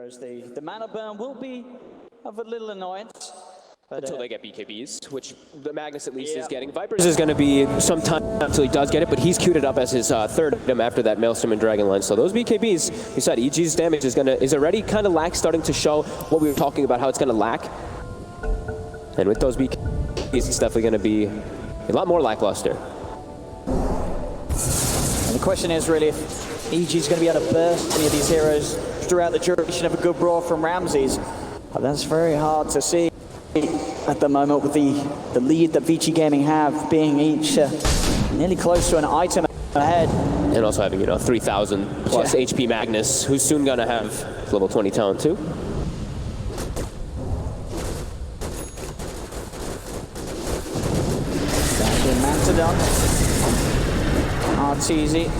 heroes. The mana burn will be of a little annoyance. Until they get BKBs, which the Magnus at least is getting. Vipers is going to be some time until he does get it, but he's queued it up as his third item after that Maelstrom and Dragonlance. So those BKBs, you said EG's damage is already kind of starting to show what we were talking about, how it's going to lack. And with those BKBs, it's definitely going to be a lot more lackluster. And the question is really if EG's going to be able to burst any of these heroes throughout the duration of a good brawl from Ramses. But that's very hard to see at the moment with the lead that Vici Gaming have, being each nearly close to an item ahead. And also having, 3,000 plus HP Magnus, who's soon going to have level 20 talent too. Mastodon. Arteezy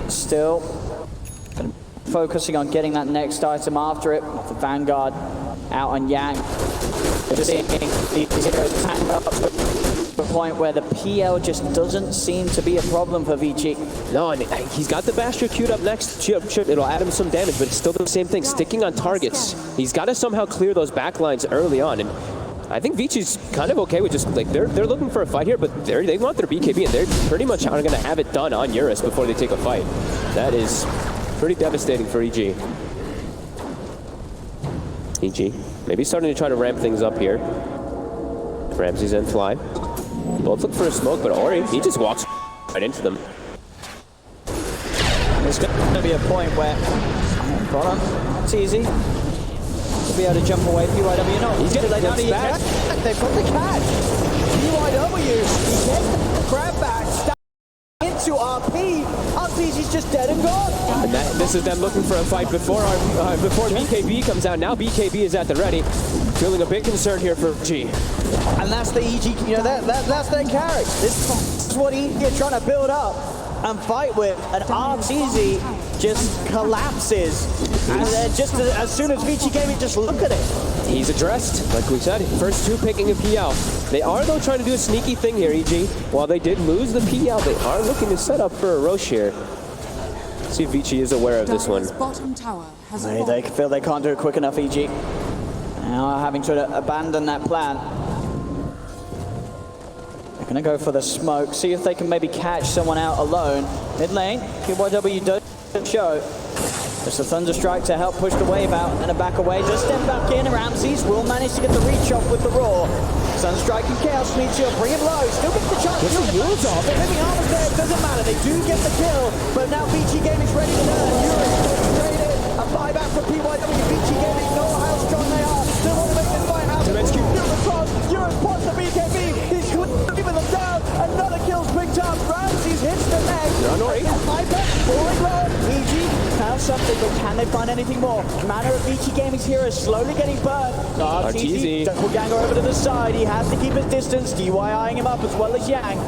still focusing on getting that next item after it. The Vanguard out on Yang. Just seeing these heroes pack up to the point where the PL just doesn't seem to be a problem for Vici. No, and he's got the Bastion queued up next. It'll add him some damage, but it's still the same thing, sticking on targets. He's got to somehow clear those backlines early on, and I think Vici's kind of okay with just, they're looking for a fight here, but they want their BKB, and they're pretty much going to have it done on Eurus before they take a fight. That is pretty devastating for EG. EG, maybe starting to try to ramp things up here. Ramses and Fly. Both look for a smoke, but Ori, he just walks right into them. There's going to be a point where bottom, it's easy. To be able to jump away, PYW not. He's getting down to back. They've got the catch. PYW, he gets the grab back, into RP. Arteezy's just dead and gone. And this is them looking for a fight before BKB comes out. Now BKB is at the ready. Feeling a bit concerned here for G. And that's the EG, that's their carry. This is what EG are trying to build up and fight with. And Arteezy just collapses. And then just as soon as Vici Gaming just look at it. He's addressed, like we said. First two picking a PL. They are, though, trying to do a sneaky thing here, EG. While they did lose the PL, they are looking to set up for a Roche here. See if Vici is aware of this one. Bottom tower has they feel they can't do it quick enough, EG. Now having to abandon that plan. They're going to go for the smoke, see if they can maybe catch someone out alone. Mid lane, PYW don't show. Just a Thunderstrike to help push the wave out and a back away. Just step back in. Ramses will manage to get the reach off with the Roar. Sunstrike and Chaos Meteor shield, bring him low. Still gets the chance to get the builds off. They're living armors there, it doesn't matter. They do get the kill, but now Vici Gaming's ready to learn. Eurus traded. A buyback from PYW. Vici Gaming know how strong they are. They want to make this fight happen. Eurus pops the BKB. He's keeping them down. Another kill's picked up. Ramses hits the neck. Viper falling low. EG found something, but can they find anything more? Mana of Vici Gaming's hero is slowly getting burned. Arteezy double ganger over to the side. He has to keep his distance. DY eyeing him up as well as Yang.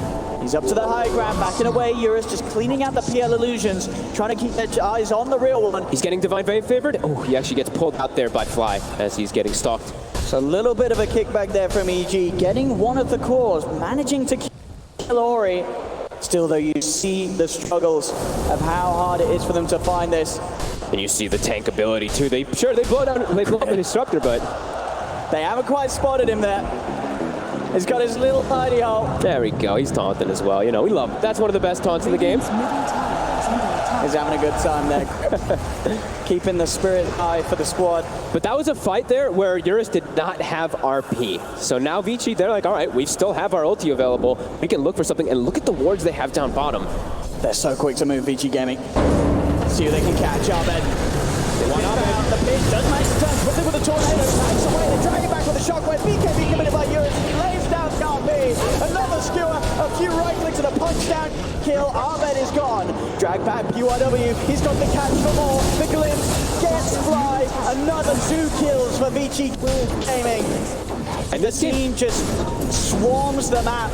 He's up to the high ground, backing away. Eurus just cleaning out the PL illusions, trying to keep their eyes on the real one. He's getting Divine Wave favored. Oh, he actually gets pulled out there by Fly as he's getting stalked. So a little bit of a kickback there from EG, getting one of the cores, managing to kill Ori. Still, though, you see the struggles of how hard it is for them to find this. And you see the tank ability too. They blow up the disruptor, but they haven't quite spotted him there. He's got his little hidey hole. There we go. He's taunting as well. We love it. That's one of the best taunts in the game. He's having a good time there. Keeping the spirit high for the squad. But that was a fight there where Eurus did not have RP. So now Vici, they're like, all right, we still have our ulti available. We can look for something. And look at the wards they have down bottom. They're so quick to move, Vici Gaming. See if they can catch Abed. They want Abed. The pin does manage to turn quickly with the tornado. Takes away the dragon back with the shockwave. BKB committed by Eurus. He lays down RP. Another skewer. A few right clicks and a punch down kill. Abed is gone. Drag back PYW. He's got the catch for more. The glimpse gets Fly. Another 2 kills for Vici Gaming. And The this game, team just swarms the map,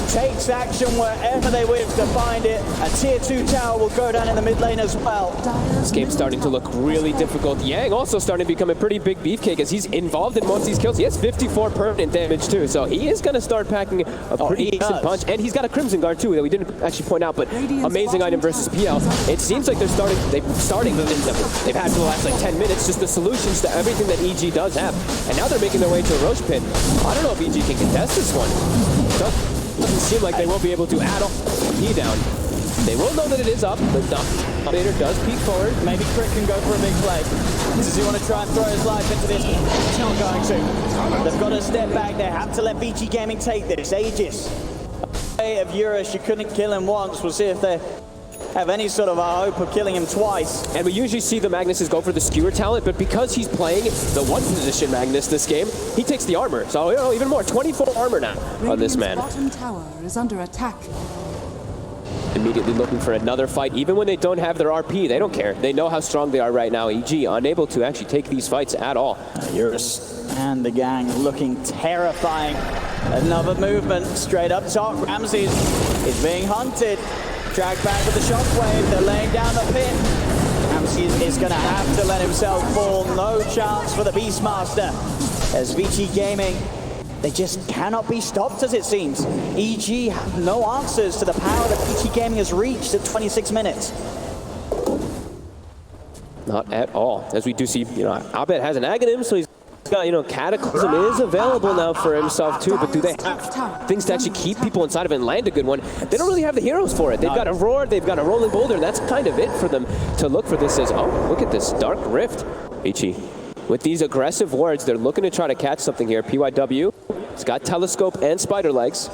takes action wherever they wish to find it. A tier 2 tower will go down in the mid lane as well. this game's starting to look really difficult. Yang also starting to become a pretty big beefcake as he's involved in most of these kills. He has 54 permanent damage too, so he is going to start packing a pretty decent punch. And he's got a Crimson Guard too that we didn't actually point out, but amazing item versus PL. It seems like they've had for the last like 10 minutes just the solutions to everything that EG does have. And now they're making their way to a Roche pit. I don't know if EG can contest this one. Doesn't seem like they won't be able to add all P down. They will know that it is up. The dominator does peek forward. Maybe Crit can go for a big play. Does he want to try and throw his life into this? He's not going to. They've got to step back. They have to let Vici Gaming take this. Aegis. Of Eurus, you couldn't kill him once. We'll see if they have any sort of a hope of killing him twice. And we usually see the Magnuses go for the skewer talent, but because he's playing the one position Magnus this game, he takes the armor. So, you know, even more, 24 armor now on this man. Bottom tower is under attack. Immediately looking for another fight. Even when they don't have their RP, they don't care. They know how strong they are right now. EG unable to actually take these fights at all. Eurus and the gang looking terrifying. Another movement straight up top. Ramses is being hunted. Dragged back with the shockwave. They're laying down the pit. Ramses is going to have to let himself fall. No chance for the Beastmaster. As Vici Gaming, they just cannot be stopped as it seems. EG have no answers to the power that Vici Gaming has reached at 26 minutes. Not at all. As we do see, you know, Abed has an Aghanim, so he's got, you know, Cataclysm is available now for himself too, but do they have things to actually keep people inside of it and land a good one? They don't really have the heroes for it. They've got a Roar, they've got a Rolling Boulder, and that's kind of it for them to look for this as, oh, look at this Dark Rift. Vici, with these aggressive wards, they're looking to try to catch something here. PYW, it's got Telescope and Spider Legs.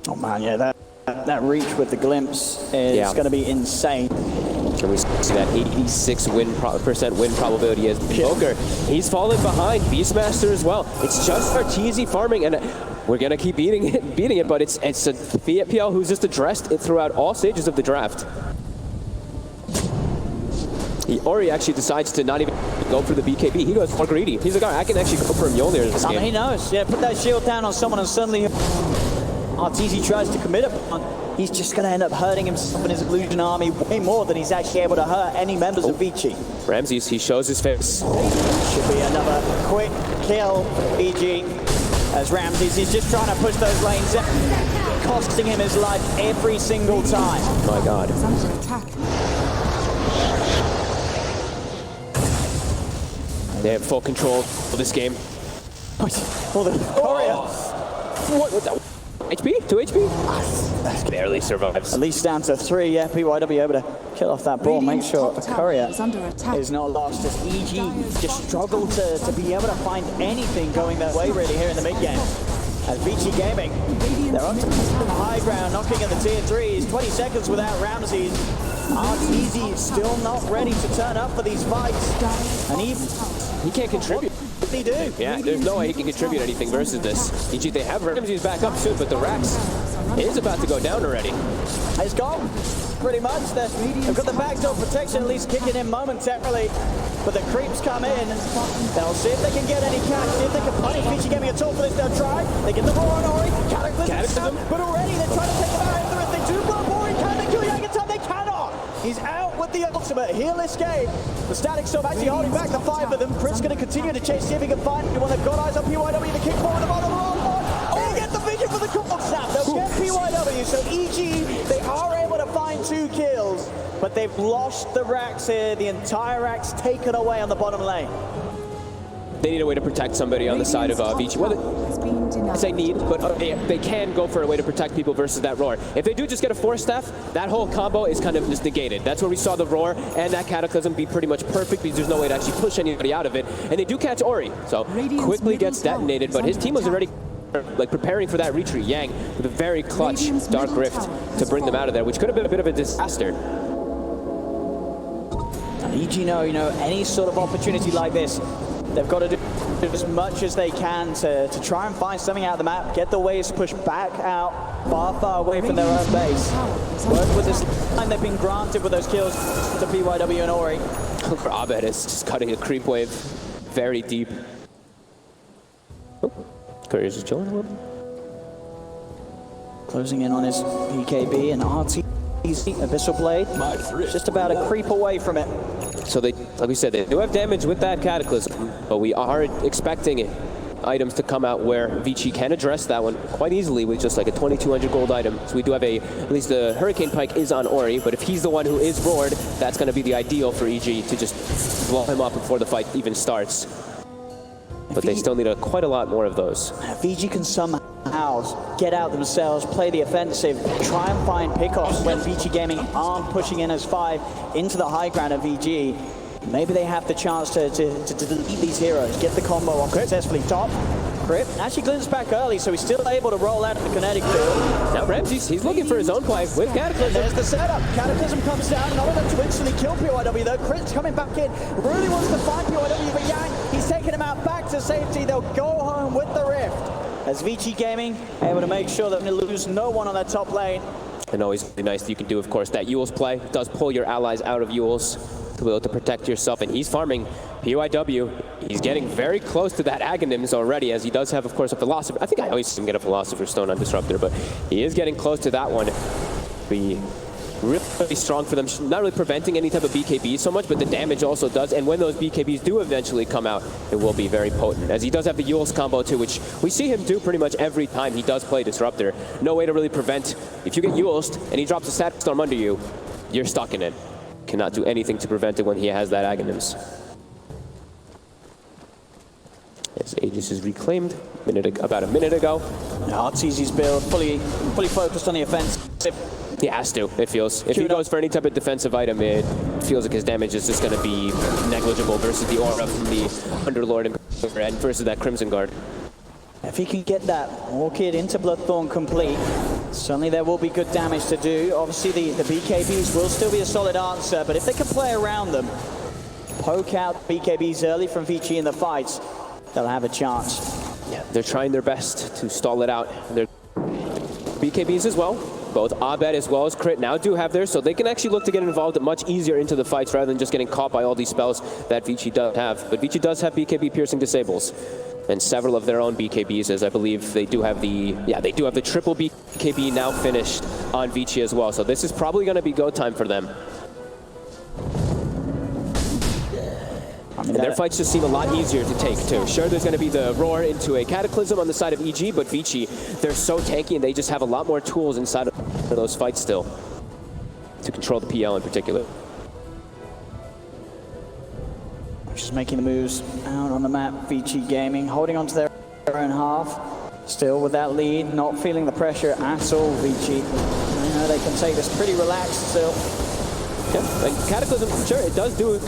Oh man, yeah, that reach with the glimpse is going to be insane. And we see that 86% win probability as Invoker. He's fallen behind. Beastmaster as well. It's just Arteezy farming, and we're going to keep beating it, but it's a Fiat PL who's just addressed it throughout all stages of the draft. Ori actually decides to not even go for the BKB. He goes more greedy. He's like, all right, I can actually go for a Mjolnir in this game. He knows. Yeah, put that shield down on someone and suddenly Arteezy tries to commit upon. He's just going to end up hurting himself and his illusion army way more than he's actually able to hurt any members of Vici. Ramses, he shows his face. Should be another quick kill for EG. As Ramses, he's just trying to push those lanes in, costing him his life every single time. My God. Is under attack. They have full control of this game. Oh, the Courier. What was that? HP? 2 HP? Barely survives. At least down to 3, yeah. PYW able to kill off that ball, make sure the Courier is not lost. As EG just struggle to be able to find anything going their way really here in the mid game. As Vici Gaming, they're on to the high ground, knocking at the tier 3s. 20 seconds without Ramses. Arteezy still not ready to turn up for these fights. And he can't contribute. What did he do? Yeah, there's no way he can contribute anything versus this. EG, they have Ramses back up soon, but the Rax is about to go down already. It's gone, pretty much. They've got the backdoor protection at least kicking in momentarily. But the creeps come in. They'll see if they can get any catch, see if they can punish Vici Gaming at all for this. They'll try. They get the Roar on Ori. Cataclysm. But already they're trying to take him out. If they do blow Ori, can they kill Yang in time? They cannot. He's out with the ultimate. He'll escape. The Static Storm actually holding back the 5 of them. Crit's going to continue to chase, see if he can find anyone. They've got eyes on PYW. The kick forward, the bottom of the They get the vision for the cold snap. They'll get PYW. So EG, they are able to find 2 kills, but they've lost the Rax here. The entire Rax taken away on the bottom lane. They need a way to protect somebody on the side of Vici. Well, I say need, but they can go for a way to protect people versus that Roar. If they do just get a Force Staff, that whole combo is kind of just negated. That's where we saw the Roar and that Cataclysm be pretty much perfect because there's no way to actually push anybody out of it. And they do catch Ori, so quickly gets detonated, but his team was already like preparing for that retreat. Yang with a very clutch Dark Rift to bring them out of there, which could have been a bit of a disaster. EG know, any sort of opportunity like this, they've got to do as much as they can to try and find something out of the map, get the waves pushed back out, far away from their own base. Work with this line they've been granted with those kills to PYW and Ori. Abed is just cutting a creep wave very deep. Oh. Courier's just chilling a little bit. Closing in on his BKB and RT. Abyssal Blade, just about a creep away from it. So they, like we said, they do have damage with that Cataclysm, but we are expecting items to come out where Vici can address that one quite easily with just like a 2200 gold item. So we do have at least the Hurricane Pike is on Ori, but if he's the one who is roared, that's going to be the ideal for EG to just blow him up before the fight even starts. But they still need quite a lot more of those. VG can somehow get out themselves, play the offensive, try and find pickoffs when Vici Gaming aren't pushing in as 5 into the high ground of VG. Maybe they have the chance to delete these heroes, get the combo off successfully. Top, Grip, actually glimpsed back early, so he's still able to roll out of the kinetic field. Now Ramsey's, he's looking for his own play with Cataclysm. There's the setup. Cataclysm comes down, not enough to instantly kill PYW though. Crit's coming back in, really wants to find PYW, but Yang, he's taking him out back to safety. They'll go home with the Rift. As Vici Gaming able to make sure that they lose no one on that top lane. And always really nice that you can do, of course, that Eul's play. It does pull your allies out of Eul's to be able to protect yourself, and he's farming PYW. He's getting very close to that Aghanims already, as he does have, of course, a Philosopher. I think I always see him get a Philosopher's Stone on Disruptor, but he is getting close to that one. Be really strong for them, not really preventing any type of BKB so much, but the damage also does, and when those BKBs do eventually come out, it will be very potent, as he does have the Eul's combo too, which we see him do pretty much every time he does play Disruptor. No way to really prevent, if you get Eul's and he drops a Static Storm under you, you're stuck in it. Cannot do anything to prevent it when he has that Aghanims. As Aegis is reclaimed about a minute ago. Arteezy's build, fully focused on the offensive. He has to, it feels. If he goes for any type of defensive item, it feels like his damage is just going to be negligible versus the aura from the Underlord and versus that Crimson Guard. If he can get that Orchid into Bloodthorn complete, certainly there will be good damage to do. Obviously the BKBs will still be a solid answer, but if they can play around them, poke out BKBs early from Vici in the fights, they'll have a chance. Yeah, they're trying their best to stall it out. Their BKBs as well. Both Abed as well as Crit now do have theirs, so they can actually look to get involved much easier into the fights rather than just getting caught by all these spells that Vici does have. But Vici does have BKB piercing disables, and several of their own BKBs, as I believe they do have the, they do have the triple BKB now finished on Vici as well. So this is probably going to be go time for them. And their fights just seem a lot easier to take, too. Sure, there's going to be the roar into a Cataclysm on the side of EG, but Vici, they're so tanky, and they just have a lot more tools inside of those fights still to control the PL in particular. Just making the moves out on the map. Vici Gaming holding on to their own half. Still with that lead, not feeling the pressure at all, Vici. I know they can take this pretty relaxed still. Yeah, and Cataclysm, sure, it does do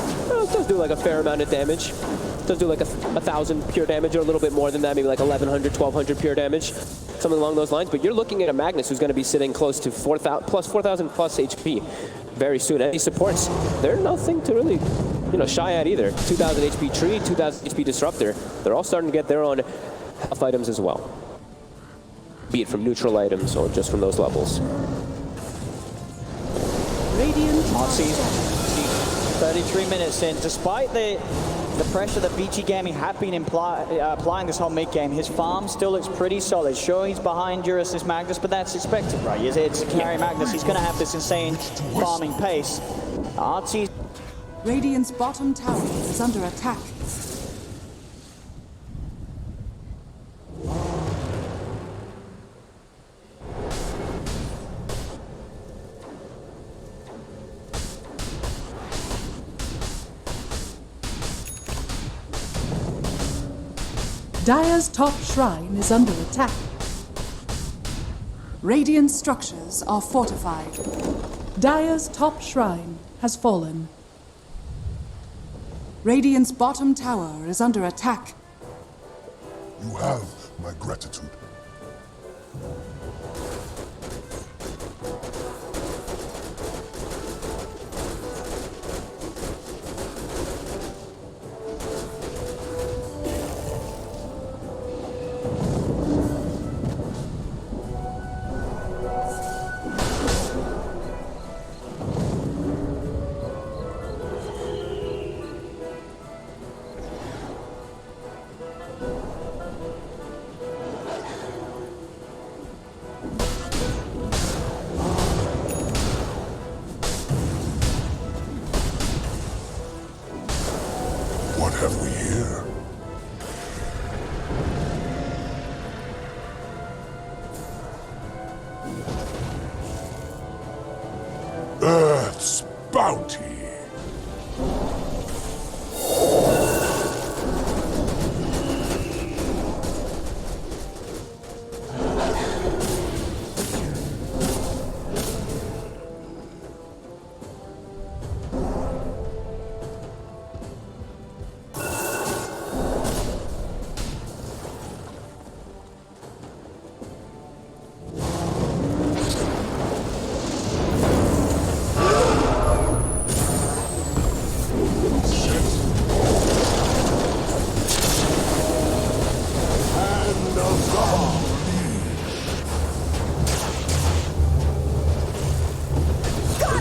like a fair amount of damage. It does do like 1,000 pure damage, or a little bit more than that, maybe like 1,100, 1,200 pure damage, something along those lines. But you're looking at a Magnus who's going to be sitting close to 4,000 plus HP very soon. And these supports, they're nothing to really, shy at either. 2,000 HP Tree, 2,000 HP Disruptor. They're all starting to get their own health items as well, be it from neutral items or just from those levels. Radiant. 33 minutes in. Despite the pressure that Vici Gaming have been applying this whole mid-game, his farm still looks pretty solid. Sure, he's behind Eurus' Magnus, but that's expected, right? It's carry Magnus. He's going to have this insane farming pace. Artsy. Radiant's bottom tower is under attack. Dire's top shrine is under attack. Radiant structures are fortified. Dire's top shrine has fallen. Radiant's bottom tower is under attack. You have my gratitude. we hear? Earth's bounty.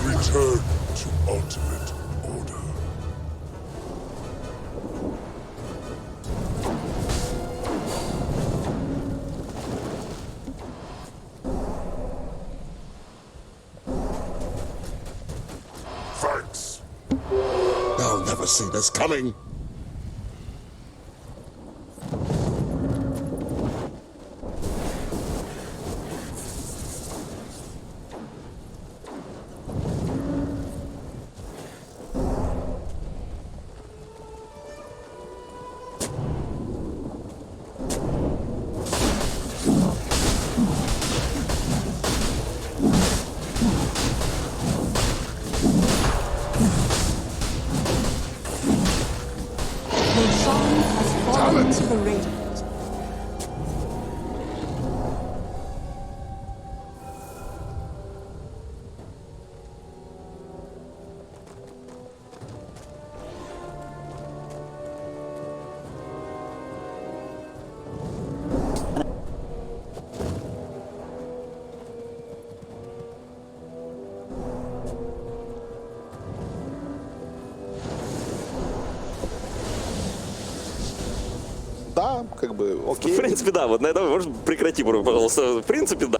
Return to ultimate order. Thanks. They'll never see this coming. The sun has fallen to the radiant. Да, как бы, окей. В принципе, да. Вот на этом можно прекрати, пожалуйста. В принципе, да.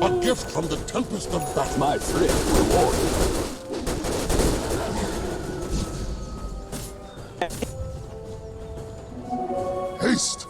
A gift from the tempest of battle. My friend, reward. Haste.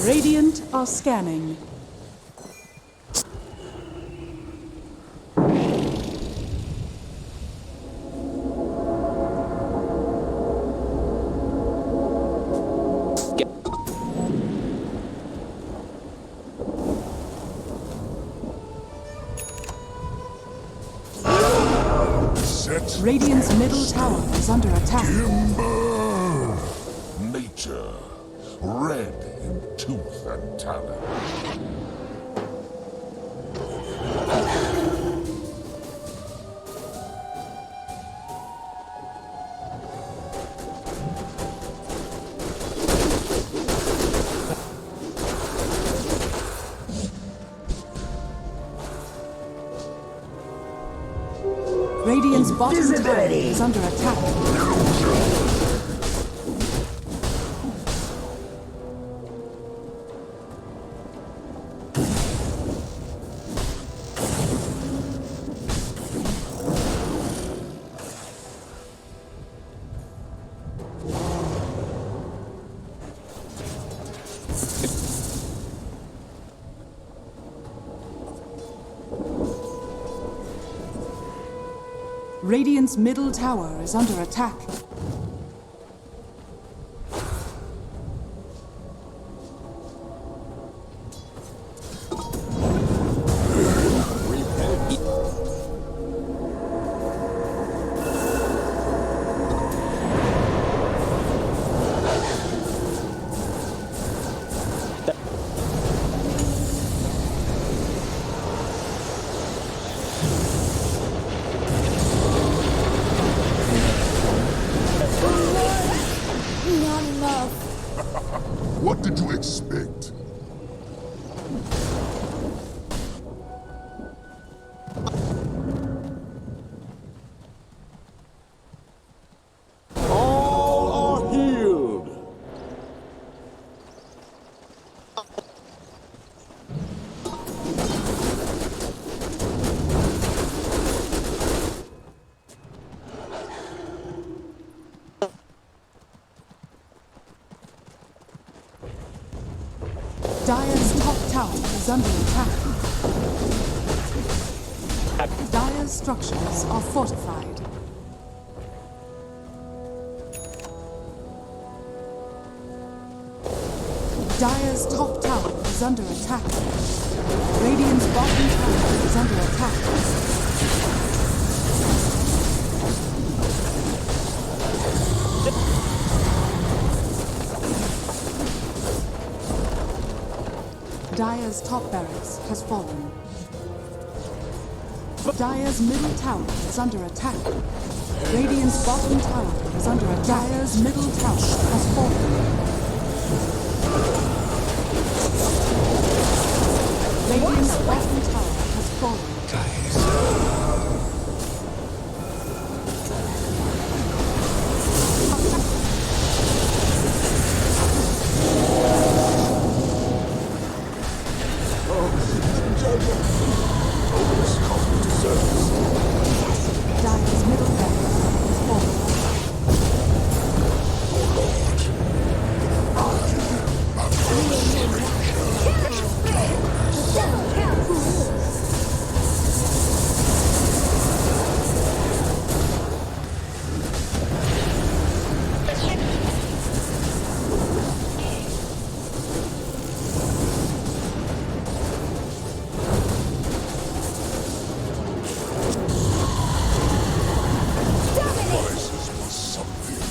Radiant are scanning. Set Radiant's middle tower is under attack. timber. Nature, red in tooth and talon. Radiant's bottom tower is under attack. Radiant's middle tower is under attack. Dire's top tower is under attack. Dire's structures are fortified. Dire's top tower is under attack. Radiant's bottom tower is under attack. Dire's top barracks has fallen. Dire's middle tower is under attack. Radiant's bottom tower is under attack. Dire's middle tower has fallen. Radiant's bottom tower has fallen. Dire's middle barracks has fallen. Rises was something.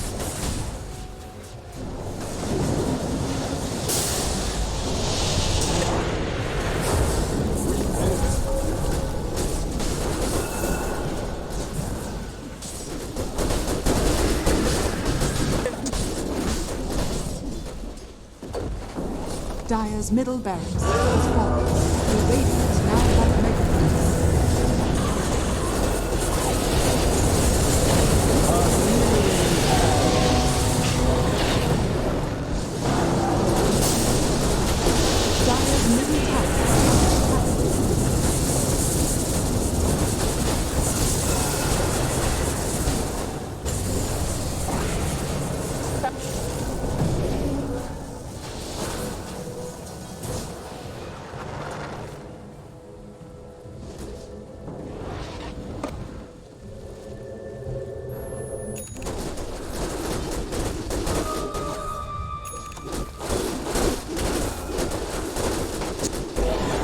Dire's middle barracks has fallen. The Radiant now have Mega. Dire's middle tower is under attack.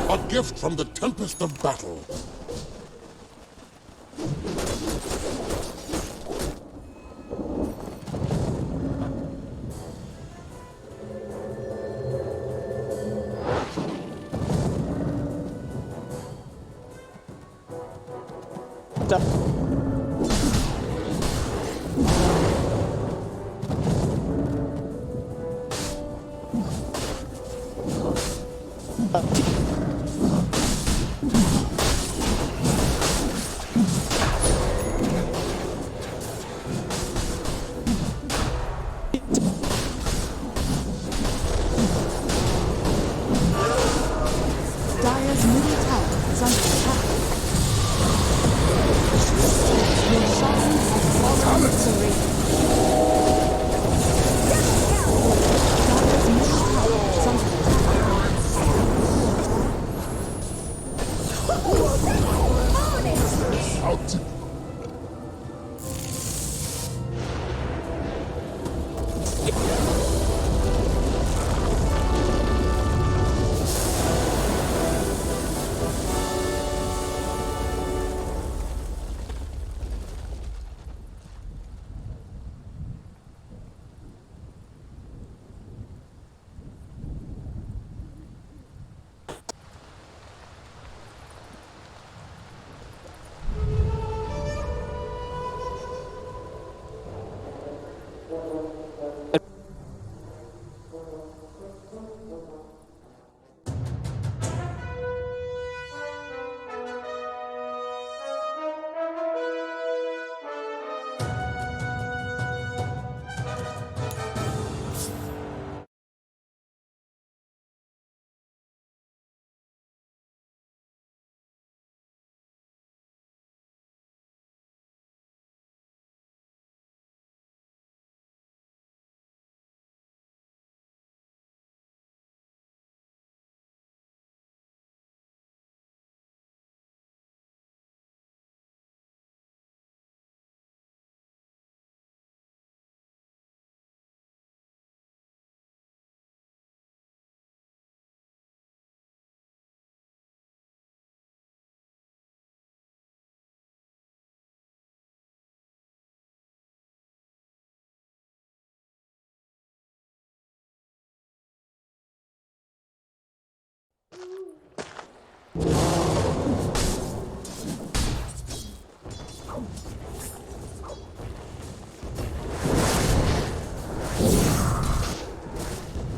A gift from the tempest of battle. Dire's middle tower is under attack. Your shrine has fallen to Radiant. Dire's middle tower is under attack.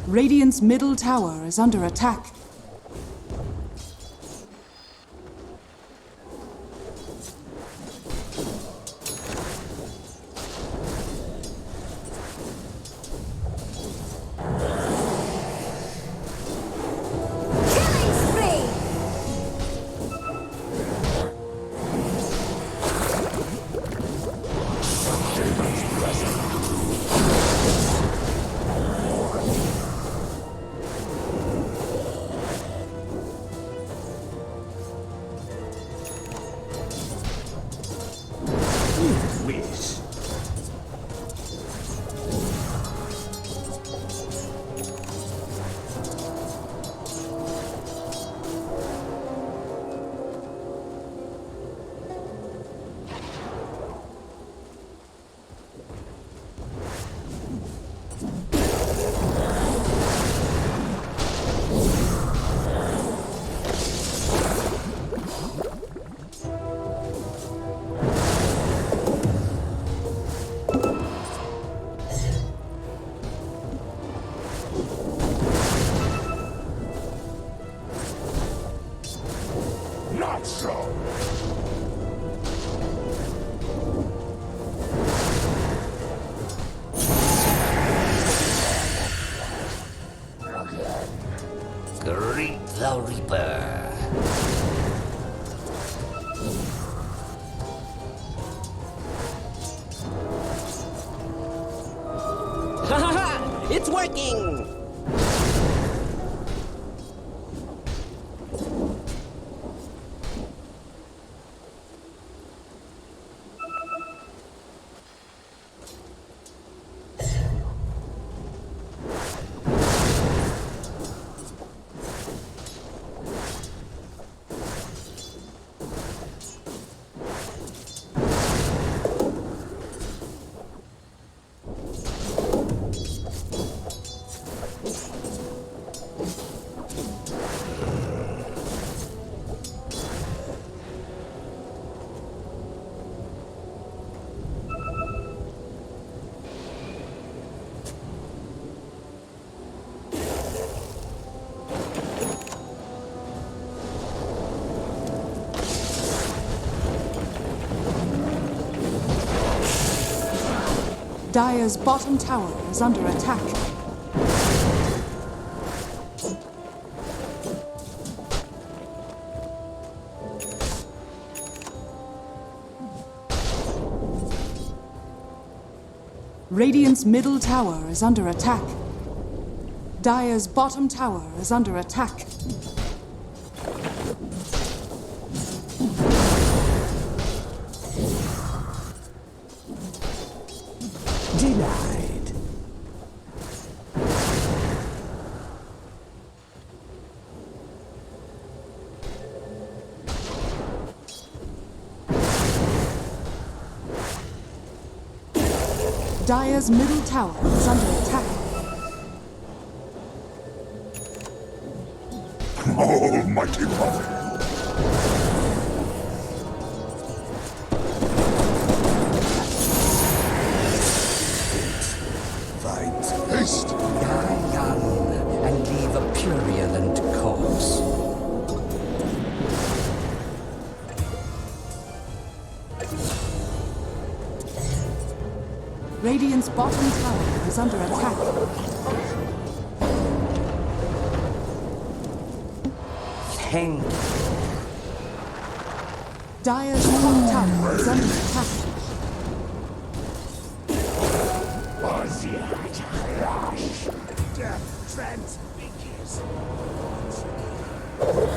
Radiant's middle tower is under attack. Not so. Greet the Reaper. Ha ha ha! It's working! Dire's bottom tower is under attack. Radiant's middle tower is under attack. Dire's bottom tower is under attack. Denied. Dire's middle tower is under attack. Almighty Mother. Fight. Haste. Die young and leave a purulent corpse. Radiant's bottom tower is under attack. Thank you. Dire's top tower is under attack.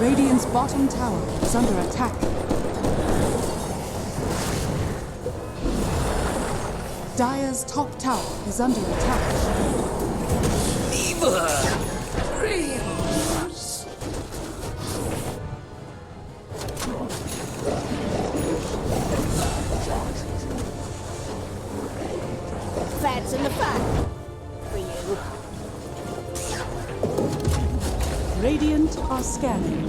Radiant's bottom tower is under attack. Dire's top tower is under attack. Fats in the fat for you. Radiant are scanning.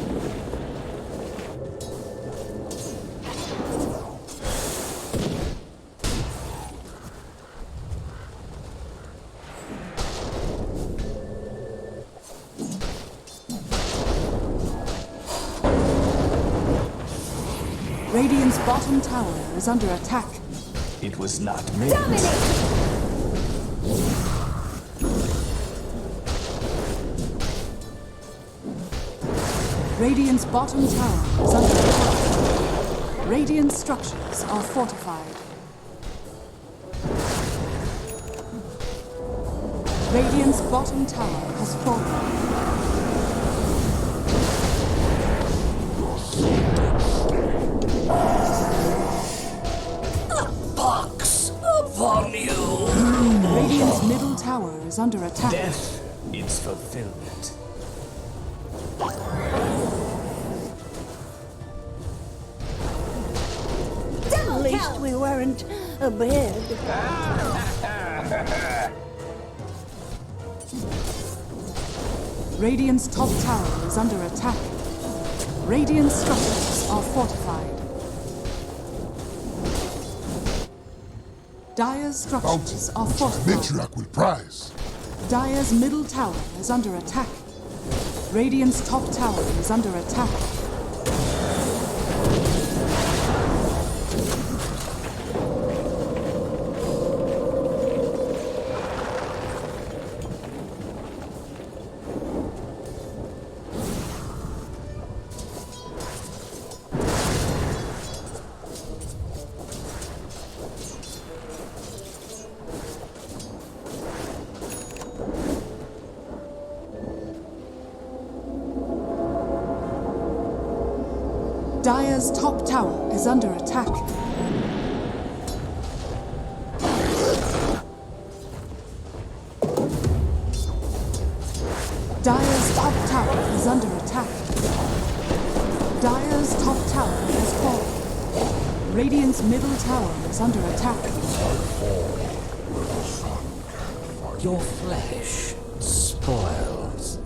Radiant's bottom tower is under attack. It was not me. Radiant's bottom tower is under attack. Radiant structures are fortified. Radiant's bottom tower has fallen. Pox upon you! Radiant's middle tower is under attack. Death, its fulfillment. At least we weren't a bed. Radiant's top tower is under attack. Radiant structures are fortified. Dire's structures are fortified. Matriarch will prize. Dire's middle tower is under attack. Radiant's top tower is under attack. Dire's top tower is under attack. Dire's top tower is under attack. Dire's top tower has fallen. Radiant's middle tower is under attack. Your flesh spoils.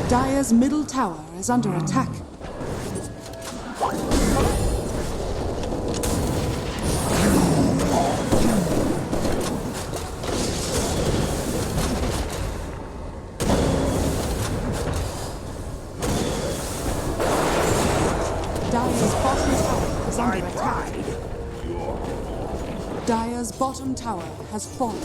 Dire's middle tower is under attack. Dire's bottom tower is under attack. Dire's bottom tower has fallen.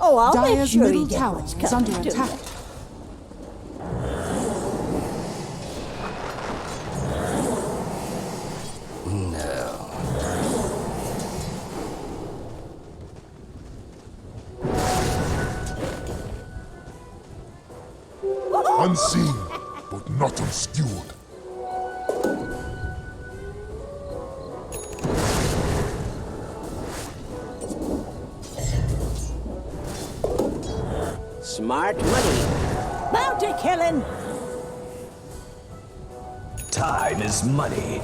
Oh, I'll make Dire's sure middle you get tower what's is under coming to attack. you. Unseen, but not obscured. Smart money. Bounty killing. Time is money.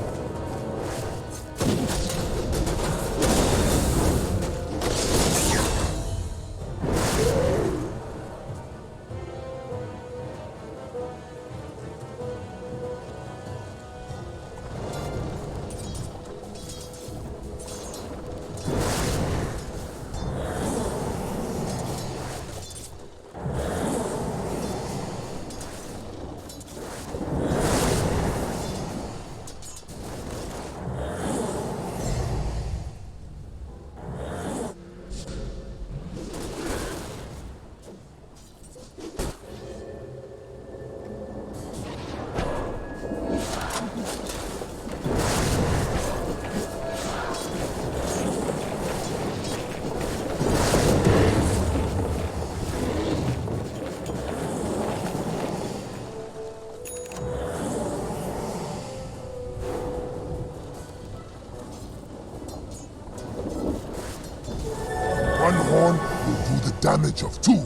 One horn will do the damage of two.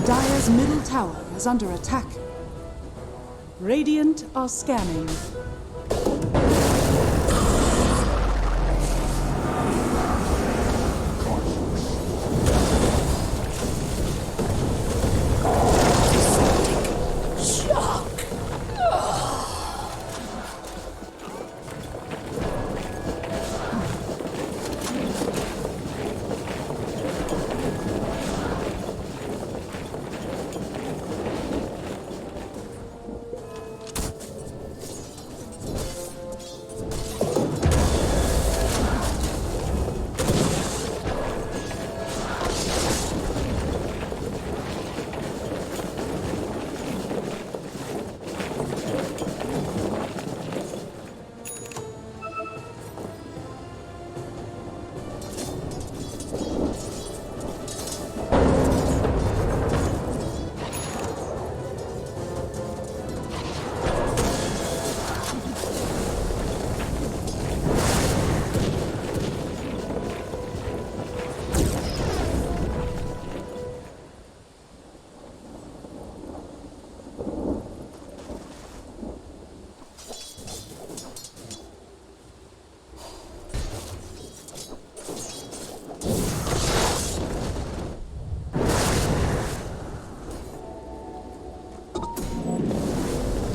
Dire's middle tower is under attack. Radiant are scanning.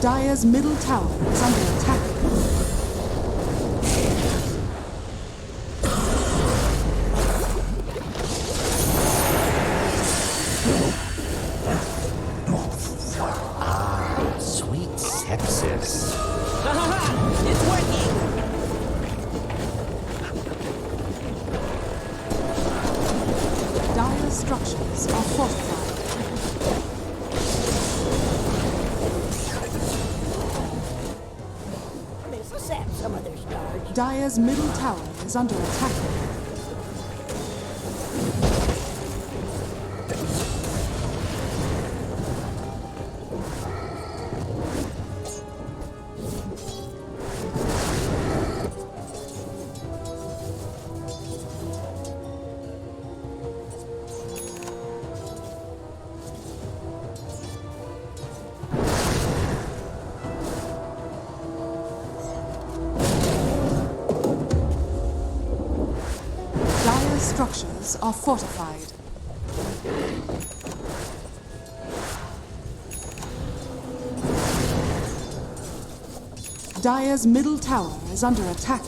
Dire's middle tower is under attack. Sweet sepsis. It's working! Dire's structures are fortified. Some other stars. Dire's middle tower is under attack. Dire's structures are fortified. Dire's middle tower is under attack.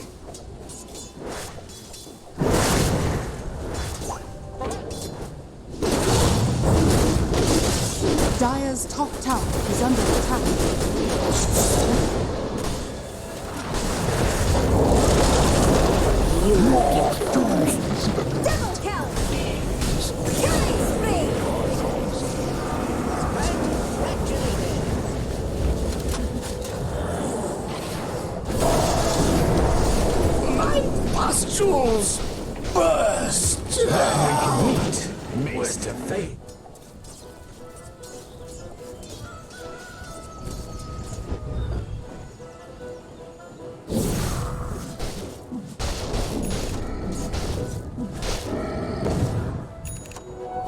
Dire's top tower is under attack. Double kill! Killing spree! Pustules burst. Meet with the fate.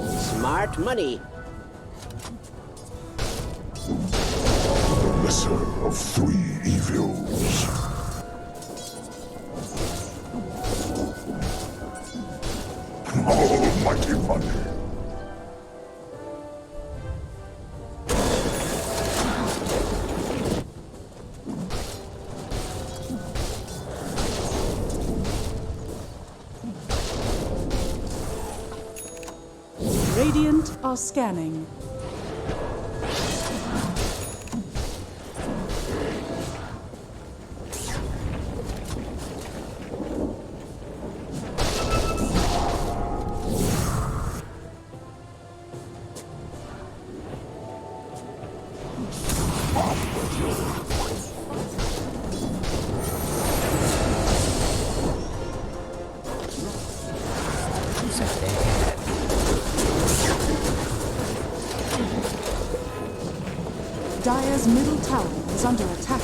Smart money. The lesser of three evils. Almighty money. Radiant are scanning. Dire's middle tower is under attack.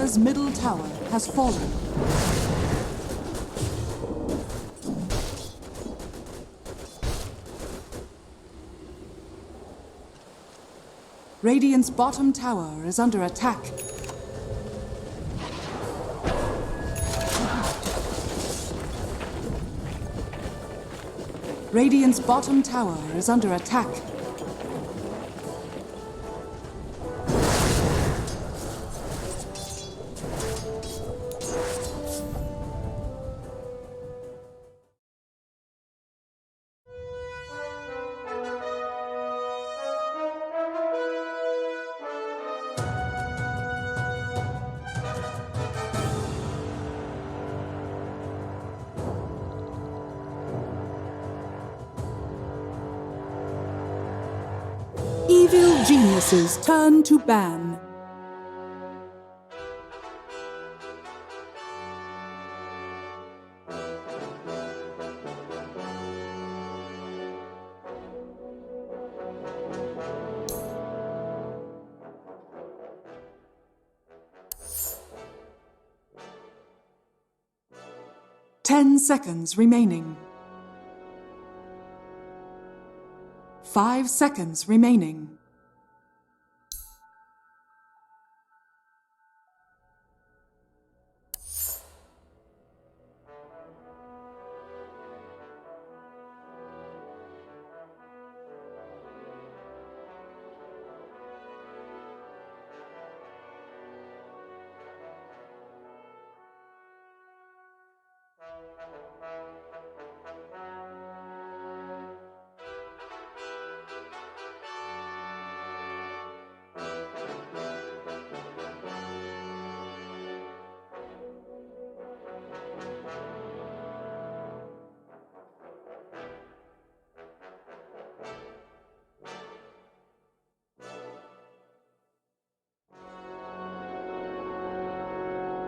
Dire's middle tower has fallen. Radiant's bottom tower is under attack. Radiant's bottom tower is under attack. Evil geniuses turn to ban. Ten seconds remaining. 5 seconds remaining.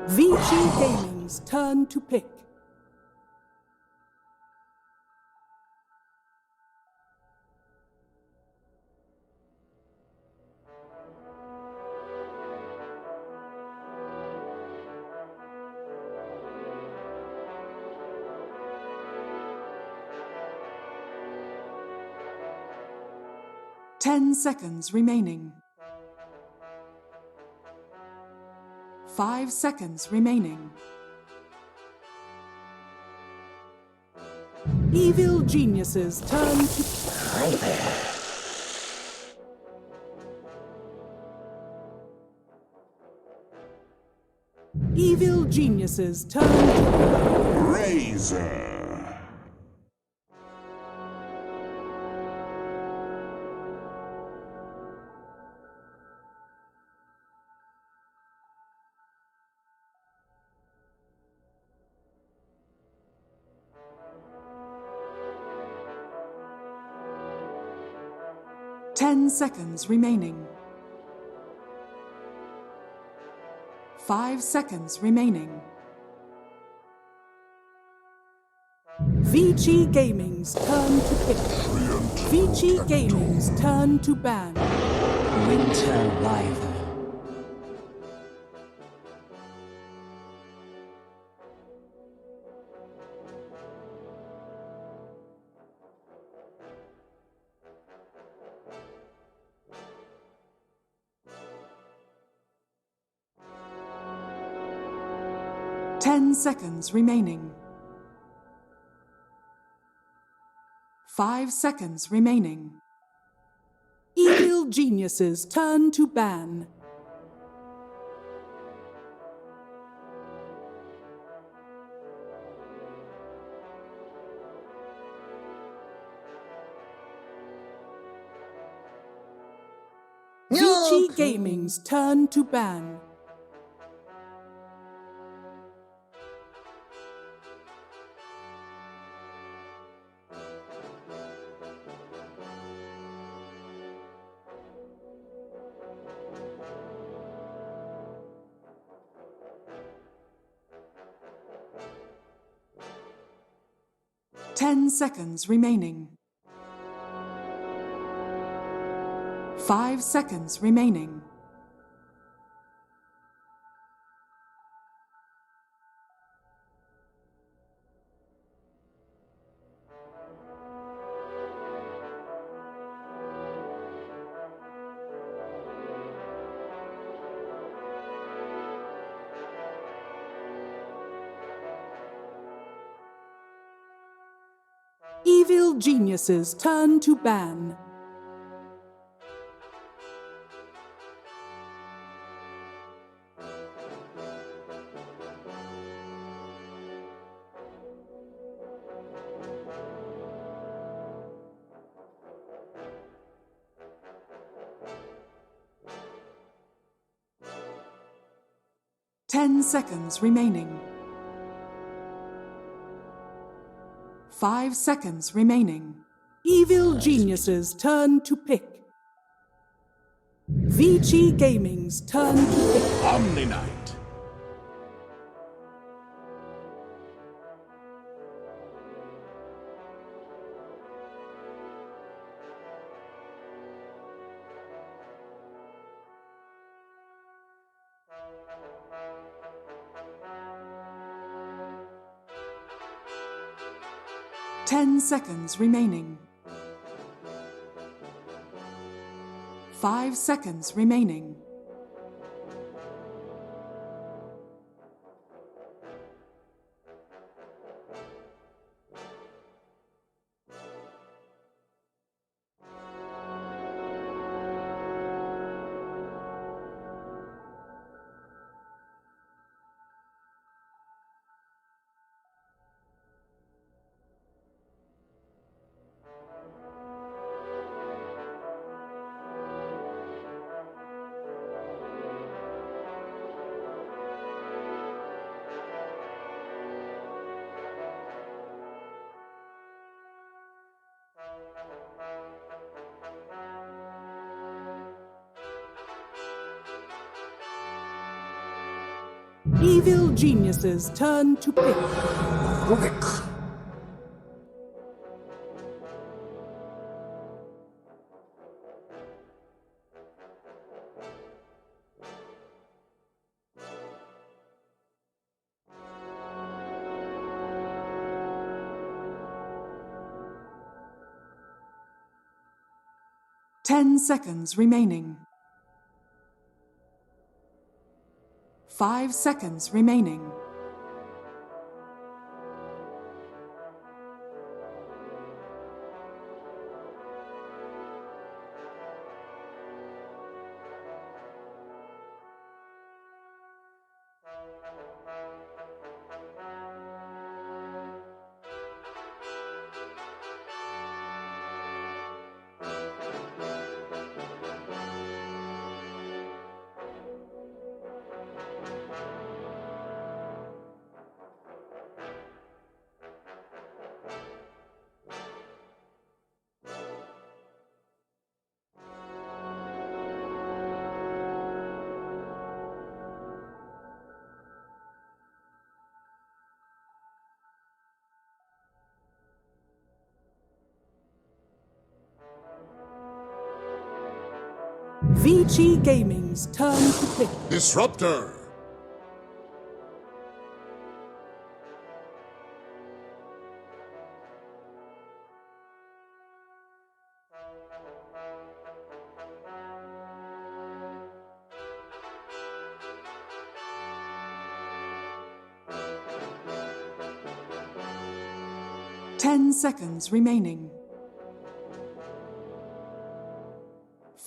Vici Gaming's turn to pick. Ten seconds remaining. 5 seconds remaining. Evil geniuses turn to... Hi there. Evil geniuses turn to... Razor. Ten seconds remaining. 5 seconds remaining. Vici Gaming's turn to pick. Vici Gaming's turn to ban. Winter rival. Ten seconds remaining. 5 seconds remaining. Evil geniuses turn to ban. Vici Gaming's turn to ban. Ten seconds remaining. 5 seconds remaining. Evil geniuses turn to ban. Ten seconds remaining. 5 seconds remaining. Evil geniuses turn to pick. Vici Gaming's turn to pick. Omni Knight. Ten seconds remaining. 5 seconds remaining. Evil geniuses turn to pick. Quick. 10 seconds remaining. 5 seconds remaining. Vici Gaming's turn to pick. Disruptor. Ten seconds remaining.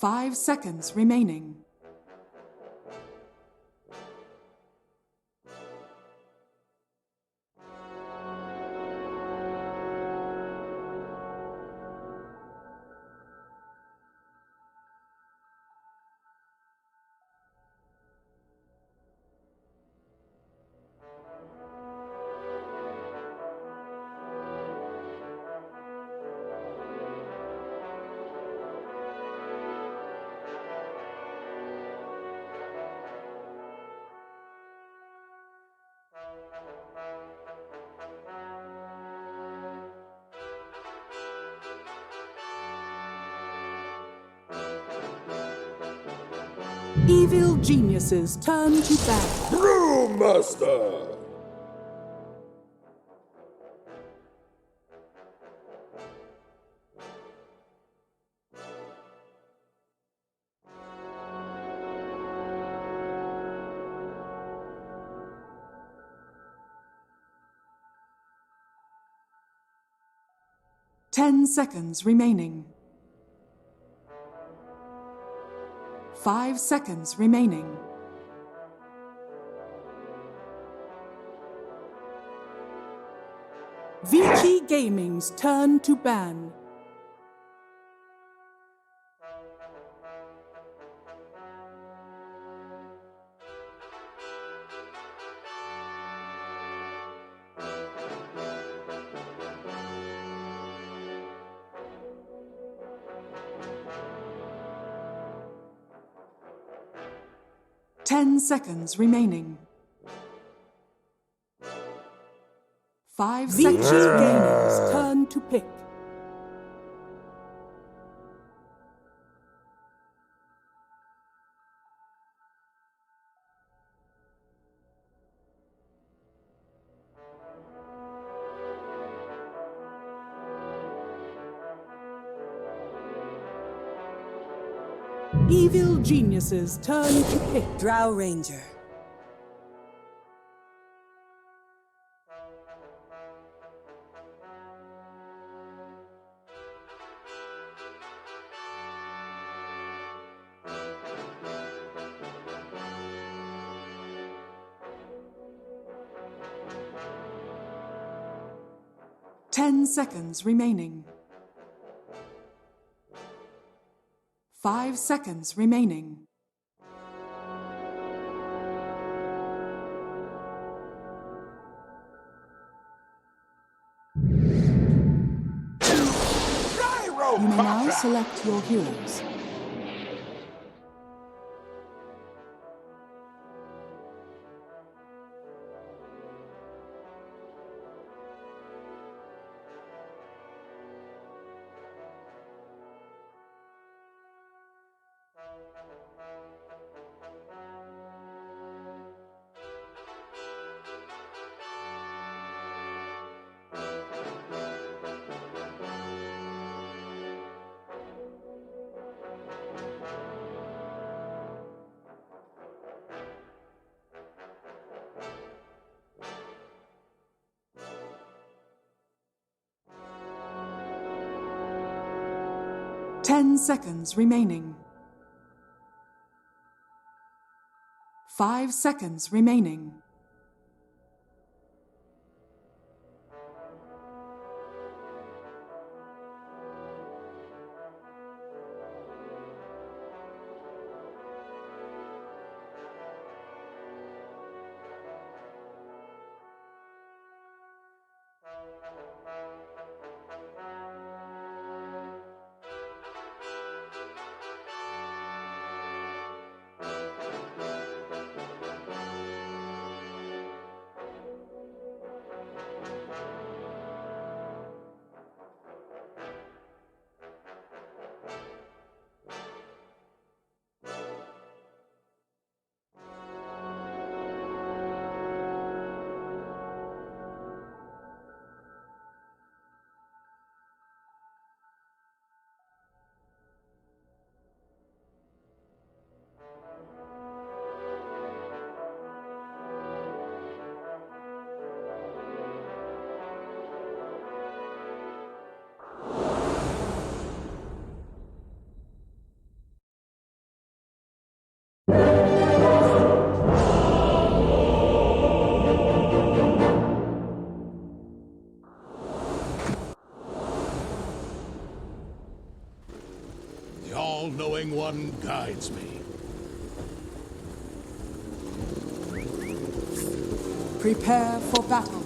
5 seconds remaining. Evil geniuses turn to bad. Brewmaster. 10 seconds remaining. 5 seconds remaining. Vici Gaming's turn to ban. Ten seconds remaining. 5 seconds. Vici Gaming's turn to pick. Evil Genius's turn to pick. Drow Ranger. Ten seconds remaining. 5 seconds remaining. You may now select your heroes. Ten seconds remaining. 5 seconds remaining. The all-knowing one guides me. Prepare for battle.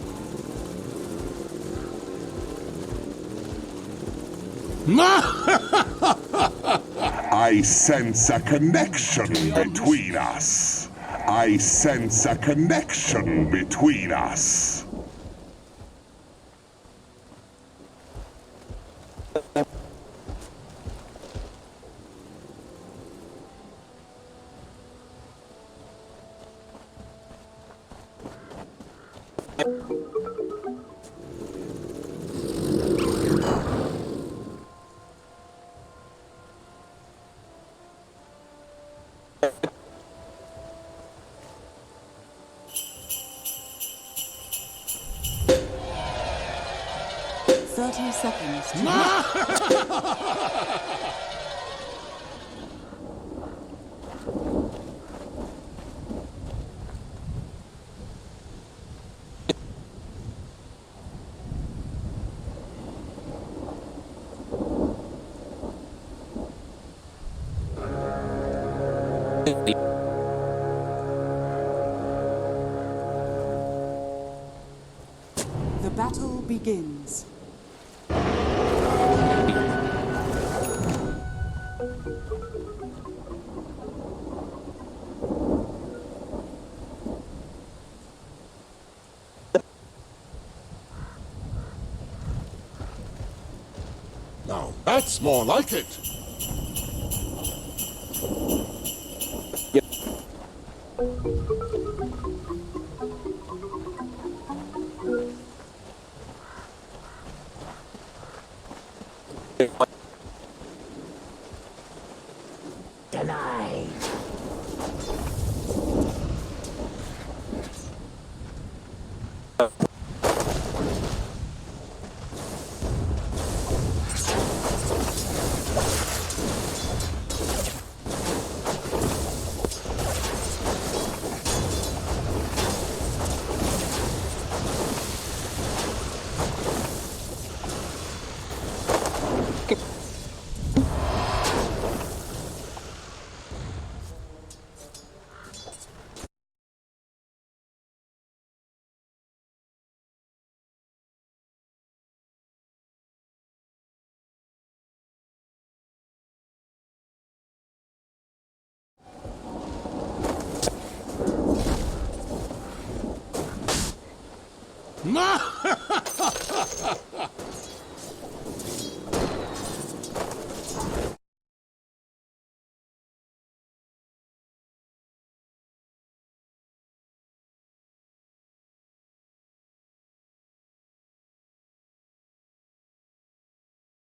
I sense a connection between us. I sense a connection between us. 30 seconds to The battle begins. Now that's more like it. Denied.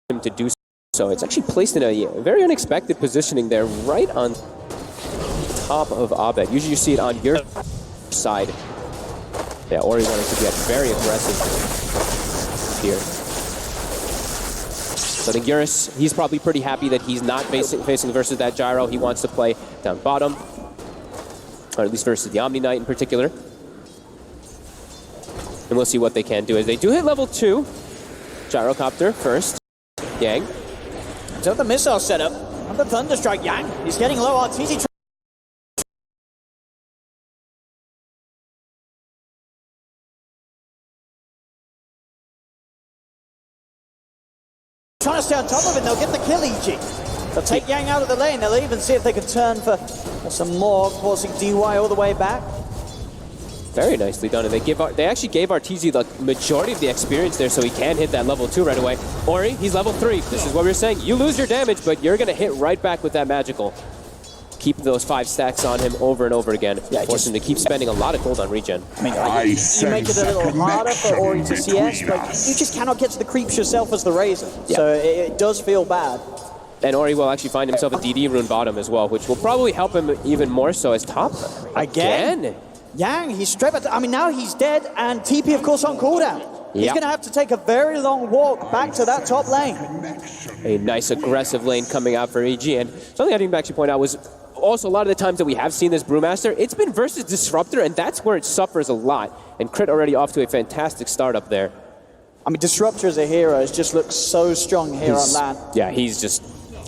Him to do so. It's actually placed in a very unexpected positioning there, right on top of Abed. Usually you see it on your side. Yeah, Ori wanted to get very aggressive here. So I think Eurus, he's probably pretty happy that he's not facing versus that gyro. He wants to play down bottom, or at least versus the Omni Knight in particular. And we'll see what they can do. As they do hit level 2, Gyrocopter first. Yang. So the missile setup on the Thunderstrike. Yang, he's getting low RTZ. Trying to stay on top of it, they'll get the kill, EG. They'll take Yang out of the lane, they'll even see if they can turn for some more, forcing DY all the way back. Very nicely done, and they actually gave RTZ the majority of the experience there, so he can hit that level 2 right away. Ori, he's level 3. This is what we were saying. You lose your damage, but you're going to hit right back with that magical. Keep those 5 stacks on him over and over again, force him to keep spending a lot of gold on regen. I mean, you make it a little harder for Ori to CS, but you just cannot get to the creeps yourself as the Razor. Yeah. So it does feel bad. And Ori will actually find himself a DD rune bottom as well, which will probably help him even more so as top. Again? Yang, he's straight back. I mean, now he's dead, and TP, of course, on cooldown. He's going to have to take a very long walk back to that top lane. A nice aggressive lane coming out for EG, and something I didn't actually point out was also a lot of the times that we have seen this Brewmaster, it's been versus Disruptor, and that's where it suffers a lot. And Crit already off to a fantastic start up there. I mean, Disruptor as a hero has just looked so strong here on land. Yeah, he's just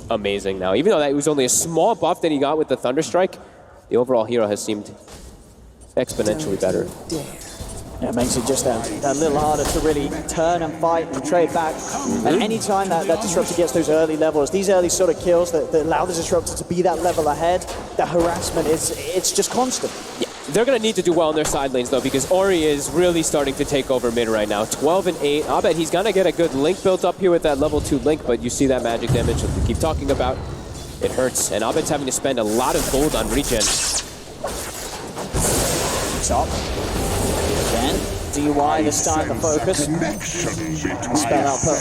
amazing now. Even though that was only a small buff that he got with the Thunderstrike, the overall hero has seemed exponentially better. Yeah, it makes it just that little harder to really turn and fight and trade back. And any time that Disruptor gets those early levels, these early sort of kills that allow the Disruptor to be that level ahead, the harassment, it's just constant. Yeah, they're going to need to do well in their side lanes, though, because Ori is really starting to take over mid right now. 12 and 8. I'll bet he's going to get a good link built up here with that level 2 link, but you see that magic damage that we keep talking about. It hurts, and Abed's having to spend a lot of gold on regen. Top. Again, DY this time the focus. Spell output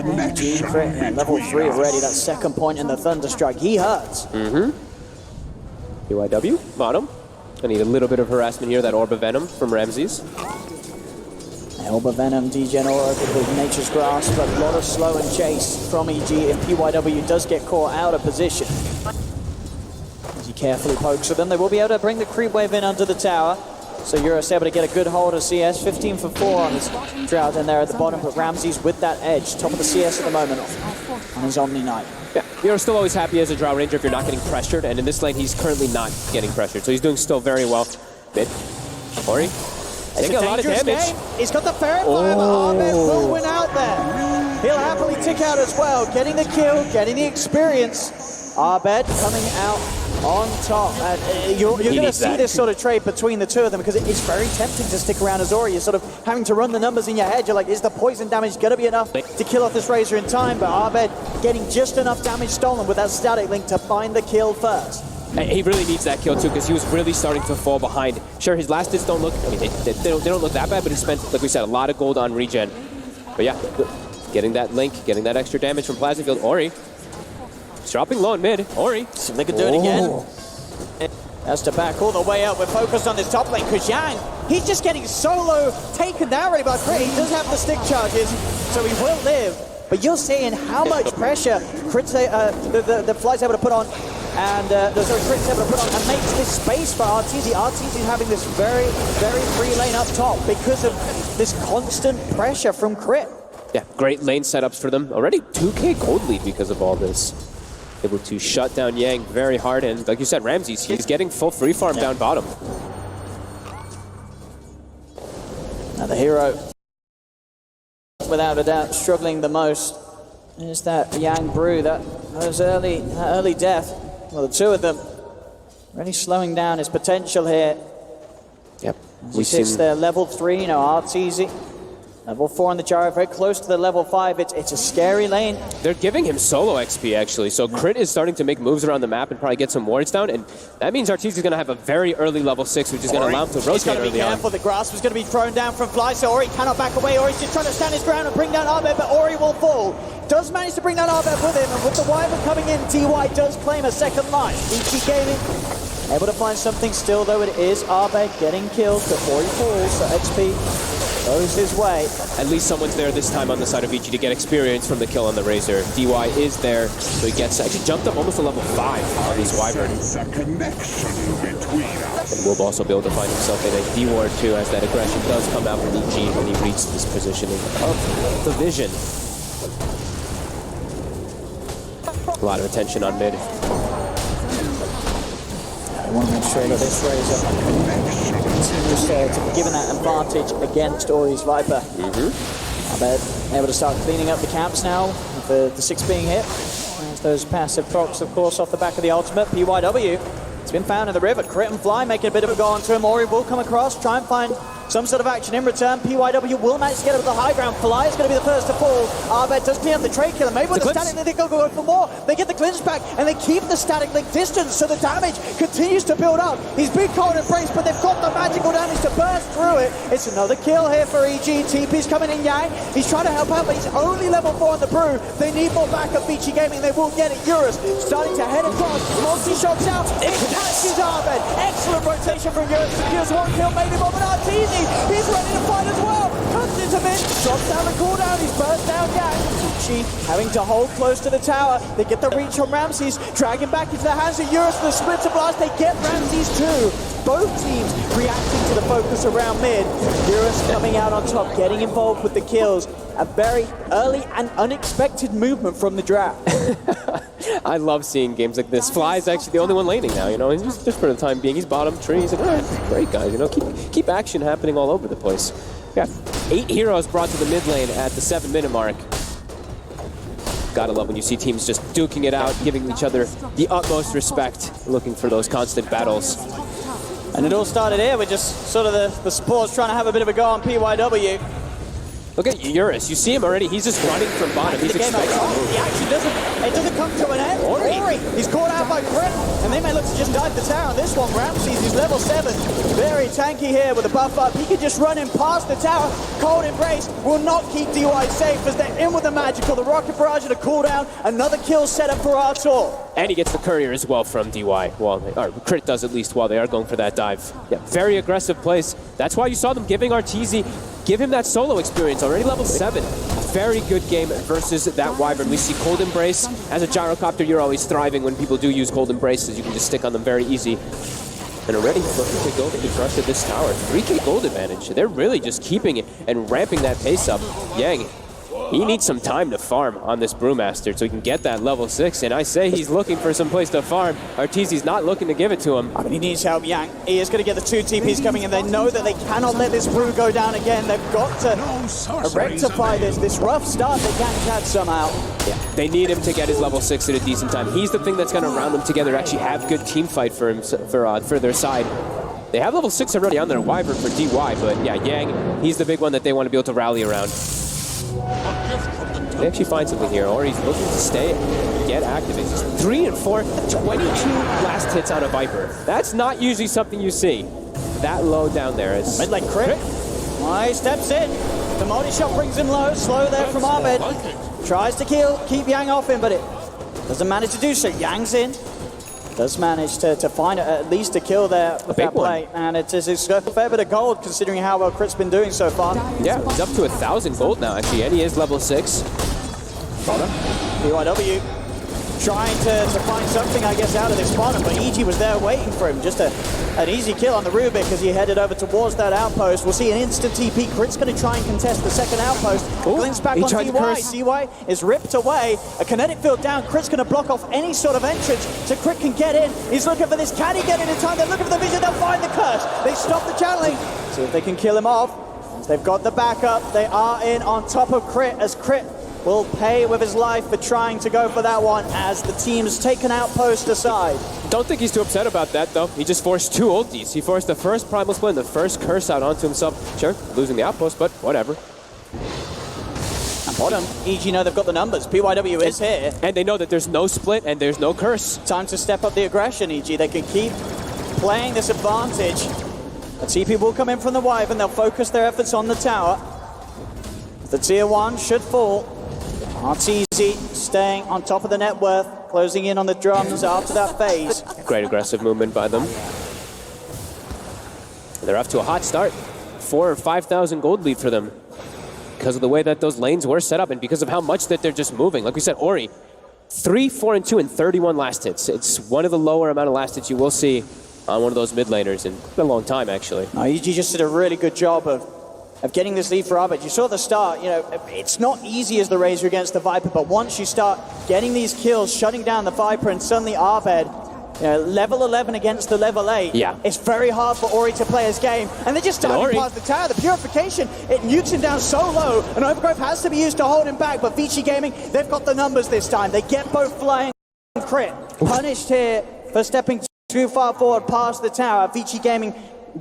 of G crit. Yeah, level 3 already. That second point in the Thunderstrike. He hurts. UIW, bottom. I need a little bit of harassment here, that Orb of Venom from Ramses. Elba Venom, Degen Aura with Nature's Grasp, but a lot of slow and chase from EG, and PYW does get caught out of position. As he carefully pokes at them, they will be able to bring the creep wave in under the tower. So Eurus able to get a good hold of CS, 15 for 4 on his Drought in there at the bottom, but Ramsey's with that edge, top of the CS at the moment on his Omni Knight. Yeah, you're still always happy as a Drow Ranger if you're not getting pressured, and in this lane he's currently not getting pressured, so he's doing still very well. Mid, Ori, taking a lot of damage. Game. He's got the Ferret Fire, but Ahmed will win out there. He'll happily tick out as well, getting the kill, getting the experience. Abed coming out on top. And you're going to see this sort of trade between the two of them because it's very tempting to stick around as Ori. You're sort of having to run the numbers in your head. You're like, is the poison damage going to be enough to kill off this Razor in time? But Abed getting just enough damage stolen with that static link to find the kill first. He really needs that kill too because he was really starting to fall behind. Sure, his last hits don't look, I mean, they don't look that bad, but he spent, like we said, a lot of gold on regen. But yeah, getting that link, getting that extra damage from Plasma Field. Ori. Dropping low in mid. Ori. So they could do it again. Has to back all the way up. We're focused on this top lane because Yang, he's just getting solo taken down already by Crit. He does have the stick charges, so he will live. But you're seeing how much pressure Crit's, the Fly's able to put on, and Crit's able to put on, and makes this space for RTZ. RTZ is having this very, very free lane up top because of this constant pressure from Crit. Yeah, great lane setups for them. Already 2K gold lead because of all this. Able to shut down Yang very hard, and like you said, Ramses, he's getting full free farm down bottom. Now the hero, without a doubt, struggling the most is that Yang Brew, that early death. Well, the two of them really slowing down his potential here. Yep. He sits there, level 3, you know, RTZ. Level 4 on the gyro, very close to the level 5. It's a scary lane. They're giving him solo XP, actually. So Crit is starting to make moves around the map and probably get some wards down. And that means Arteezy is going to have a very early level 6, which is going to allow him to rotate early on. He's got to be careful. The grasp is going to be thrown down from Fly, so Ori cannot back away. Ori's just trying to stand his ground and bring down Abed, but Ori will fall. Does manage to bring down Abed with him, and with the Wyvern coming in, DY does claim a second life. Vici Gaming able to find something still, though it is Abed getting killed before he falls, so XP goes his way. At least someone's there this time on the side of Vici to get experience from the kill on the Razor. DY is there, so he gets actually jumped up almost to level 5 on his Wyvern. And will also be able to find himself in a D-Ward too, as that aggression does come out from EG when he reaches this positioning of the vision. A lot of attention on mid. I want to make sure that this Razor continues to be given that advantage against Ori's Viper. Abed able to start cleaning up the camps now, with the 6 being hit. There's those passive procs, of course, off the back of the ultimate. PYW, it's been found in the river. Crit and Fly making a bit of a go onto him. Ori will come across, try and find some sort of action in return. PYW will manage to get over the high ground. Fly is going to be the first to fall. Abed does clean up the trade killer. Maybe with the static link, they go for more. They get the clinch back, and they keep the static link distance, so the damage continues to build up. He's been cold embraced, but they've got the magical damage to burst through it. It's another kill here for EG. TP's coming in Yang. He's trying to help out, but he's only level 4 on the Brew. They need more backup. Vici Gaming, they will get it. Eurus starting to head across. Multi-shots out. It catches Abed. Excellent rotation from Eurus. Secures one kill, maybe more, but Arteezy, he's ready to fight as well. Comes into mid, drops down the cooldown. He's burst down Yang. Vici having to hold close to the tower. They get the reach from Ramses, dragging back into the hands of Eurus. The splitter blast, they get Ramses too. Both teams reacting to the focus around mid. Eurus coming out on top, getting involved with the kills. A very early and unexpected movement from the draft. I love seeing games like this. Fly is actually the only one laning now, you know, he's just for the time being. He's bottom trees, and great guys, you know, keep action happening all over the place. Yeah, 8 heroes brought to the mid lane at the 7-minute mark. Gotta love when you see teams just duking it out, giving each other the utmost respect, looking for those constant battles. And it all started here with just sort of the sports trying to have a bit of a go on PYW. Look at Eurus, you see him already, he's just running from bottom, he's expecting to move. He actually doesn't come to an end. Ori, he's caught out by Crit, and they may look to just dive the tower on this one. Ramses, he's level 7, very tanky here with a buff up. He can just run in past the tower. Cold Embrace will not keep DY safe as they're in with the magical. The Rocket Barrage and a cooldown, another kill set up for Artur. And he gets the courier as well from DY. Well, or Crit does at least while they are going for that dive. Yeah, very aggressive plays. That's why you saw them giving Arteezy, give him that solo experience, already level 7. Very good game versus that Wyvern. We see Cold Embrace. As a gyrocopter, you're always thriving when people do use Cold Embraces. You can just stick on them very easy. And already looking to go to crush at this tower. 3k gold advantage. They're really just keeping it and ramping that pace up. Yang, he needs some time to farm on this Brewmaster so he can get that level 6. And I say he's looking for some place to farm. Arteezy's not looking to give it to him. I mean, he needs help, Yang. He is going to get the 2 TPs coming in. They know that they cannot let this Brew go down again. They've got to rectify this rough start they can catch somehow. Yeah, they need him to get his level 6 at a decent time. He's the thing that's going to round them together, actually have good team fight for him for their side. They have level 6 already on their Wyvern for DY, but yeah, Yang, he's the big one that they want to be able to rally around. They actually find something here, or he's looking to stay, get activated. 3 and 4, 22 blast hits on a Viper. That's not usually something you see that low down there. It's Mid-lane Crit. He steps in. The multi-shot brings him low. Slow there from Ahmed. Tries to keep Yang off him, but it doesn't manage to do so. Yang's in. Does manage to find at least a kill there with that play. And it's a fair bit of gold considering how well Crit's been doing so far. Yeah, he's up to 1,000 gold now, actually, and he is level 6. BYW trying to find something, I guess, out of this bottom, but EG was there waiting for him. Just an easy kill on the Rubik as he headed over towards that outpost. We'll see an instant TP. Crit's going to try and contest the second outpost. Glints back on DY. DY is ripped away. A kinetic field down. Crit's going to block off any sort of entrance so Crit can get in. He's looking for this. Can he get in time? They're looking for the vision. They'll find the curse. They stop the channeling. See if they can kill him off. They've got the backup. They are in on top of Crit as Crit will pay with his life for trying to go for that one as the team's taken outpost aside. Don't think he's too upset about that, though. He just forced 2 ultis. He forced the first Primal Split and the first Curse out onto himself. Sure, losing the outpost, but whatever. And bottom, EG know they've got the numbers. BYW is here. And they know that there's no split and there's no curse. Time to step up the aggression, EG. They can keep playing this advantage. The TP will come in from the Wyvern. They'll focus their efforts on the tower. The tier 1 should fall. Arteezy staying on top of the net worth, closing in on the drums after that phase. Great aggressive movement by them. They're off to a hot start. 4,000 or 5,000 gold lead for them because of the way that those lanes were set up and because of how much that they're just moving. Like we said, Ori, 3, 4, and 2 and 31 last hits. It's one of the lower amount of last hits you will see on one of those mid laners in a long time, actually. EG just did a really good job of getting this lead for Arbit. You saw at the start, you know, it's not easy as the Razor against the Viper, but once you start getting these kills, shutting down the Viper, and suddenly Arbed, you know, level 11 against the level 8, it's very hard for Ori to play his game. And they're just starting past the tower. The Purification, it nukes him down so low, and Overgrowth has to be used to hold him back, but Vici Gaming, they've got the numbers this time. They get both flying Crit. Punished here for stepping too far forward past the tower. Vici Gaming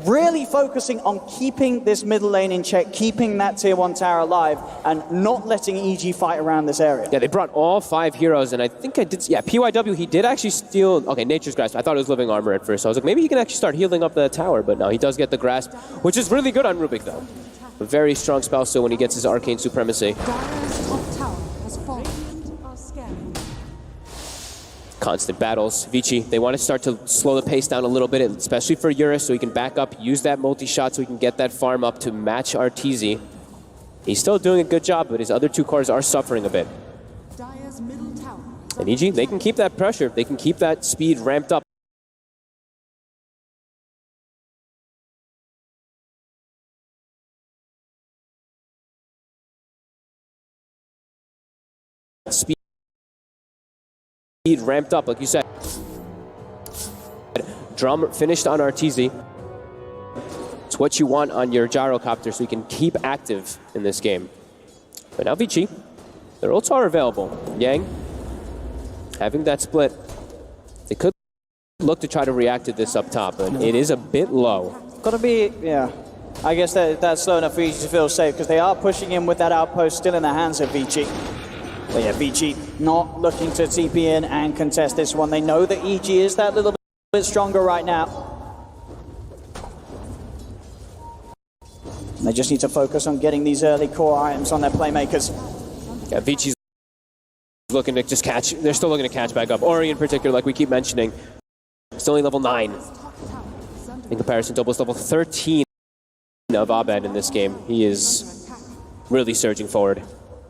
really focusing on keeping this middle lane in check, keeping that tier 1 tower alive, and not letting EG fight around this area. Yeah, they brought all 5 heroes, and I think I did, yeah, PYW, he did actually steal, okay, Nature's Grasp. I thought it was Living Armor at first, so I was like, maybe he can actually start healing up the tower, but no, he does get the Grasp, which is really good on Rubik, though. A very strong spell, so when he gets his Arcane Supremacy. Dire's top tower has fallen. Constant battles. Vici, they want to start to slow the pace down a little bit, especially for Eurus, so he can back up, use that multi-shot so he can get that farm up to match Arteezy. He's still doing a good job, but his other 2 cores are suffering a bit. And EG, they can keep that pressure. They can keep that speed ramped up. Speed ramped up, like you said. Drum finished on Arteezy. It's what you want on your gyrocopter so you can keep active in this game. But now Vici, their ults are available. Yang, having that split, they could look to try to react to this up top, but it is a bit low. Gotta be, yeah. I guess that's slow enough for Vici to feel safe because they are pushing in with that outpost still in the hands of Vici. But yeah, Vici not looking to TP in and contest this one. They know that EG is that little bit stronger right now. They just need to focus on getting these early core items on their playmakers. Yeah, Vici's looking to just catch. They're still looking to catch back up. Ori in particular, like we keep mentioning, it's only level 9 in comparison to almost level 13 of Abed in this game. He is really surging forward.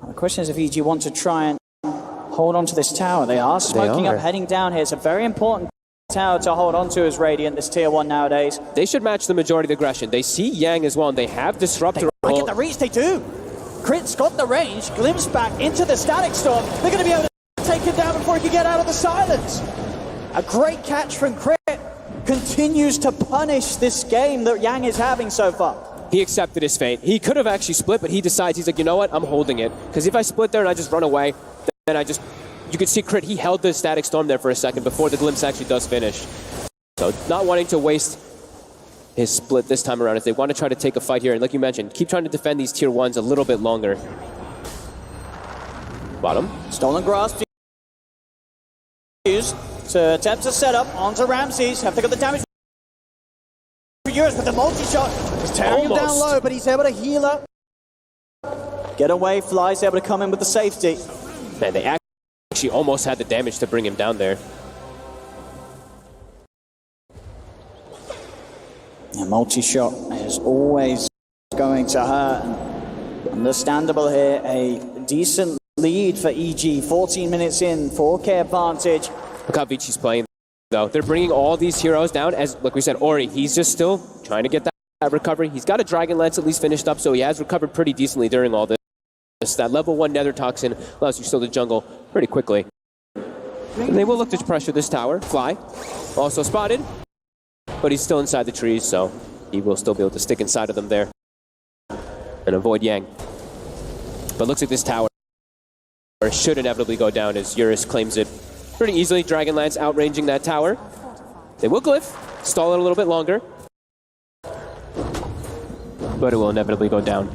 The question is if EG want to try and hold on to this tower. They are smoking up, heading down here. It's a very important tower to hold on to as Radiant, this tier 1 nowadays. They should match the majority of the aggression. They see Yang as well, and they have Disruptor. They get the reach, they do. Crit's got the range, glimpse back into the Static Storm. They're going to be able to take him down before he can get out of the silence. A great catch from Crit. Continues to punish this game that Yang is having so far. He accepted his fate. He could have actually split, but he decides, he's like, you know what, I'm holding it. Because if I split there and I just run away, then you could see Crit, he held the Static Storm there for a second before the glimpse actually does finish. So not wanting to waste his split this time around, if they want to try to take a fight here, and like you mentioned, keep trying to defend these tier 1s a little bit longer. Bottom. Stolen Grasp used to attempt to set up onto Ramses. Have to get the damage for Eurus, but the multi-shot is tearing him down low, but he's able to heal up. Get away, Fly's able to come in with the safety. Man, they actually almost had the damage to bring him down there. A multi-shot is always going to hurt. And understandable here, a decent lead for EG, 14 minutes in, 4K advantage. Look how Vici's playing, though. They're bringing all these heroes down, as, like we said, Ori, he's just still trying to get that recovery. He's got a Dragon Lance at least finished up, so he has recovered pretty decently during all this. That level 1 Nether Toxin allows you to steal the jungle pretty quickly. And they will look to pressure this tower. Fly, also spotted, but he's still inside the trees, so he will still be able to stick inside of them there and avoid Yang. But looks like this tower should inevitably go down as Eurus claims it pretty easily. Dragon Lance outranging that tower. They will glyph, stall it a little bit longer, but it will inevitably go down.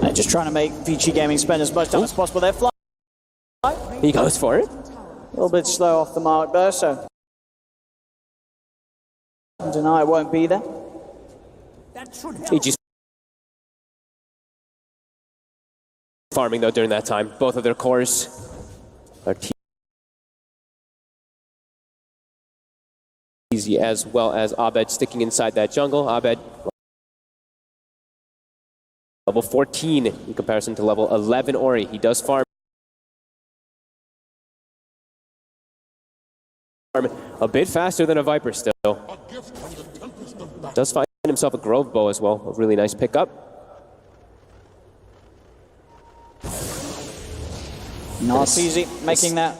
They're just trying to make Vici Gaming spend as much time as possible. They're flying. He goes for it. A little bit slow off the mark there, so deny it won't be there. EG's farming though during that time. Both of their cores are easy, as well as Abed sticking inside that jungle. Abed level 14 in comparison to level 11 Ori. He does farm a bit faster than a Viper still. Does find himself a Grove Bow as well. A really nice pickup. Not easy making that,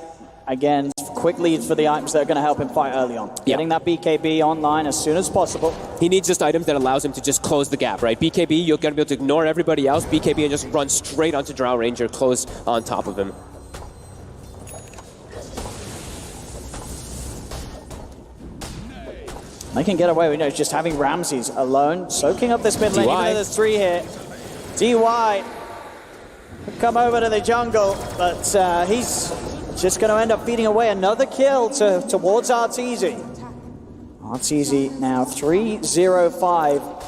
again, quick lead for the items that are going to help him fight early on. Getting that BKB online as soon as possible. He needs just items that allows him to just close the gap, right? BKB, you're going to be able to ignore everybody else. BKB and just run straight onto Drow Ranger, close on top of him. They can get away with just having Ramses alone, soaking up this mid lane, even though there's 3 here. DY come over to the jungle, but he's just going to end up feeding away another kill towards Arteezy. Arteezy now 3-0-5.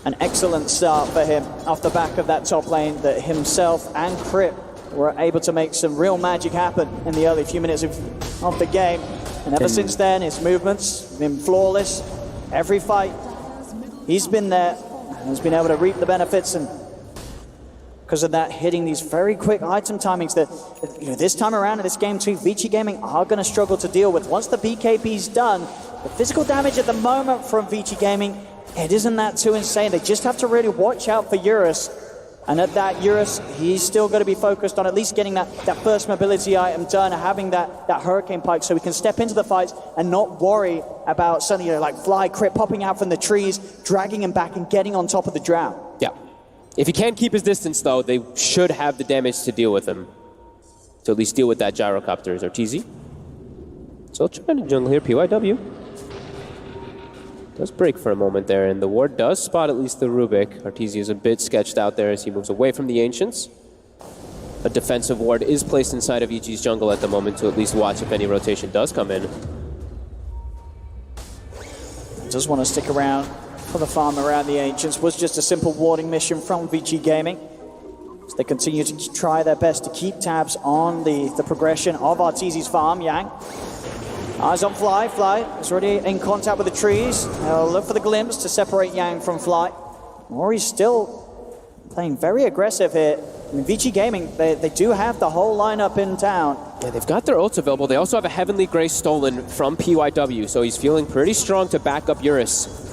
An excellent start for him off the back of that top lane that himself and Crit were able to make some real magic happen in the early few minutes of the game. And ever since then, his movements have been flawless. Every fight, he's been there and has been able to reap the benefits, and because of that, hitting these very quick item timings that, this time around in this game too, Vici Gaming are going to struggle to deal with. Once the BKB's done, the physical damage at the moment from Vici Gaming, it isn't that too insane. They just have to really watch out for Eurus. And at that, Eurus, he's still going to be focused on at least getting that first mobility item done, having that Hurricane Pike so he can step into the fights and not worry about suddenly, like Fly, Crit popping out from the trees, dragging him back and getting on top of the Drow. Yeah. If he can't keep his distance, though, they should have the damage to deal with him. To at least deal with that Gyrocopter. Arteezy. So trying to jungle here, PYW. Does break for a moment there, and the ward does spot at least the Rubik. Arteezy is a bit sketched out there as he moves away from the Ancients. A defensive ward is placed inside of EG's jungle at the moment to at least watch if any rotation does come in. Does want to stick around for the farm around the Ancients. Was just a simple warding mission from Vici Gaming. They continue to try their best to keep tabs on the progression of Arteezy's farm. Yang, eyes on Fly. Fly is already in contact with the trees. They'll look for the glimpse to separate Yang from Fly. Ori's still playing very aggressive here. I mean, Vici Gaming, they do have the whole lineup in town. Yeah, they've got their ults available. They also have a Heavenly Grace stolen from PYW, so he's feeling pretty strong to back up Eurus.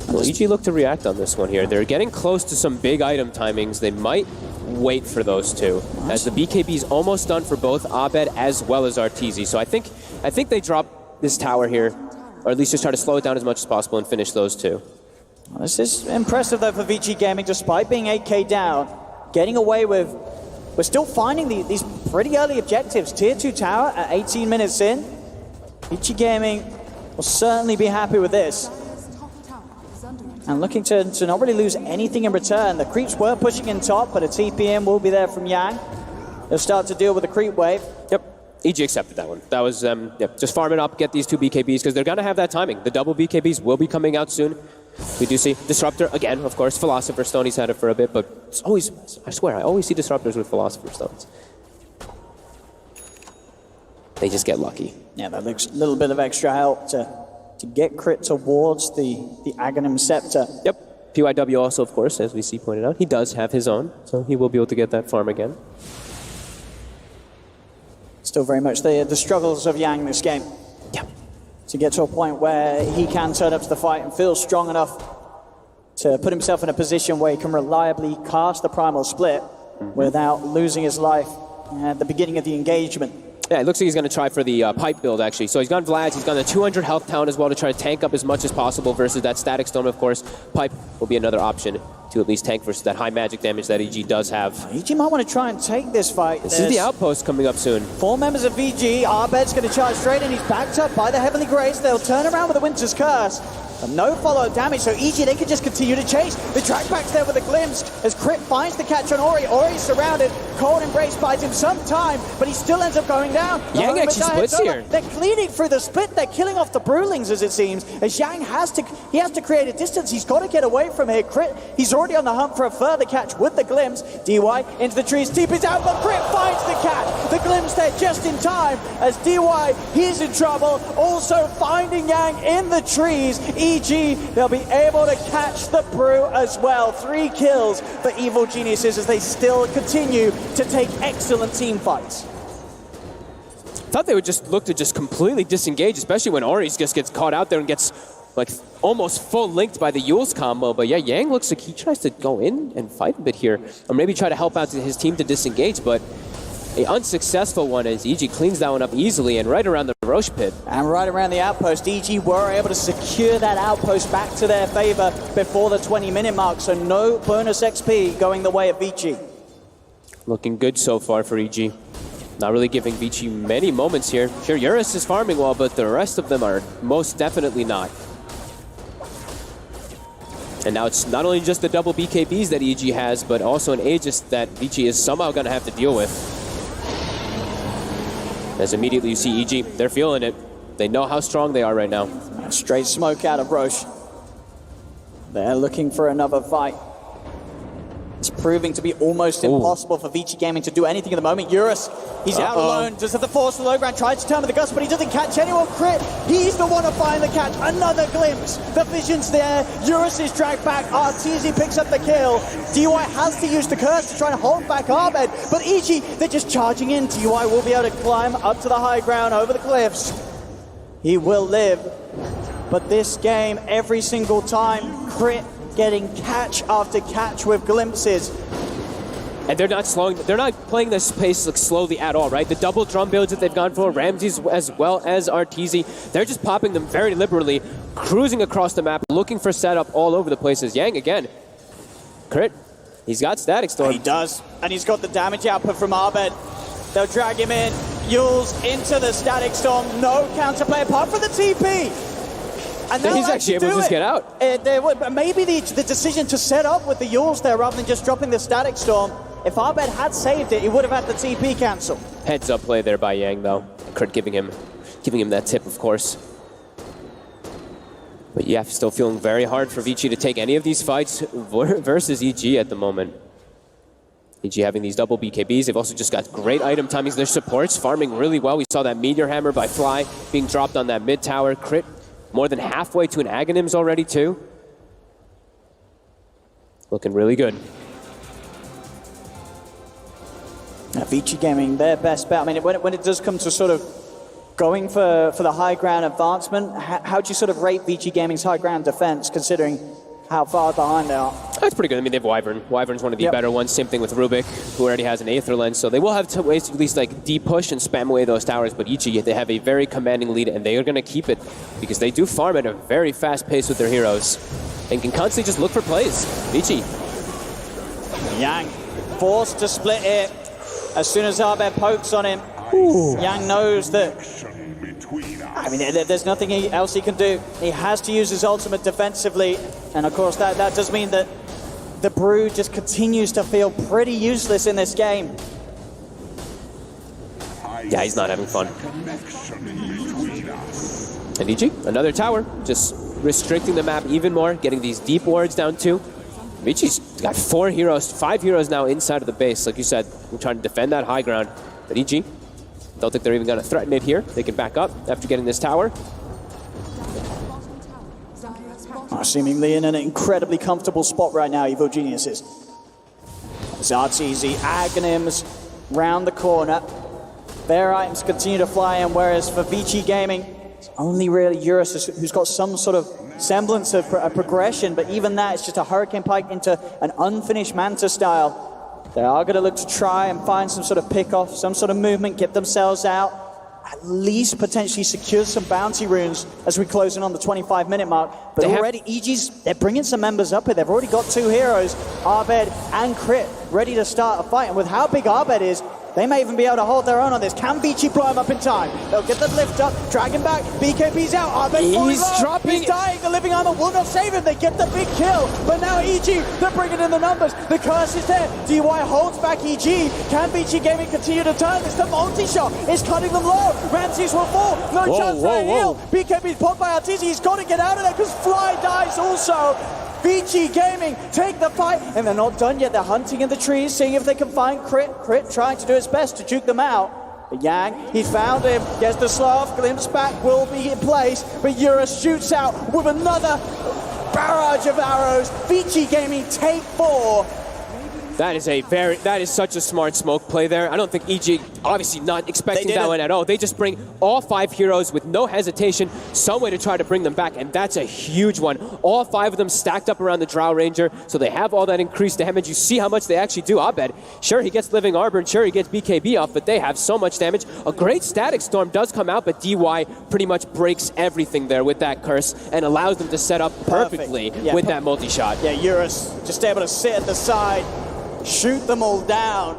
Will EG look to react on this one here? They're getting close to some big item timings. They might wait for those two, as the BKB's almost done for both Abed as well as Arteezy. So I think they drop this tower here, or at least just try to slow it down as much as possible and finish those two. Well, this is impressive though for Vici Gaming, despite being 8k down, getting away with. We're still finding these pretty early objectives. Tier 2 tower at 18 minutes in. Vici Gaming will certainly be happy with this. And looking to not really lose anything in return. The creeps were pushing in top, but a TPM will be there from Yang. They'll start to deal with the creep wave. Yep, EG accepted that one. That was, just farm it up, get these two BKBs, because they're going to have that timing. The double BKBs will be coming out soon. We do see Disruptor, again, of course, Philosopher Stone, he's had it for a bit, but it's always, I swear, I always see Disruptors with Philosopher Stones. They just get lucky. Yeah, that looks a little bit of extra help to get crit towards the Aghanim Scepter. Yep. PYW also, of course, as we see pointed out, he does have his own, so he will be able to get that farm again. Still very much the struggles of Yang this game. Yeah. To get to a point where he can turn up to the fight and feel strong enough to put himself in a position where he can reliably cast the Primal Split without losing his life at the beginning of the engagement. Yeah, it looks like he's going to try for the pipe build, actually. So he's gone Vlad's, he's gone the 200 health town as well to try to tank up as much as possible versus that Static Storm, of course. Pipe will be another option to at least tank versus that high magic damage that EG does have. EG might want to try and take this fight. This is the outpost coming up soon. 4 members of VG, Arbed's going to charge straight in, he's backed up by the Heavenly Grace. They'll turn around with the Winter's Curse. But no follow damage, so EG, they can just continue to chase. The track back's there with a glimpse as Crit finds the catch on Ori. Ori's surrounded. Cold Embrace buys him some time, but he still ends up going down. Yang actually splits here. They're cleaning through the split. They're killing off the Brewlings, as it seems. As Yang has to create a distance. He's got to get away from here. Crit, he's already on the hunt for a further catch with the glimpse. DY into the trees, TP's out, but Crit finds the catch. The glimpse there just in time as DY, he's in trouble. Also finding Yang in the trees. EG, they'll be able to catch the Brew as well. 3 kills for Evil Geniuses as they still continue to take excellent team fights. Thought they would just look to just completely disengage, especially when Ori just gets caught out there and gets like almost full linked by the Yule's combo. But yeah, Yang looks like he tries to go in and fight a bit here, or maybe try to help out his team to disengage, but an unsuccessful one as EG cleans that one up easily and right around the Roche pit. And right around the outpost, EG were able to secure that outpost back to their favor before the 20-minute mark, so no bonus XP going the way of Vici. Looking good so far for EG. Not really giving Vici many moments here. Sure, Eurus is farming well, but the rest of them are most definitely not. And now it's not only just the double BKBs that EG has, but also an Aegis that Vici is somehow going to have to deal with. As immediately you see EG, they're feeling it. They know how strong they are right now. Straight smoke out of Roche. They're looking for another fight. It's proving to be almost impossible for Vici Gaming to do anything at the moment. Eurus, he's out alone. Does have the force of the low ground. Tries to turn with the gust, but he doesn't catch anyone. Crit, he's the one to find the catch. Another glimpse. The vision's there. Eurus is dragged back. Arteezy picks up the kill. DY has to use the curse to try and hold back Abed, but EG, they're just charging in. DY will be able to climb up to the high ground over the cliffs. He will live, but this game, every single time, Crit getting catch after catch with glimpses. And they're not playing this pace like slowly at all, right? The double drum builds that they've gone for, Ramses as well as Arteezy, they're just popping them very liberally, cruising across the map, looking for setup all over the place. As Yang again, Crit, he's got Static Storm. He does, and he's got the damage output from Abed. They'll drag him in, Yules into the Static Storm, no counterplay apart from the TP. And he's actually able to just get out. Maybe the decision to set up with the Yules there rather than just dropping the Static Storm. If Abed had saved it, he would have had the TP cancel. Heads up play there by Yang though. Crit giving him that tip, of course. But yeah, still feeling very hard for Vici to take any of these fights versus EG at the moment. EG having these double BKBs. They've also just got great item timings. Their supports farming really well. We saw that Meteor Hammer by Fly being dropped on that mid tower. Crit more than halfway to an Aghanims already too. Looking really good. Vici Gaming, their best bet. I mean, when it does come to sort of going for the high ground advancement, how do you sort of rate Vici Gaming's high ground defense, considering how far behind they are? That's pretty good. I mean, they have Wyvern. Wyvern's one of the better ones. Same thing with Rubik, who already has an Aether Lens. So they will have ways to at least like de-push and spam away those towers. But EG, they have a very commanding lead, and they are going to keep it because they do farm at a very fast pace with their heroes and can constantly just look for plays. Vici. Yang forced to split it as soon as Abed pokes on him. Yang knows that, I mean, there's nothing else he can do. He has to use his ultimate defensively. And of course, that does mean that the Brood just continues to feel pretty useless in this game. Yeah, he's not having fun. And EG, another tower, just restricting the map even more, getting these deep wards down too. Vici's got 4 heroes, 5 heroes now inside of the base. Like you said, we're trying to defend that high ground. But EG, don't think they're even going to threaten it here. They can back up after getting this tower. Seemingly in an incredibly comfortable spot right now, Evil Geniuses. Zartzi, Aghanims round the corner. Their items continue to fly in, whereas for Vici Gaming, it's only really Eurus who's got some sort of semblance of a progression, but even that, it's just a Hurricane Pike into an unfinished Manta style. They are going to look to try and find some sort of pick-off, some sort of movement, get themselves out, at least potentially secure some bounty runes as we close in on the 25-minute mark. But already, EG's, they're bringing some members up here. They've already got 2 heroes, Abed and Crit, ready to start a fight. And with how big Abed is, they may even be able to hold their own on this. Can Vici blow him up in time? They'll get the lift up, drag him back. BKB's out. Abed dropping. He's dying. The living armor will not save him. They get the big kill. But now EG, they're bringing in the numbers. The curse is there. DY holds back EG. Can Vici Gaming continue to turn? It's the multi-shot. It's cutting them low. Ramses will fall. No chance for a heal. BKB's popped by Arteezy. He's got to get out of there because Fly dies also. Vici Gaming take the fight, and they're not done yet. They're hunting in the trees, seeing if they can find Crit. Crit trying to do its best to juke them out. But Yang, he found him, gets the slow-off, glimpse back will be in place, but Eurus shoots out with another barrage of arrows. Vici Gaming take 4. That is such a smart smoke play there. I don't think EG, obviously not expecting that one at all. They just bring all 5 heroes with no hesitation, some way to try to bring them back, and that's a huge one. All 5 of them stacked up around the Drow Ranger, so they have all that increased damage. You see how much they actually do. Abed, sure, he gets Living Arbor, and sure, he gets BKB off, but they have so much damage. A great Static Storm does come out, but DY pretty much breaks everything there with that curse and allows them to set up perfectly with that multi-shot. Yeah, Eurus just able to sit at the side, shoot them all down.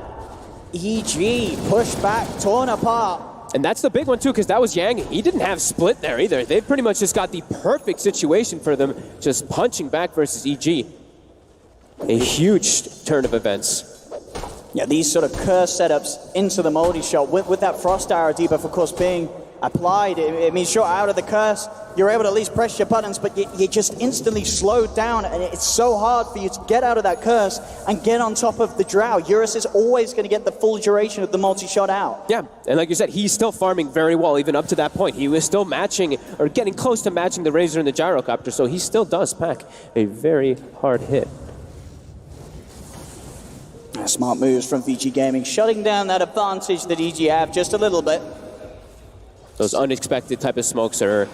EG pushed back, torn apart. And that's the big one too, because that was Yang. He didn't have split there either. They've pretty much just got the perfect situation for them, just punching back versus EG. A huge turn of events. Yeah, these sort of curse setups into the multi-shot with that Frost Arrow debuff, of course, being applied. It means you're out of the curse. You're able to at least press your buttons, but you just instantly slowed down, and it's so hard for you to get out of that curse and get on top of the Drow. Eurus is always going to get the full duration of the multi-shot out. Yeah, and like you said, he's still farming very well even up to that point. He was still matching, or getting close to matching the Razor and the Gyrocopter, so he still does pack a very hard hit. Smart moves from Vici Gaming, shutting down that advantage that EG have just a little bit. Those unexpected type of smokes are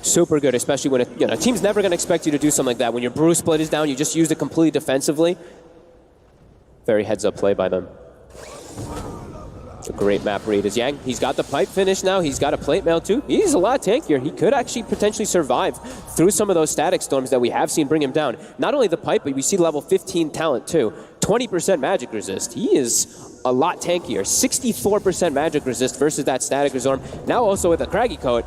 super good, especially when a team's never going to expect you to do something like that. When your brew split is down, you just use it completely defensively. Very heads-up play by them. It's a great map read as Yang. He's got the pipe finish now. He's got a plate mail too. He's a lot tankier. He could actually potentially survive through some of those static storms that we have seen bring him down. Not only the pipe, but we see level 15 talent too. 20% magic resist. He is a lot tankier. 64% magic resist versus that static storm. Now also with a craggy coat,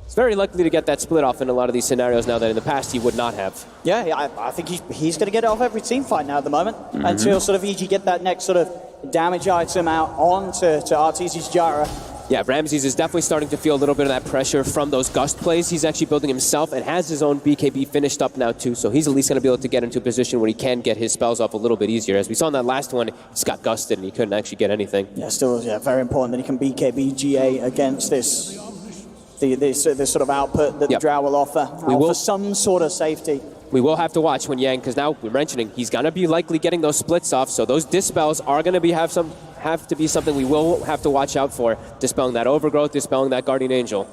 it's very likely to get that split off in a lot of these scenarios now that in the past he would not have. Yeah, I think he's going to get it off every team fight now at the moment until sort of EG get that next sort of damage item out onto Arteezy's Jara. Yeah, Ramses is definitely starting to feel a little bit of that pressure from those gust plays. He's actually building himself and has his own BKB finished up now too, so he's at least going to be able to get into a position where he can get his spells off a little bit easier. As we saw in that last one, he just got gusted and he couldn't actually get anything. Yeah, still very important that he can BKB GA against this sort of output that the Drow will offer. Offer some sort of safety. We will have to watch when Yang, because now we're mentioning he's going to be likely getting those splits off, so those dispels are going to have to be something we will have to watch out for. Dispelling that overgrowth, dispelling that guardian angel.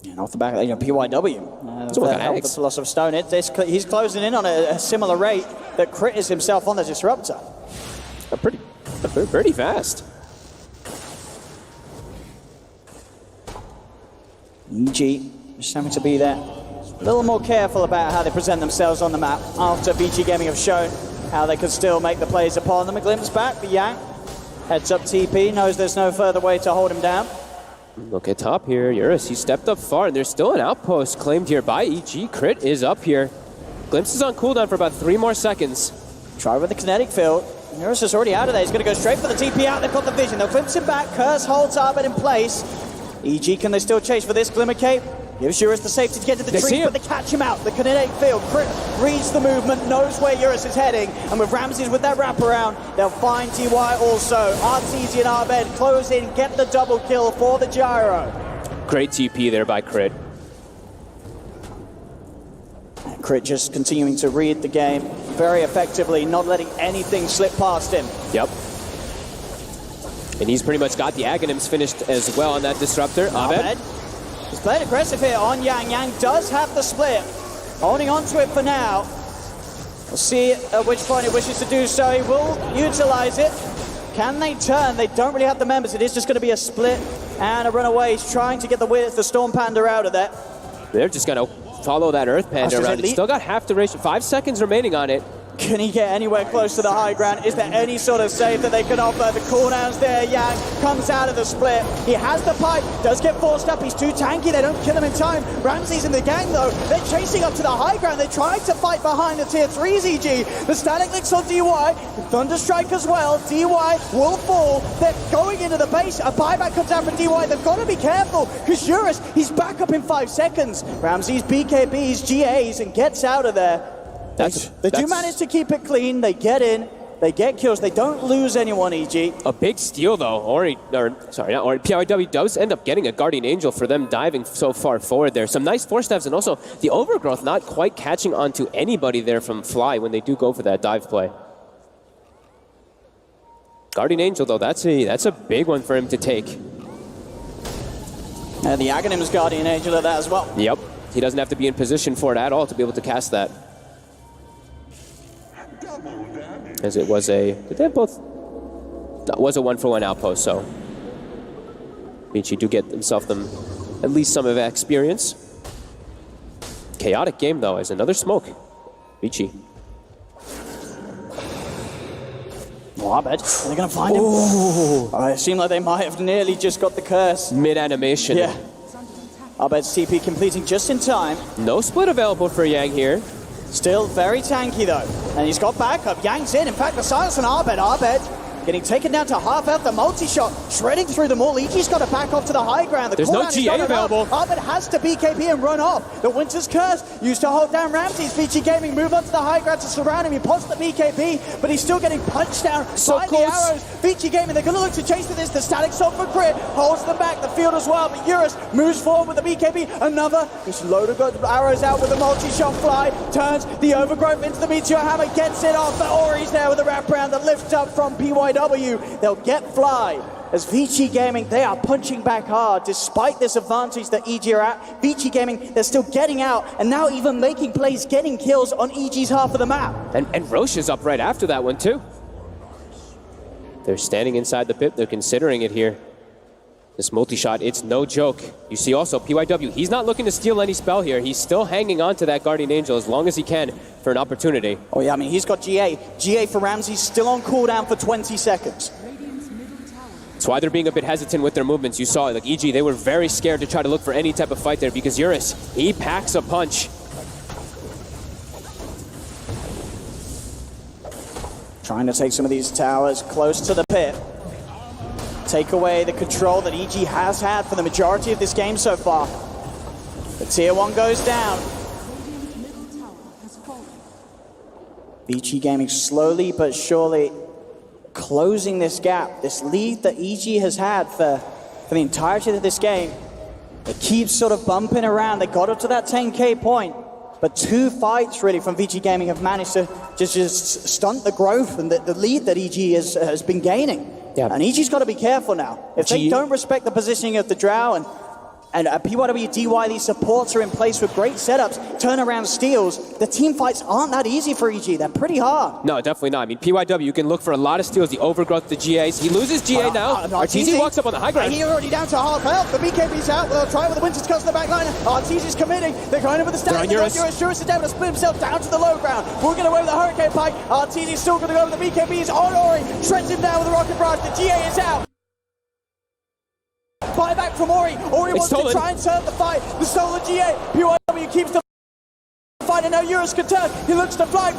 And off the back, PYW. The Philosopher's Stone. He's closing in on a similar rate that Crit is himself on the Disruptor. Pretty fast. EG just having to be there. A little more careful about how they present themselves on the map after Vici Gaming have shown how they could still make the plays upon them. A glimpse back, but Yang heads up TP, knows there's no further way to hold him down. Look at top here, Eurus, he stepped up far, and there's still an outpost claimed here by EG. Crit is up here. Glimpse is on cooldown for about 3 more seconds. Try with the kinetic field. Eurus is already out of there. He's going to go straight for the TP out. They've got the vision. They'll glimpse him back. Curse holds Arbet in place. EG, can they still chase for this Glimmer Cape? Gives Eurus the safety to get to the tree, but they catch him out. The kinetic field, Crit reads the movement, knows where Eurus is heading, and with Ramses with that wraparound, they'll find TY also. Arteezy and Arbed close in, get the double kill for the Gyro. Great TP there by Crit. And Crit just continuing to read the game very effectively, not letting anything slip past him. Yep. And he's pretty much got the Aghanims finished as well on that Disruptor. Arbed. He's played aggressive here on Yang. Yang does have the split. Holding on to it for now. We'll see at which point he wishes to do so. He will utilize it. Can they turn? They don't really have the members. It is just going to be a split and a runaway. He's trying to get the Storm Panda out of there. They're just going to follow that Earth Panda around. It's still got half duration. 5 seconds remaining on it. Can he get anywhere close to the high ground? Is there any sort of save that they can offer? The cooldowns there. Yang comes out of the split. He has the pipe, does get forced up. He's too tanky. They don't kill him in time. Ramses and the gang, though, they're chasing up to the high ground. They tried to fight behind the tier 3s, EG. The static licks on DY. Thunderstrike as well. DY will fall. They're going into the base. A buyback comes out from DY. They've got to be careful because Eurus, he's back up in 5 seconds. Ramses BKBs, GAs, and gets out of there. They do manage to keep it clean. They get in, they get kills, they don't lose anyone, EG. A big steal, though. PIW does end up getting a Guardian Angel for them diving so far forward there. Some nice force stabs, and also the Overgrowth not quite catching onto anybody there from Fly when they do go for that dive play. Guardian Angel, though, that's a big one for him to take. And the Aghanim's Guardian Angel at that as well. Yep. He doesn't have to be in position for it at all to be able to cast that. As it was did they have both? That was a 1-for-1 outpost, so Vici do get themselves at least some of that experience. Chaotic game, though, as another smoke. Vici. Oh, I bet. Are they going to find him? Oh, it seemed like they might have nearly just got the curse. Mid-animation. Yeah. Arbed's TP completing just in time. No split available for Yang here. Still very tanky, though. And he's got backup. Yang's in. In fact, the silence on Arbed. Arbed getting taken down to half health. The multi-shot shredding through them all. EG's got to back off to the high ground. There's no GA available. Arbed has to BKB and run off. The Winter's Curse used to hold down Ramses. Vici Gaming move on to the high ground to surround him. He pops the BKB, but he's still getting punched down by the arrows. Vici Gaming, they're going to look to chase with this. The static assault for Crit holds them back. The field as well, but Eurus moves forward with the BKB. Another, this load of arrows out with the multi-shot Fly. Turns the Overgrowth into the Meteor Hammer, gets it off. The Ori's there with the wraparound that lifts up from PYW. They'll get Fly. As Vici Gaming, they are punching back hard despite this advantage that EG are at. Vici Gaming, they're still getting out and now even making plays, getting kills on EG's half of the map. And Roche is up right after that one too. They're standing inside the pit. They're considering it here. This multi-shot, it's no joke. You see also PYW, he's not looking to steal any spell here. He's still hanging on to that Guardian Angel as long as he can for an opportunity. Oh yeah, I mean, he's got GA. GA for Ramsey, still on cooldown for 20 seconds. That's why they're being a bit hesitant with their movements. You saw it, like EG, they were very scared to try to look for any type of fight there because Eurus, he packs a punch. Trying to take some of these towers close to the pit. take away the control that EG has had for the majority of this game so far. The tier 1 goes down. Radiant's middle tower has fallen. Vici Gaming slowly but surely closing this gap, this lead that EG has had for the entirety of this game. It keeps sort of bumping around. They got up to that 10k point, but 2 fights really from Vici Gaming have managed to just stunt the growth and the lead that EG has been gaining. Yeah. And EG's got to be careful now. If they don't respect the positioning of the Drow and PYW, DY, these supports are in place with great setups, turnaround steals. The team fights aren't that easy for EG. They're pretty hard. No, definitely not. I mean, PYW, you can look for a lot of steals. The overgrowth, the GAs. He loses GA now. RTZ walks up on the high ground. He's already down to half health. The BKB's out. They'll try with the Winter's Curse in the back line. RTZ's committing. They're going in with the stack. Eurus is able to split himself down to the low ground. We're going away with the Hurricane Pike. RTZ's still going to go with the BKB's on Ori. Shreds him down with the Rocket Barrage. The GA is out. Buyback from Ori. Ori wants to try and turn the fight. The stolen GA. PYW keeps the fight, and now Eurus can turn. He looks to fly,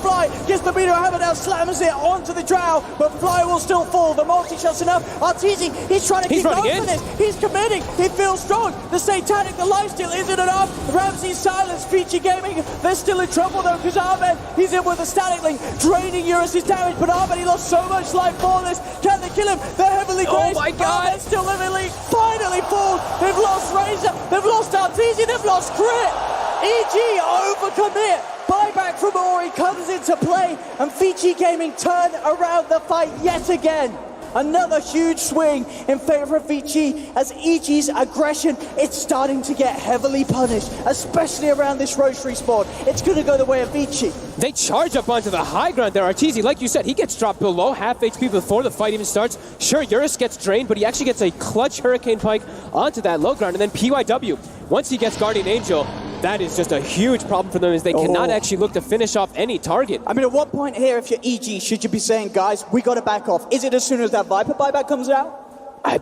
gets the meter hammer down, slams it onto the Drow, but Fly will still fall. The multi-shot's enough. RTZ, he's trying to keep going for this. He's committing. He feels strong. The Satanic, the lifesteal isn't enough. Ramsey's silence. Vici Gaming, they're still in trouble though, because Ahmed, he's in with the Static Link, draining Eurus' damage, but Ahmed, he lost so much life for this. Can they kill him? They're heavily grazed. Oh my God. Ahmed still living league. Finally falls. They've lost Razor. They've lost RTZ. They've lost Crit. EG overcommit. Buyback from Ori comes into play, and Vici Gaming turn around the fight yet again. Another huge swing in favor of Vici as EG's aggression, it's starting to get heavily punished, especially around this Rosary spawn. It's going to go the way of Vici. They charge up onto the high ground there. RTZ, like you said, he gets dropped below half HP before the fight even starts. Sure, Eurus gets drained, but he actually gets a clutch Hurricane Pike onto that low ground. And then PYW, once he gets Guardian Angel, that is just a huge problem for them, as they cannot actually look to finish off any target. I mean, at what point here, if you're EG, should you be saying, guys, we got to back off? Is it as soon as that Viper buyback comes out?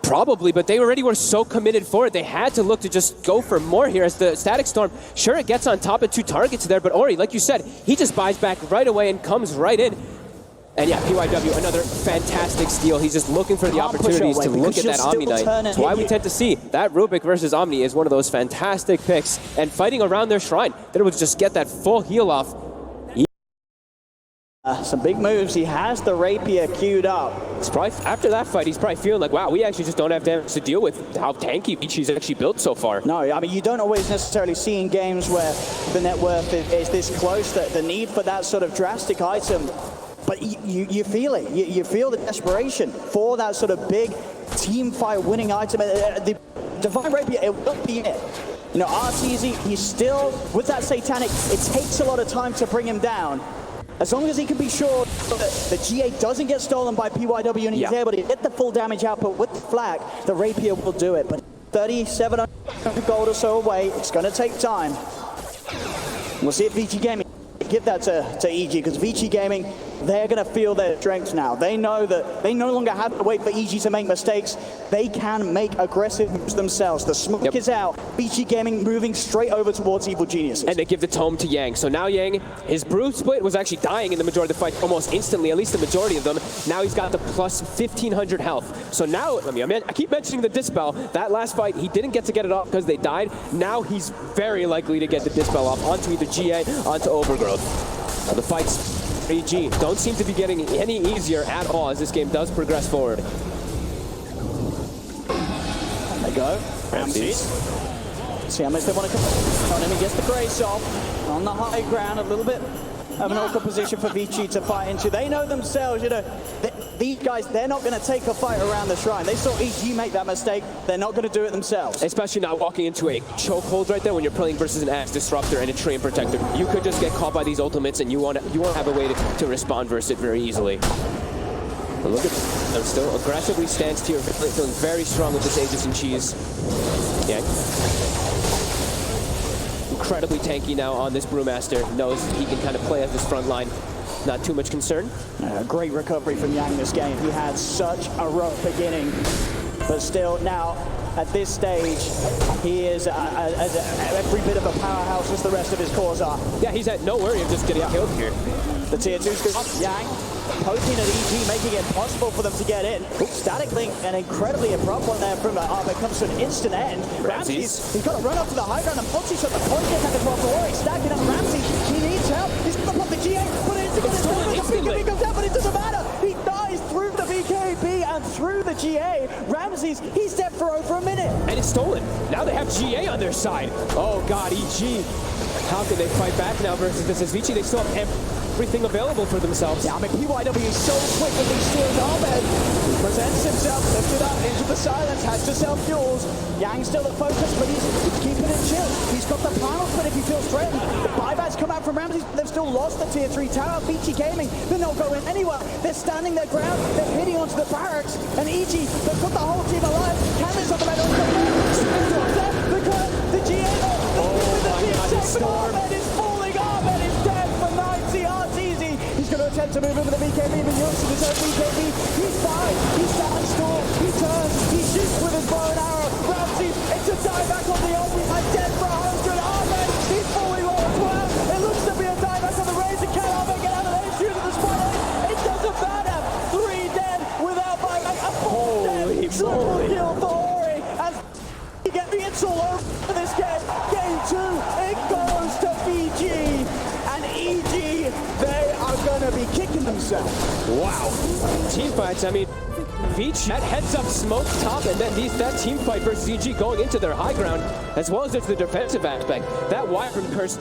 Probably, but they already were so committed for it. They had to look to just go for more here as the Static Storm, sure, it gets on top of 2 targets there, but Ori, like you said, he just buys back right away and comes right in. And yeah, PYW, another fantastic steal. He's just looking for the opportunities to look at that Omni Knight. That's why we tend to see that Rubik versus Omni is one of those fantastic picks. And fighting around their shrine, that would just get that full heal off. Some big moves. He has the Rapier queued up. It's probably, after that fight, he's probably feeling like, wow, we actually just don't have damage to deal with how tanky Vici's actually built so far. No, I mean, you don't always necessarily see in games where the net worth is this close, that the need for that sort of drastic item. But you feel it. You feel the desperation for that sort of big team fight winning item. The Divine Rapier, it will be it. You know, RTZ, he's still, with that Satanic, it takes a lot of time to bring him down. As long as he can be sure that the GA doesn't get stolen by PYW and he's able to get the full damage output with the flak, the Rapier will do it. But 3,700 gold or so away, it's going to take time. We'll see if Vici Gaming give that to EG, because Vici Gaming, they're going to feel their strength now. They know that they no longer have to wait for EG to make mistakes. They can make aggressive moves themselves. The smoke is out. Vici Gaming moving straight over towards Evil Geniuses. And they give the tome to Yang. So now Yang, his brew split was actually dying in the majority of the fight almost instantly, at least the majority of them. Now he's got the plus 1,500 health. So now, I keep mentioning the Dispel. That last fight, he didn't get to get it off because they died. Now he's very likely to get the Dispel off onto either GA, onto Overgrowth. The fights for EG don't seem to be getting any easier at all as this game does progress forward. There they go. Ramses. See how much they want to come on him. He gets the grace off on the high ground. A little bit of an awkward position for Vici to fight into. They know themselves, you know, these guys, they're not going to take a fight around the shrine. They saw EG make that mistake. They're not going to do it themselves. Especially not walking into a chokehold right there when you're playing versus an Axe Disruptor and a Train Protector. You could just get caught by these ultimates, and you won't have a way to respond versus it very easily. But look at them, still aggressively stands here, feeling very strong with this Aegis and Cheese. Yeah. Incredibly tanky now on this Brewmaster. Knows he can kind of play at this front line. Not too much concern. Great recovery from Yang this game. He had such a rough beginning, but still now at this stage, he is as every bit of a powerhouse as the rest of his cores are. Yeah, he's at no worry of just getting killed here. The tier 2's good. Yang poking at EG, making it impossible for them to get in. Static Link, an incredibly abrupt one there from but comes to an instant end. Ramses, he's got to run up to the high ground and punch shot the point get at the top floor. He's stacking up Ramses. He needs help. He's going to pop the GA, but it's instantly. He comes out, but it doesn't matter. He dies through the BKB and through the GA. Ramses, he's dead for over a minute. And it's stolen. Now they have GA on their side. Oh God, EG. How can they fight back now versus this? As Vici, they still have everything available for themselves. Yeah, I mean, PYW is so quick with these steals. Ahmed presents himself, lifted up into the silence, has to self-fuels. Yang's still at focus, but he's keeping it chill. He's got the primal split if he feels threatened. The buybacks come out from Ramses. They've still lost the tier 3 tower. Vici Gaming, they're not going anywhere. They're standing their ground. They're hitting onto the barracks. And EG, they've got the whole team alive. Cameron's on the back. The GA, the storm. Ahmed is falling. Ahmed is dead for 90 yards easy. He's going to attempt to move over the BKB, but Yoshi his own BKB. He's fine. He stands tall. He turns. He shoots with his bow and arrow. Ramsey, it's a die back on the ult. He's dead for 100. Ahmed, he's falling low as well. It looks to be a die back on the Razor. Can Ahmed get out of there? Shoot at the spotlight. It doesn't matter. 3 dead without buyback. A 4 dead. Triple kill for Ori. As he gets the all over this game. Game 2, it goes to Fiji. And EG, they are going to be kicking themselves. Wow. Team fights, I mean, Vici, that heads up smoke top, and then that team fight versus EG going into their high ground, as well as there's the defensive aspect. That Wyvern curse.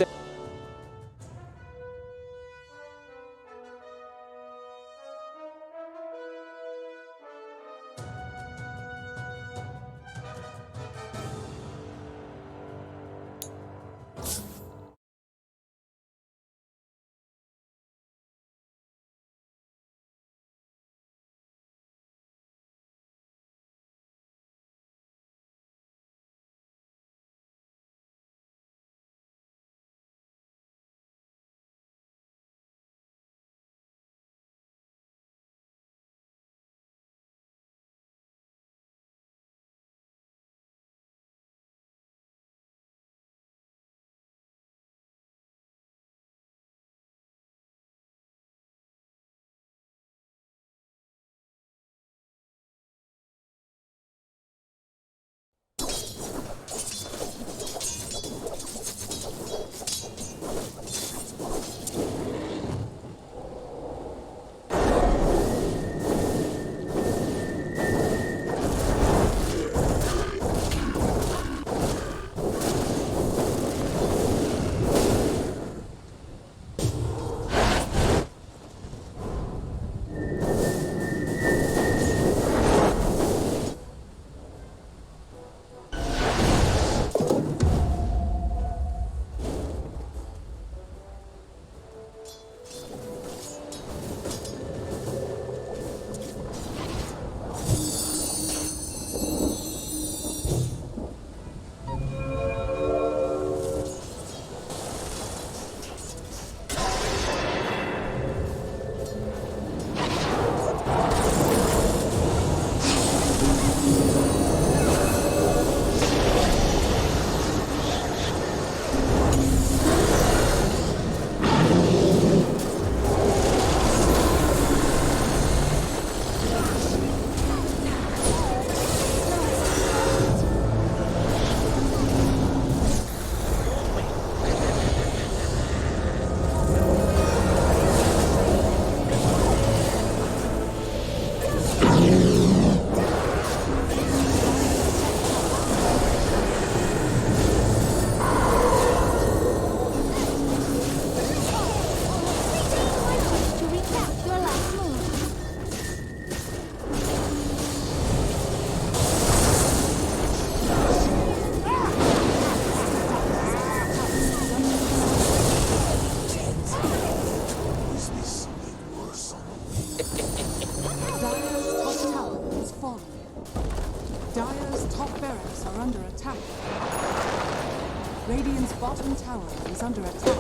Radiant's bottom tower is under attack.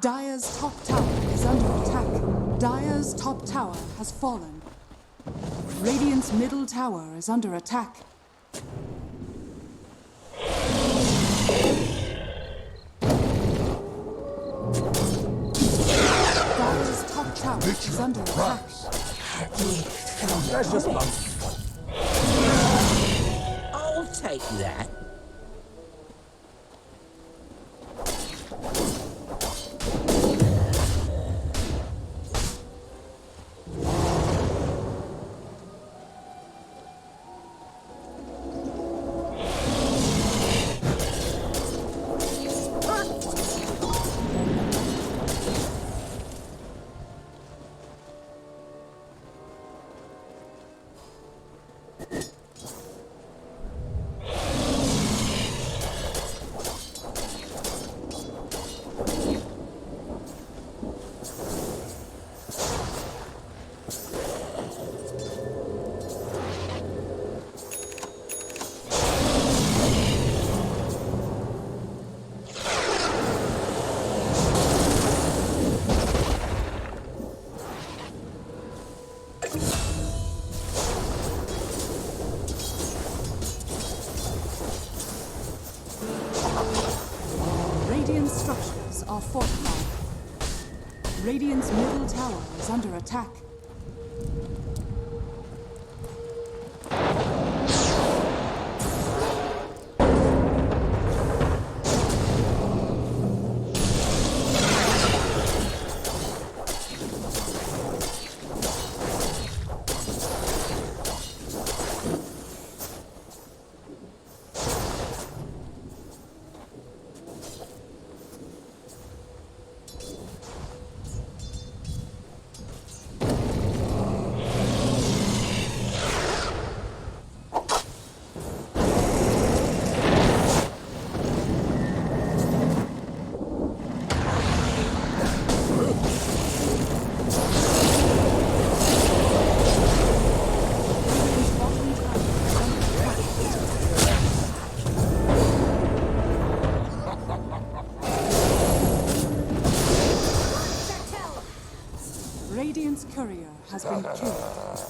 Dire's top tower is under attack. Dire's top tower has fallen. Radiant's middle tower is under attack. Dire's top tower is under attack. Precious monk. I'll take that. Radiant structures are fortified. Radiant's middle tower is under attack. Radiant's courier has been killed.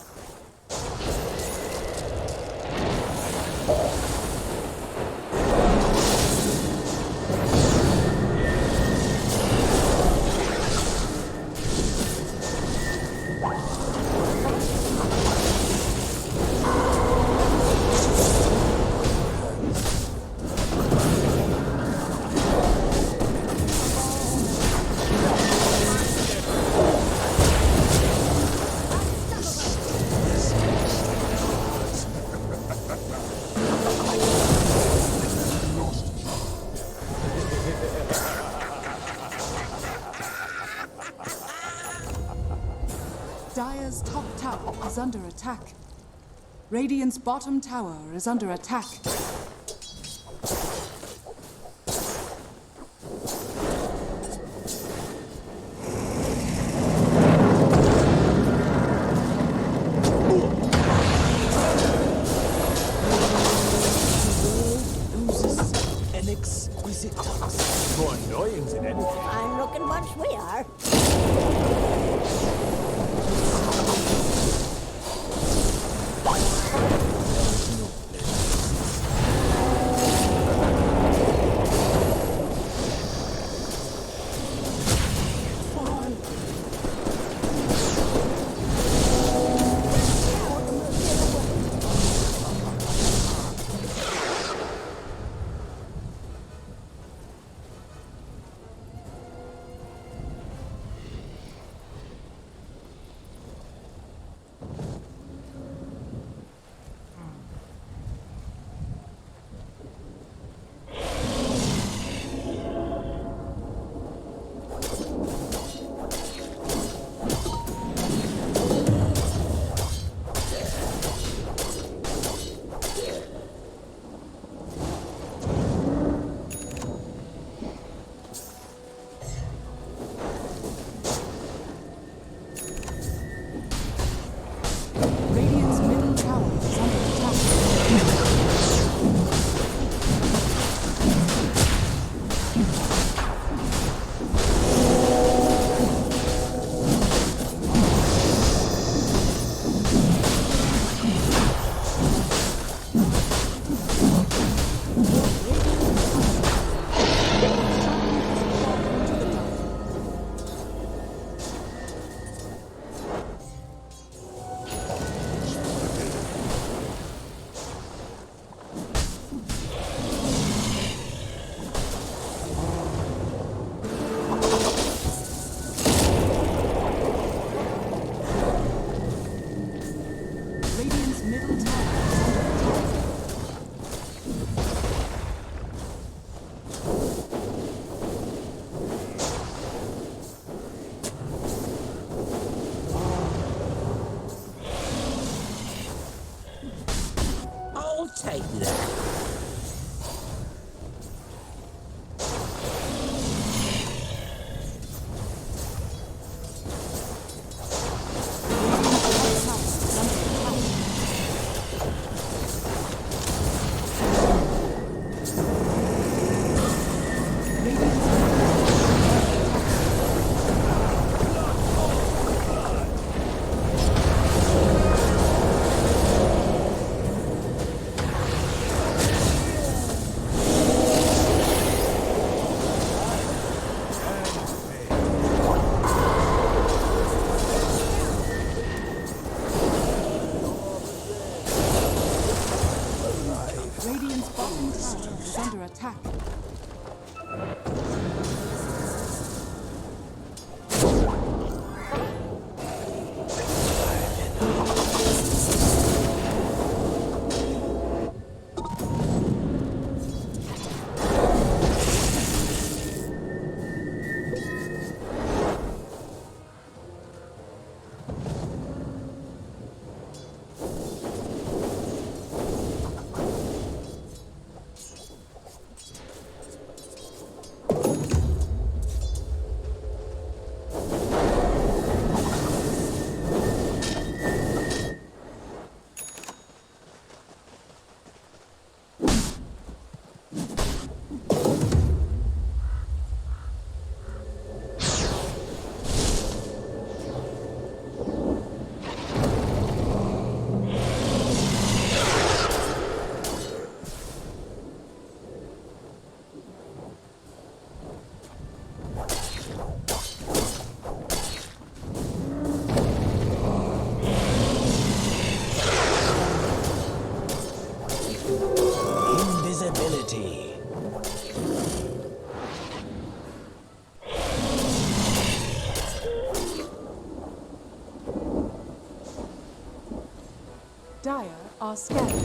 Dire's top tower is under attack. Radiant's bottom tower is under attack. An exquisite task. More annoying than anything. I'm looking much we are. Take that. Radiant's bottom tower is under attack. Invisibility. Dire are scanning.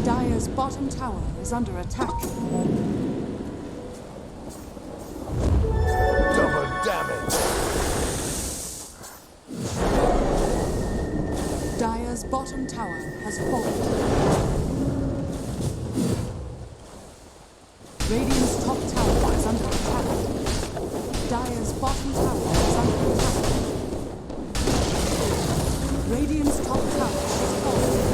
Dire's bottom tower is under attack. Double damage. Dire's bottom tower has fallen. Radiant's top tower is under attack. Dire's bottom tower is under attack. Radiant's top tower has fallen.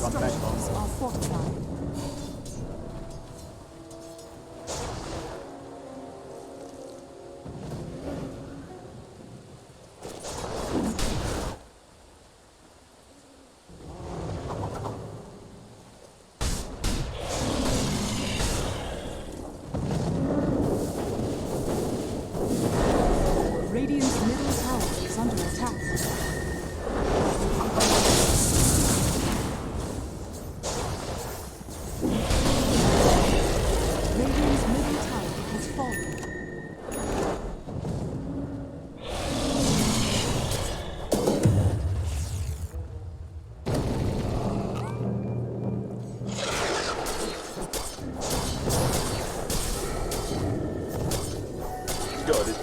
Structures are fortified. Radiant's middle tower is is under attack. Radiant's middle tower has fallen. Got it.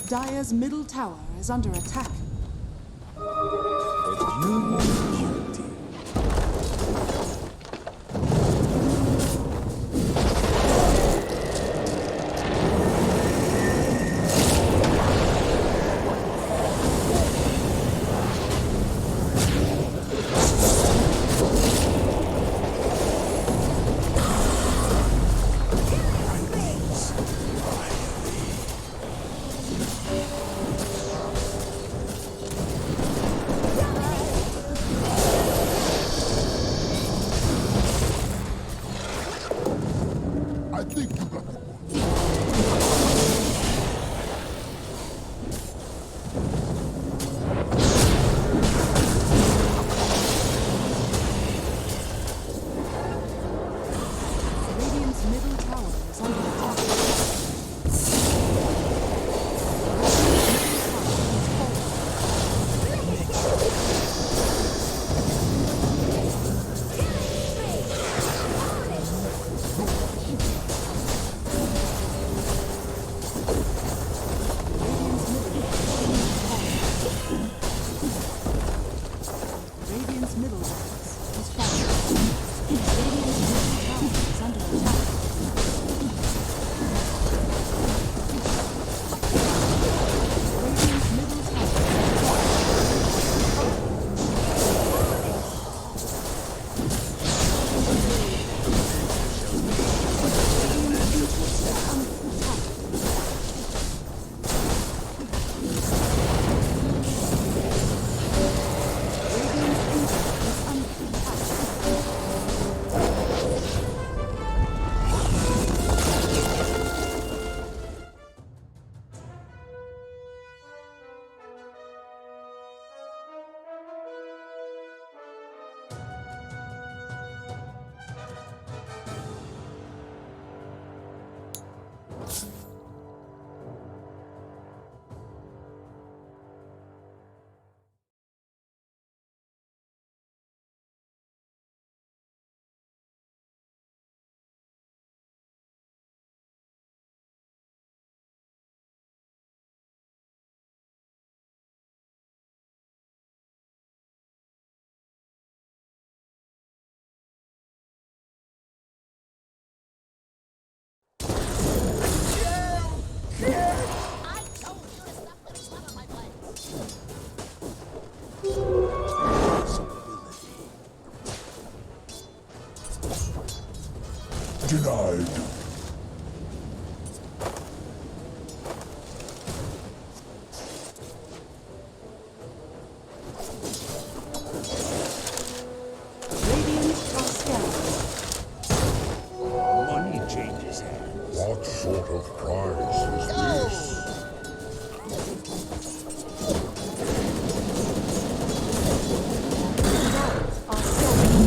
Dire's middle tower is under attack. I think you got Radiant's middle tower is under attack. Radiant's middle barracks has fallen. Radiant's middle tower is under attack. Radiant's middle tower is under attack. denied. Radiant are scanning. Money changes hands. What sort of prize is this? Are scanning.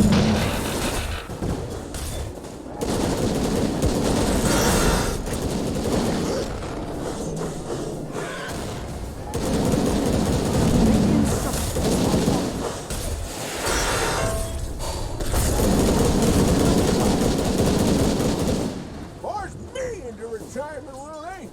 Radiant structures are falling. Force me into retirement, will they?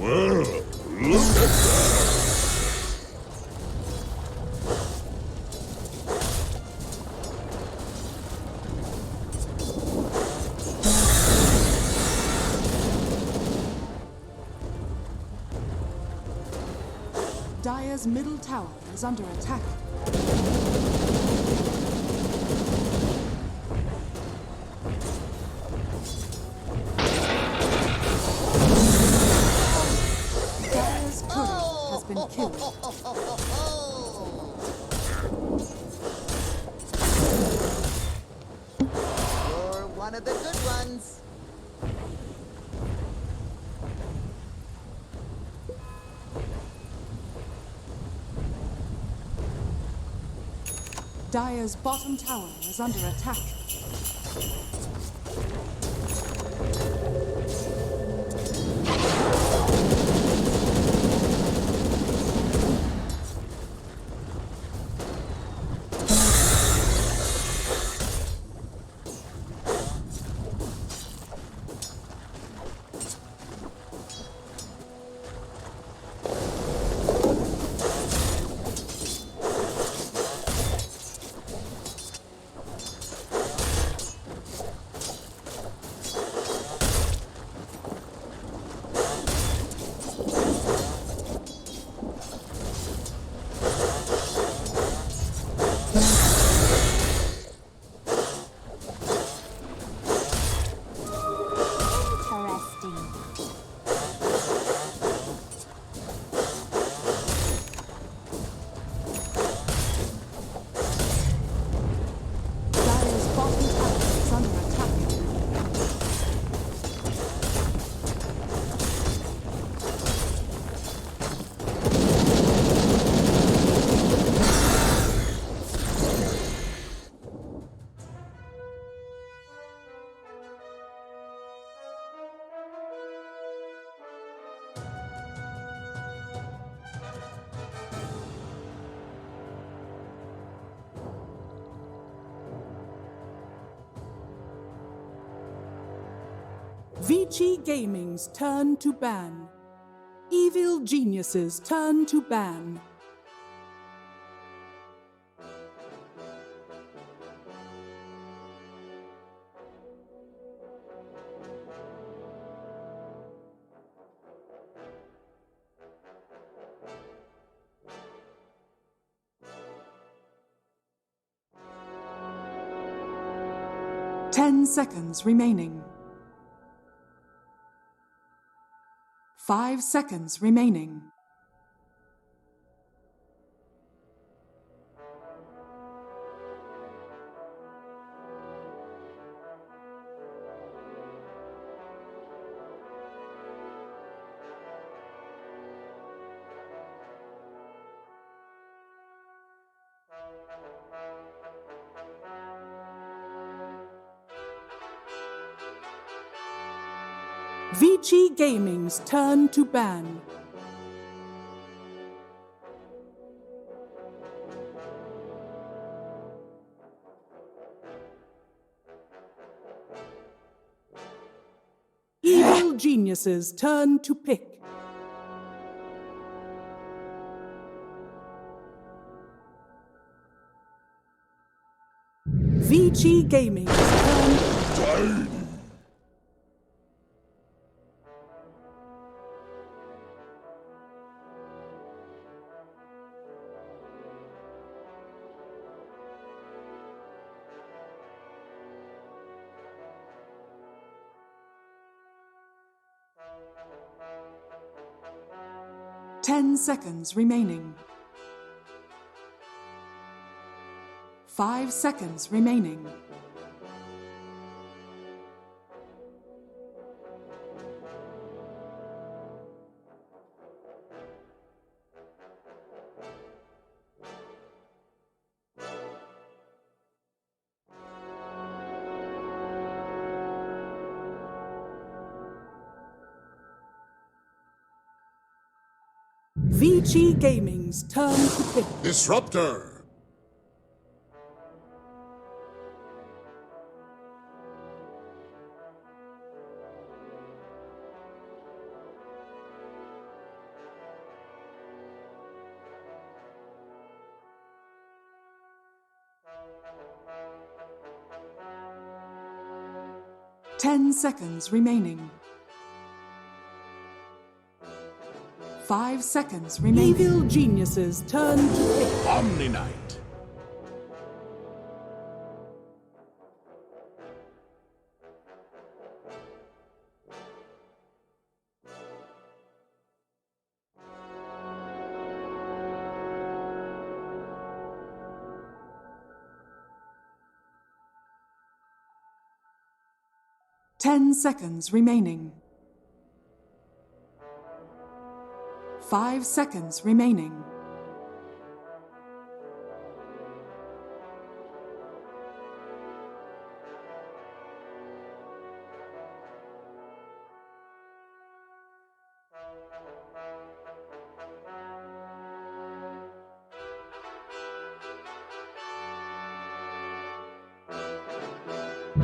Well, look at that! Dire's middle tower is under attack. Dire's turret has been killed. You're one of the good ones. Dire's bottom tower is under attack. Dire's bottom tower is under attack. Vici Gaming's turn to ban. Evil Genius's turn to ban. Ten seconds remaining. 5 seconds remaining. Vici Gaming's turn to ban. Evil Genius's turn to pick. Vici Gaming's turn. Ten seconds remaining. 5 seconds remaining. Vici Gaming's turn to pick. Disruptor! 10 seconds remaining. 5 seconds remaining. Evil geniuses turn to pick. Omni Knight. Ten seconds remaining. 5 seconds remaining.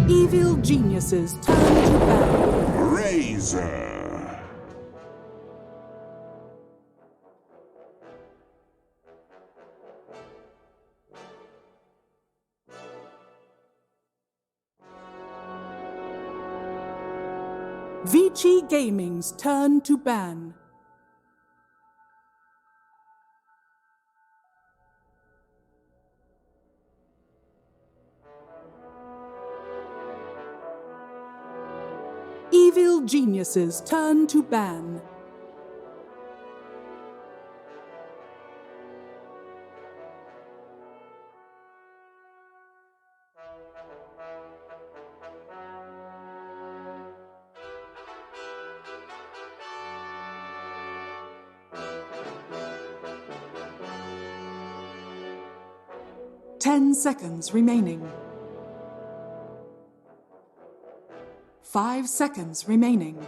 Evil geniuses turn to battle. Razor. Vici Gaming's turn to ban. Evil geniuses turn to ban. Ten seconds remaining. 5 seconds remaining.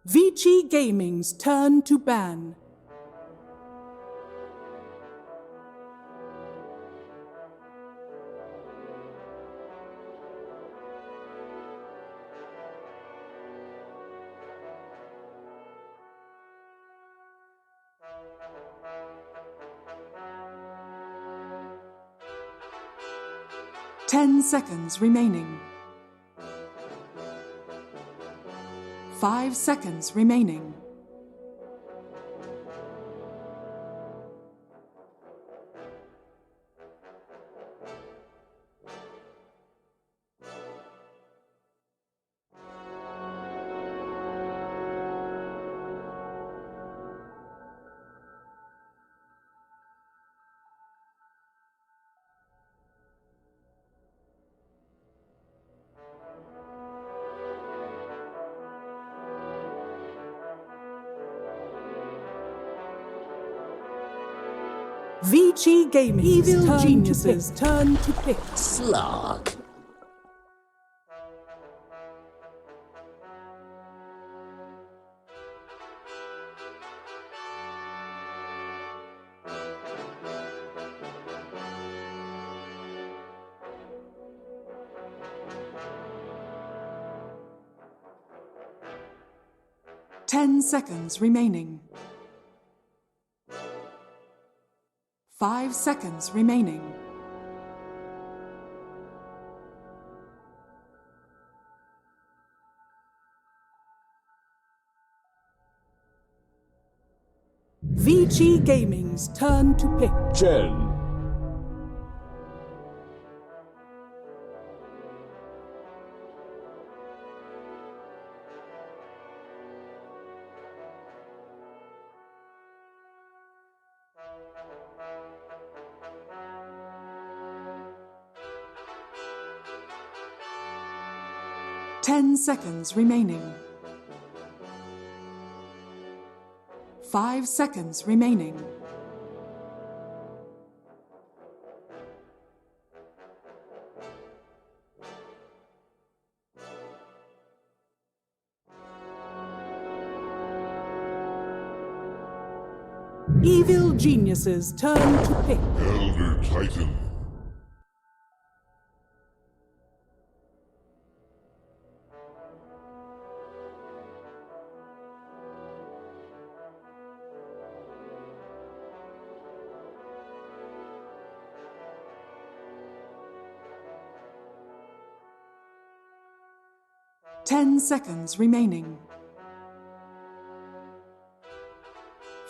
Vici Gaming's turn to ban. Ten seconds remaining. 5 seconds remaining. Vici Gaming. Evil geniuses turn to pick. Slog. Ten seconds remaining. 5 seconds remaining. Vici Gaming's turn to pick. 10, 10 seconds remaining. 5 seconds remaining. Evil Genius's turn to pick. Elder Titan. 10 seconds remaining.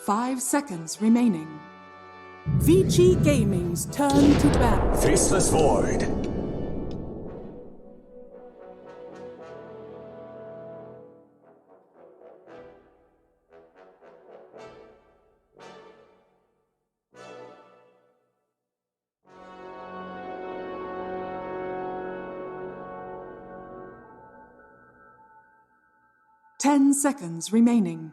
5 seconds remaining. Vici Gaming's turn to bat. Faceless Void. Ten seconds remaining.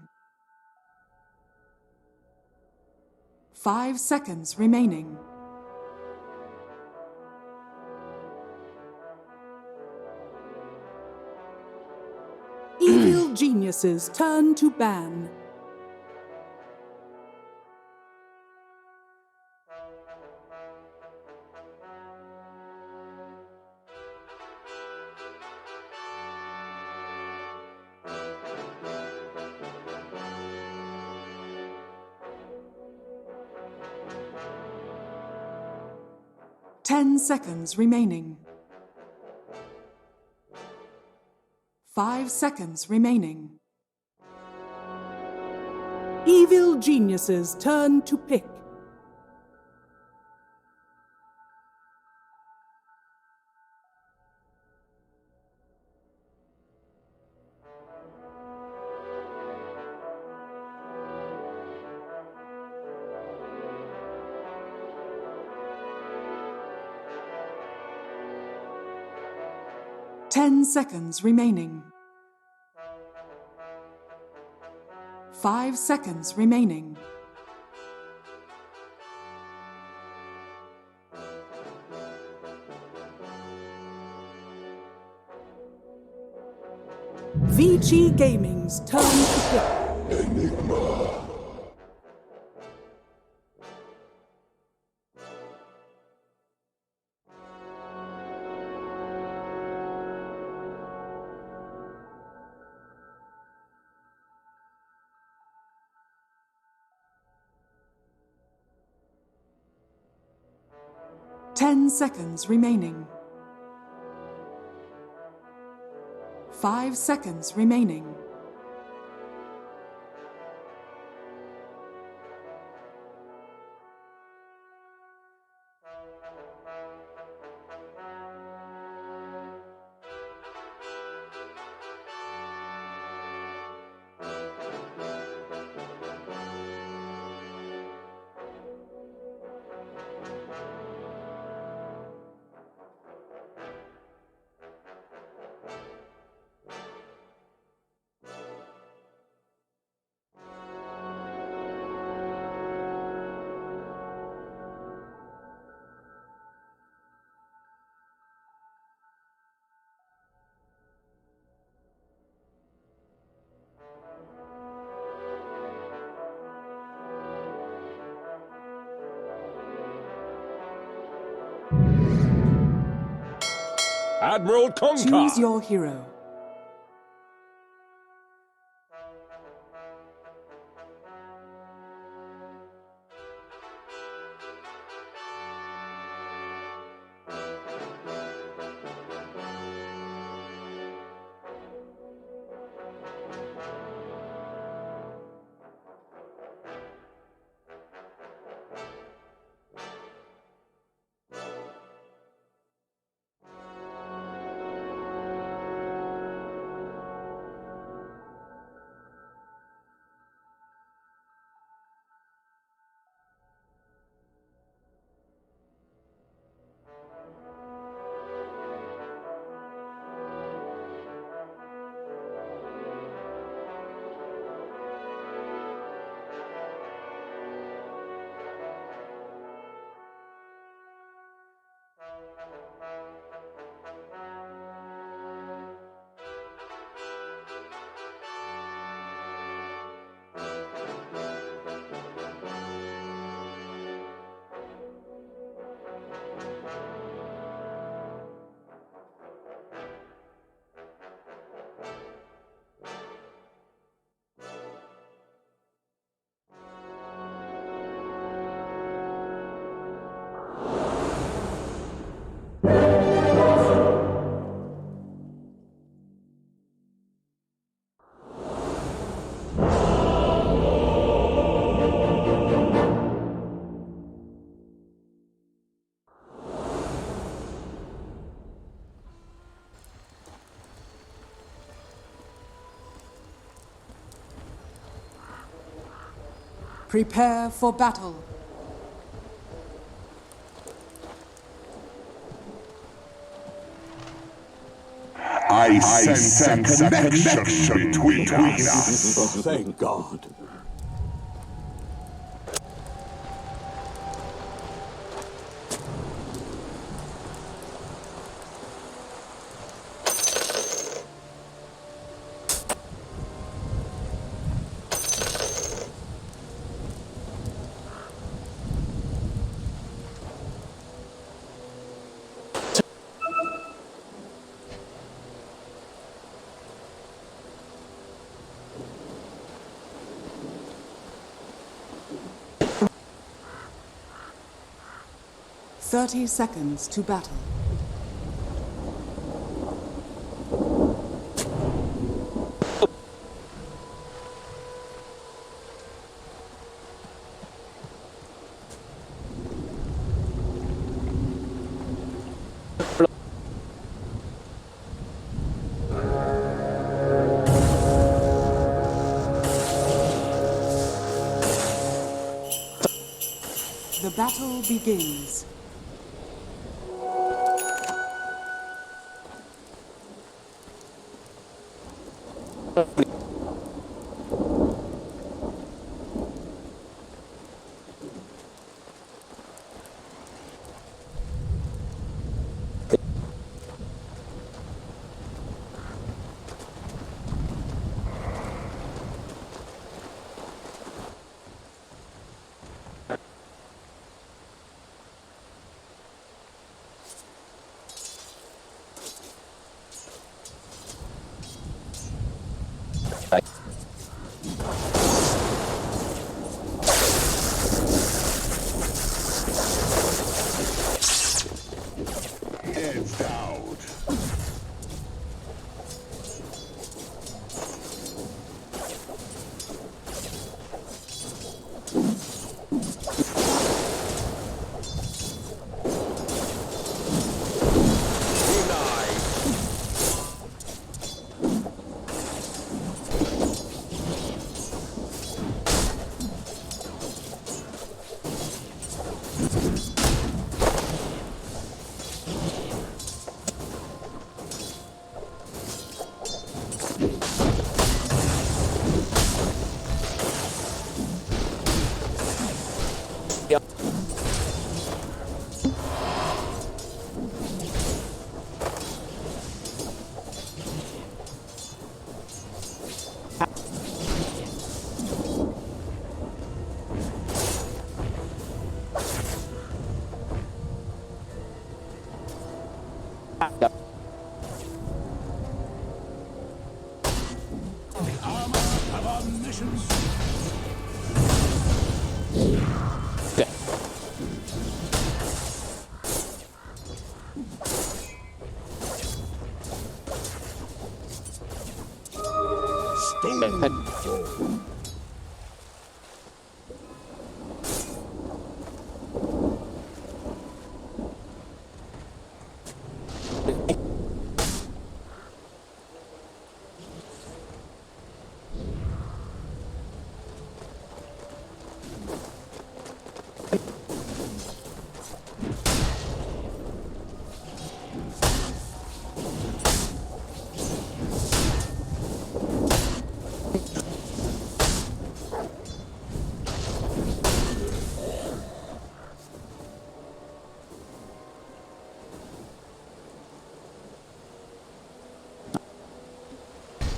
5 seconds remaining. Evil Genius's turn to ban. Ten seconds remaining. 5 seconds remaining. Evil Genius's turn to pick. Ten seconds remaining. 5 seconds remaining. Vici Gaming's turn to pick. Enigma. 10 seconds remaining. 5 seconds remaining. Admiral Conca. Choose your hero. Prepare for battle. I sense a connection between us. Thank God. Thirty seconds to battle. The battle begins. Heads down.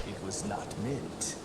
It was not meant.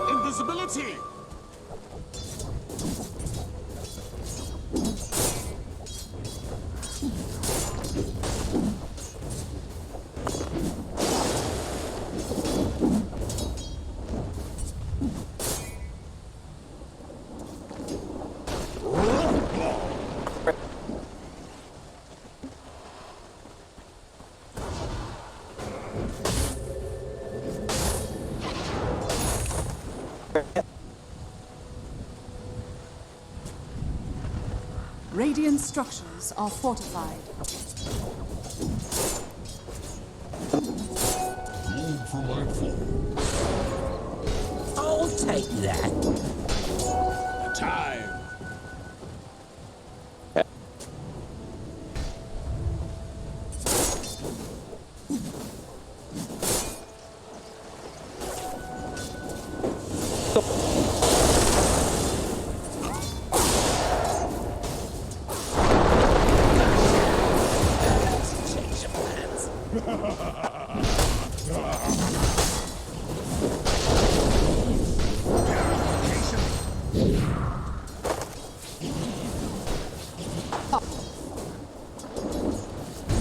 Invisibility! Radiant structures are fortified. Food for my food. I'll take that. Time!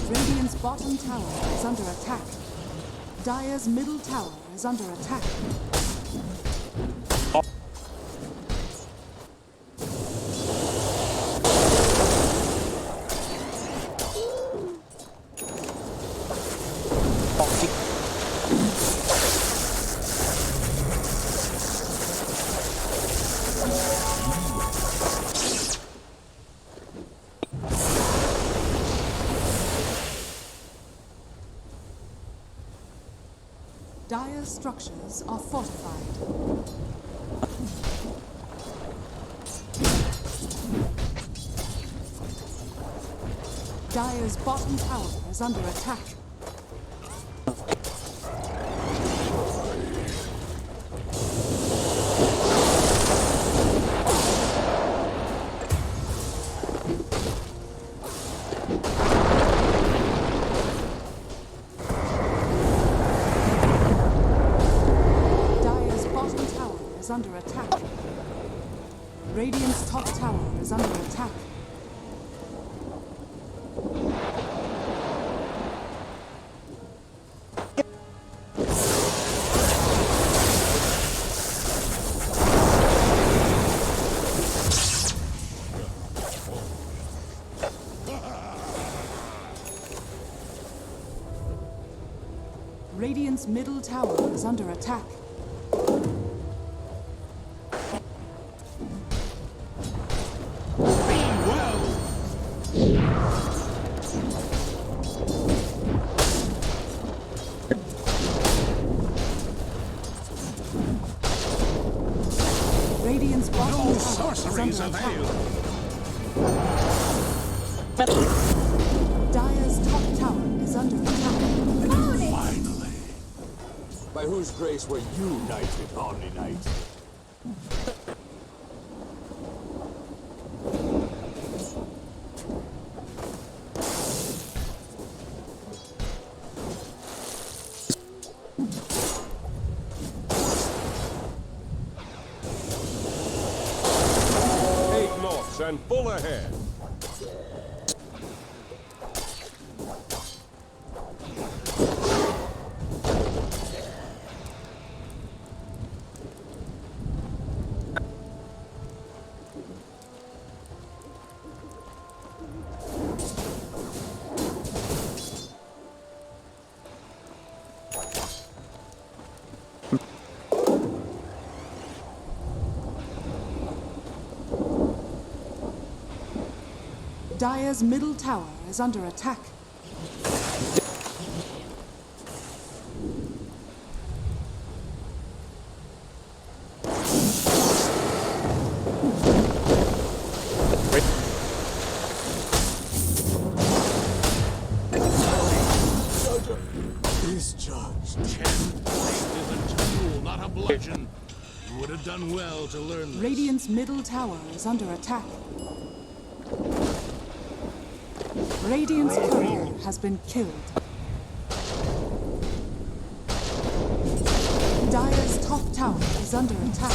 Radiant's bottom tower is under attack. Dire's middle tower is under attack. Dire's structures are fortified. Dire's bottom tower is under attack. Dire's bottom tower is under attack. Radiant's top tower is under attack. Radiant's middle tower is under attack. Radiant's bottom tower is under attack. Dire's top tower is under attack. Finally. By whose grace were you knighted, Omni Knight? And full ahead. Dire's middle tower is under attack. Misjudged. Life is a tool, not a bludgeon. You would have done well to learn this. Radiant's middle tower is under attack. Radiant's courier has been killed. Dire's top tower is under attack.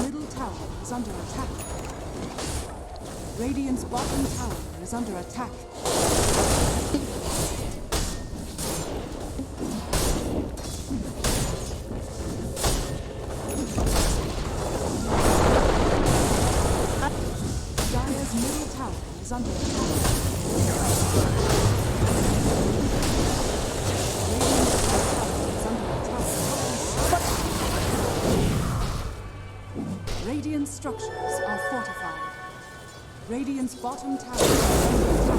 Middle tower is under attack. Radiant's bottom tower is under attack. Dire's middle tower is under attack. Radiant structures are fortified. Radiant's bottom tower is under attack.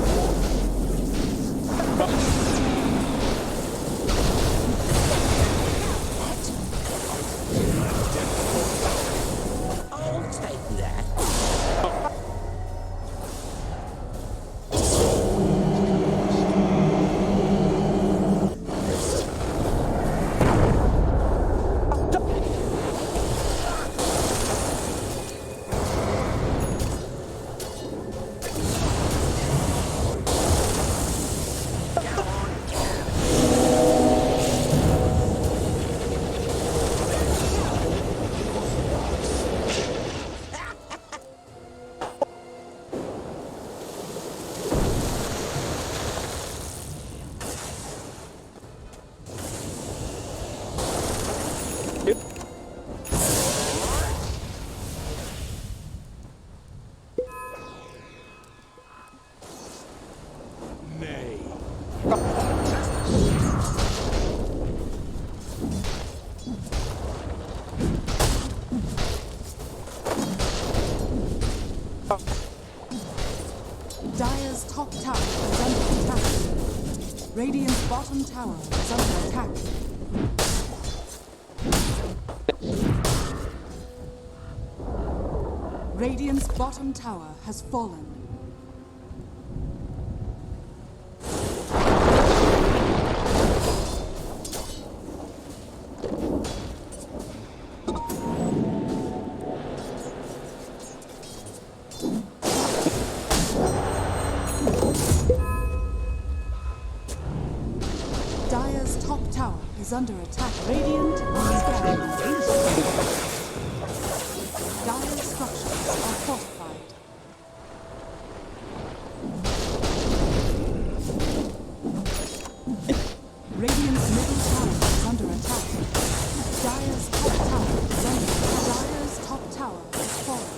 I'll take that. Nay. Dire's top tower is under attack. Radiant's bottom tower is under attack. Radiant's bottom tower has fallen. Dire's top tower is under attack. Radiant is down. Dire's structures are fortified. Radiant's middle tower is under attack. Dire's top tower is under attack. Dire's top tower is fallen.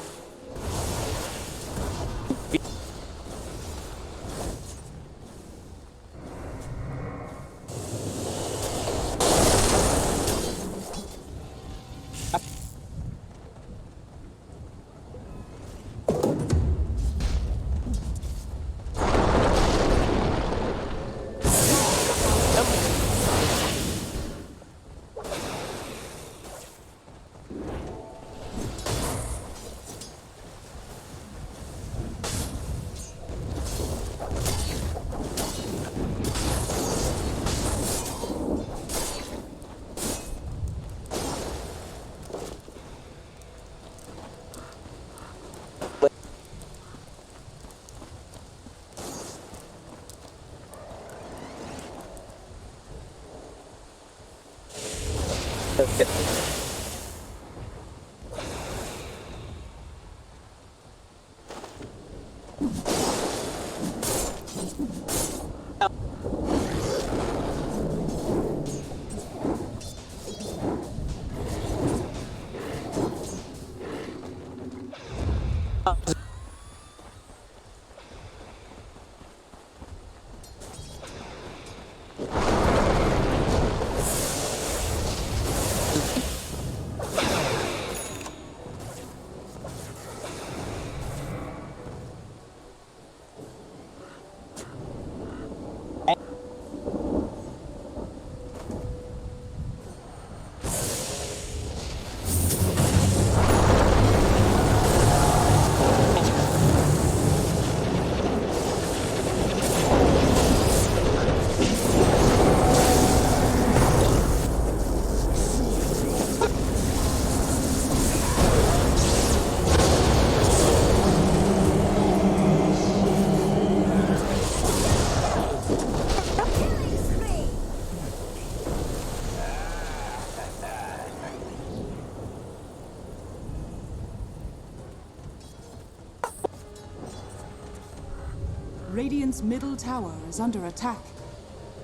Radiant's middle tower is under attack.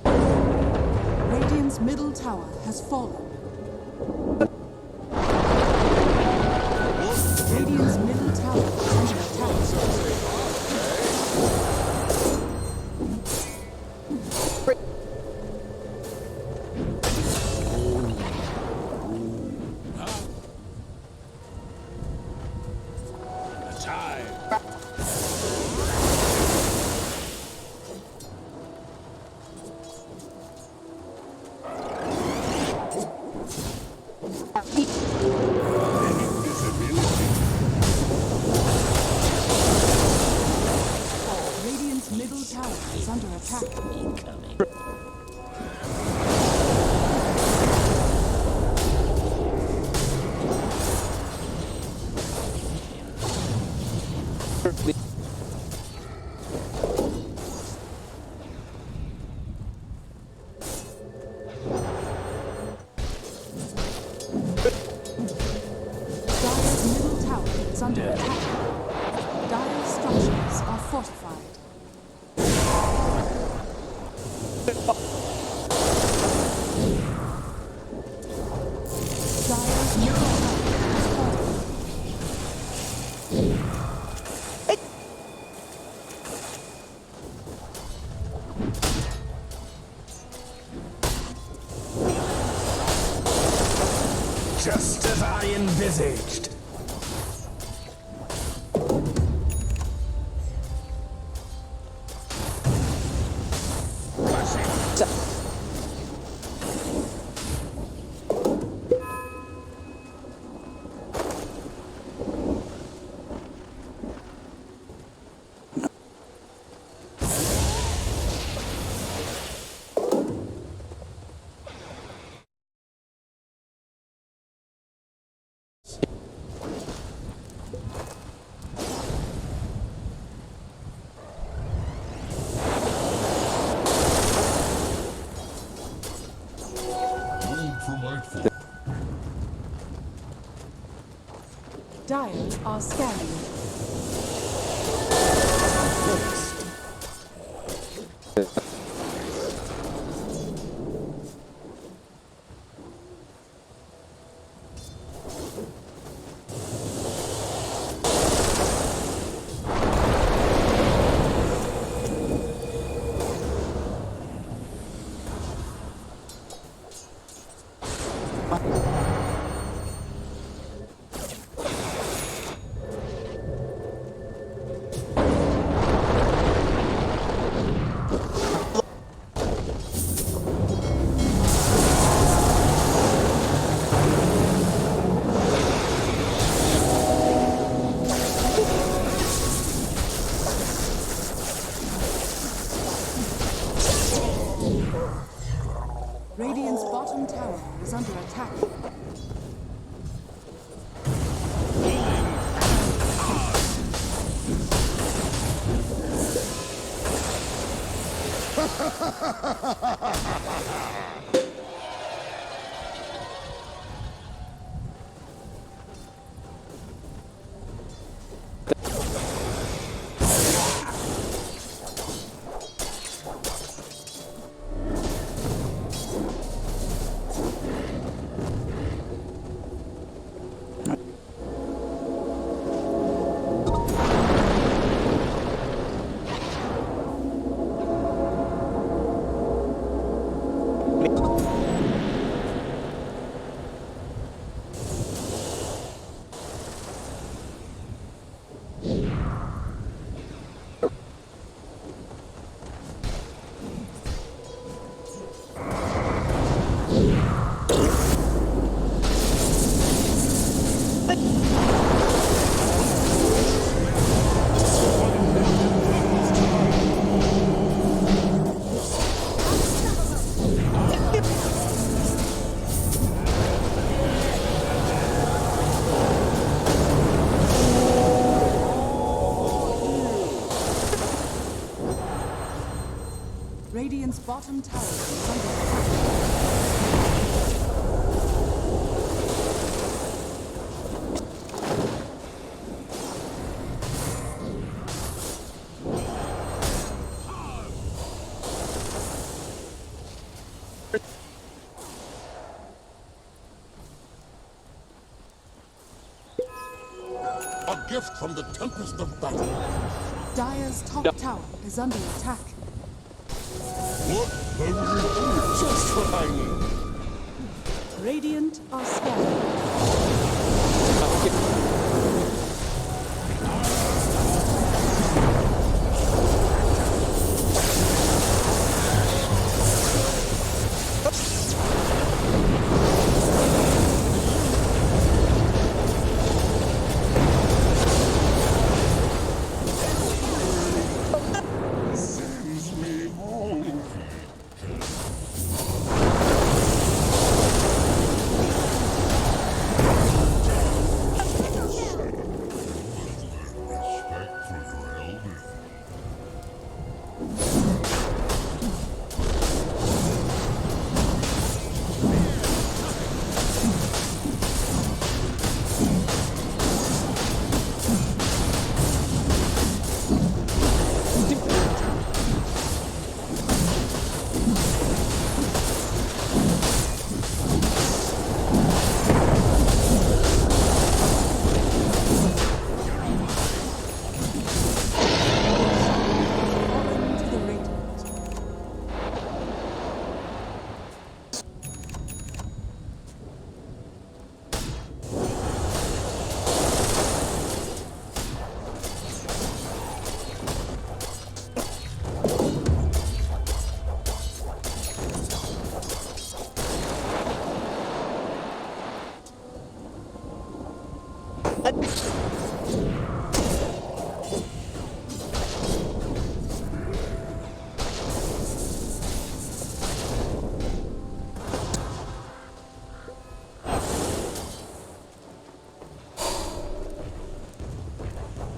Radiant's middle tower has fallen. Radiant's middle tower is under attack. Radiant's middle tower is under attack. Dire's middle tower is under attack. Dire's structures are fortified. Dire's middle tower has fallen. Just as I envisaged. Dire are scanning. Radiant's bottom tower is under attack. Radiant's bottom tower is under attack. A gift from the tempest of battle. Dire's top tower is under attack. What have you doing? Just what I need. Radiant are scanning.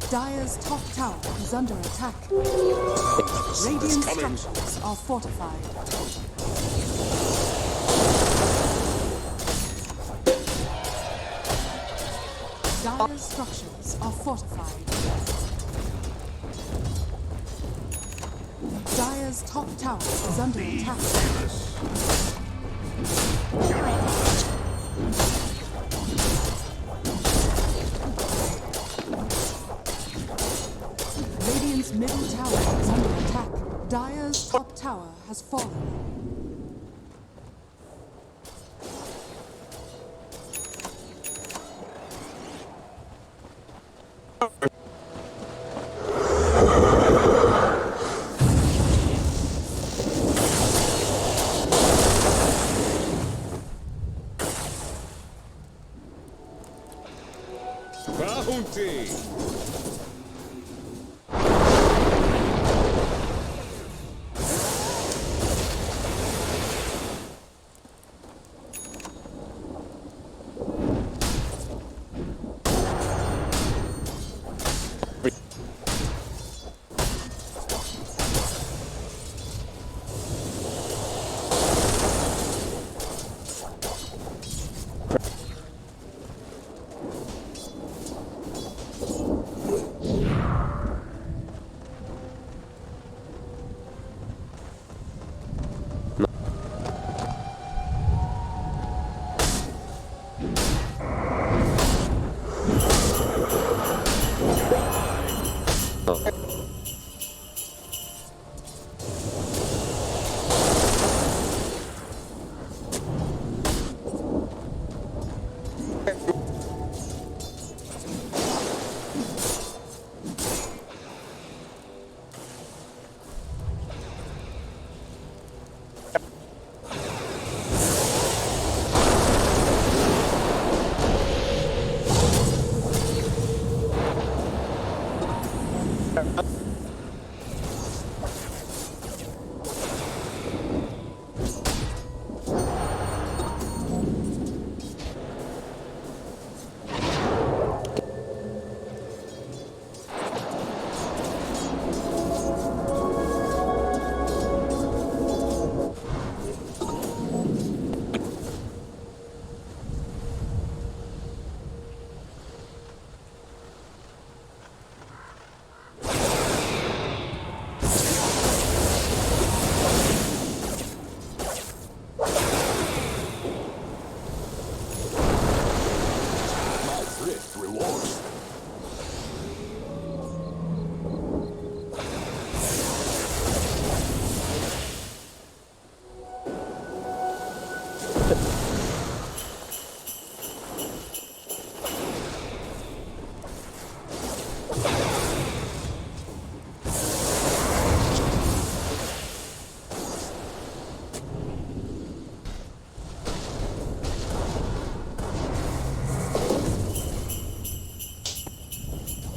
Dire's top tower is under attack. Radiant structures are fortified. Dire's structures are fortified. Dire's top tower is under attack. Radiant's middle tower is under attack. Dire's top tower has fallen. Bounty!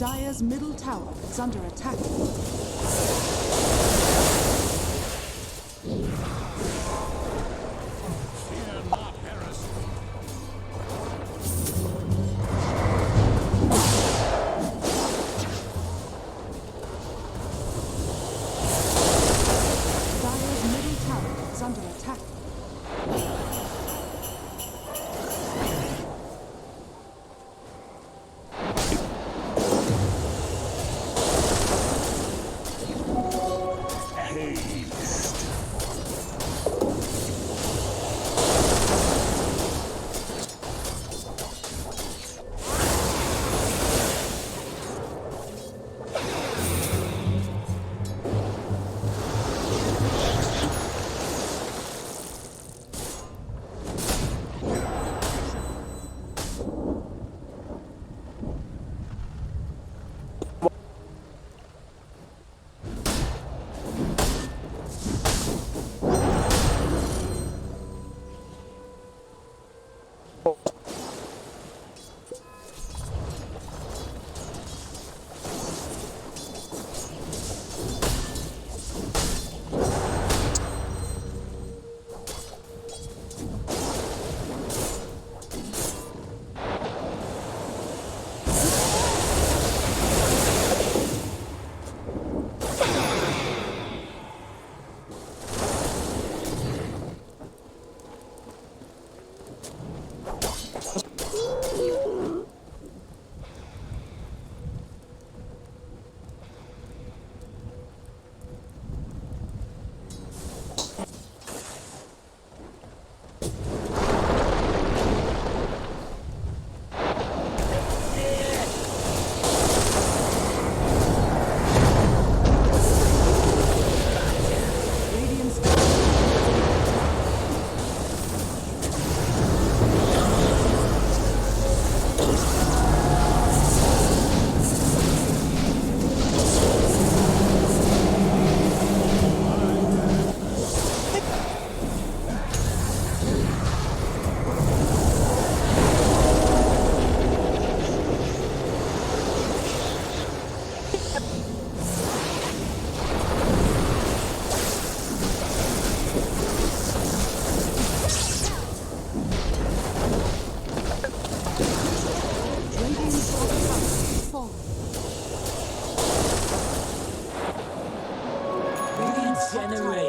Dire's middle tower is under attack. Fear not heresy. Dire's middle tower is under attack.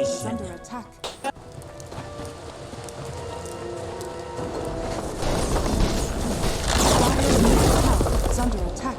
Is under attack. Dire's middle tower is under attack.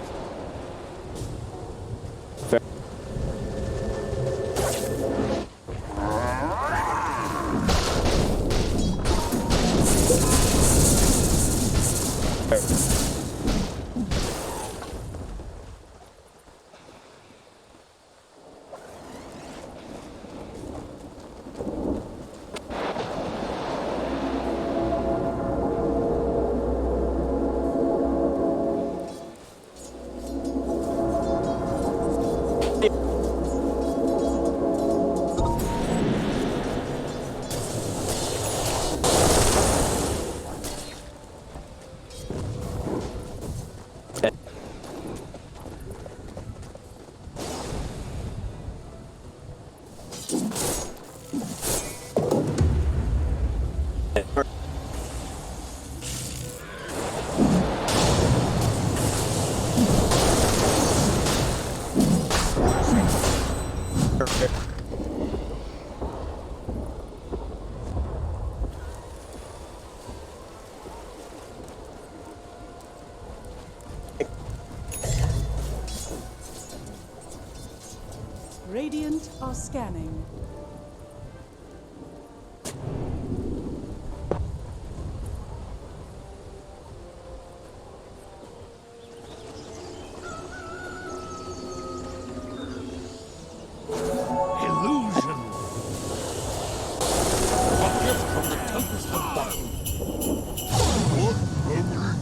Radiant are scanning. Illusion. A gift from the Tempest of Battle. What memory?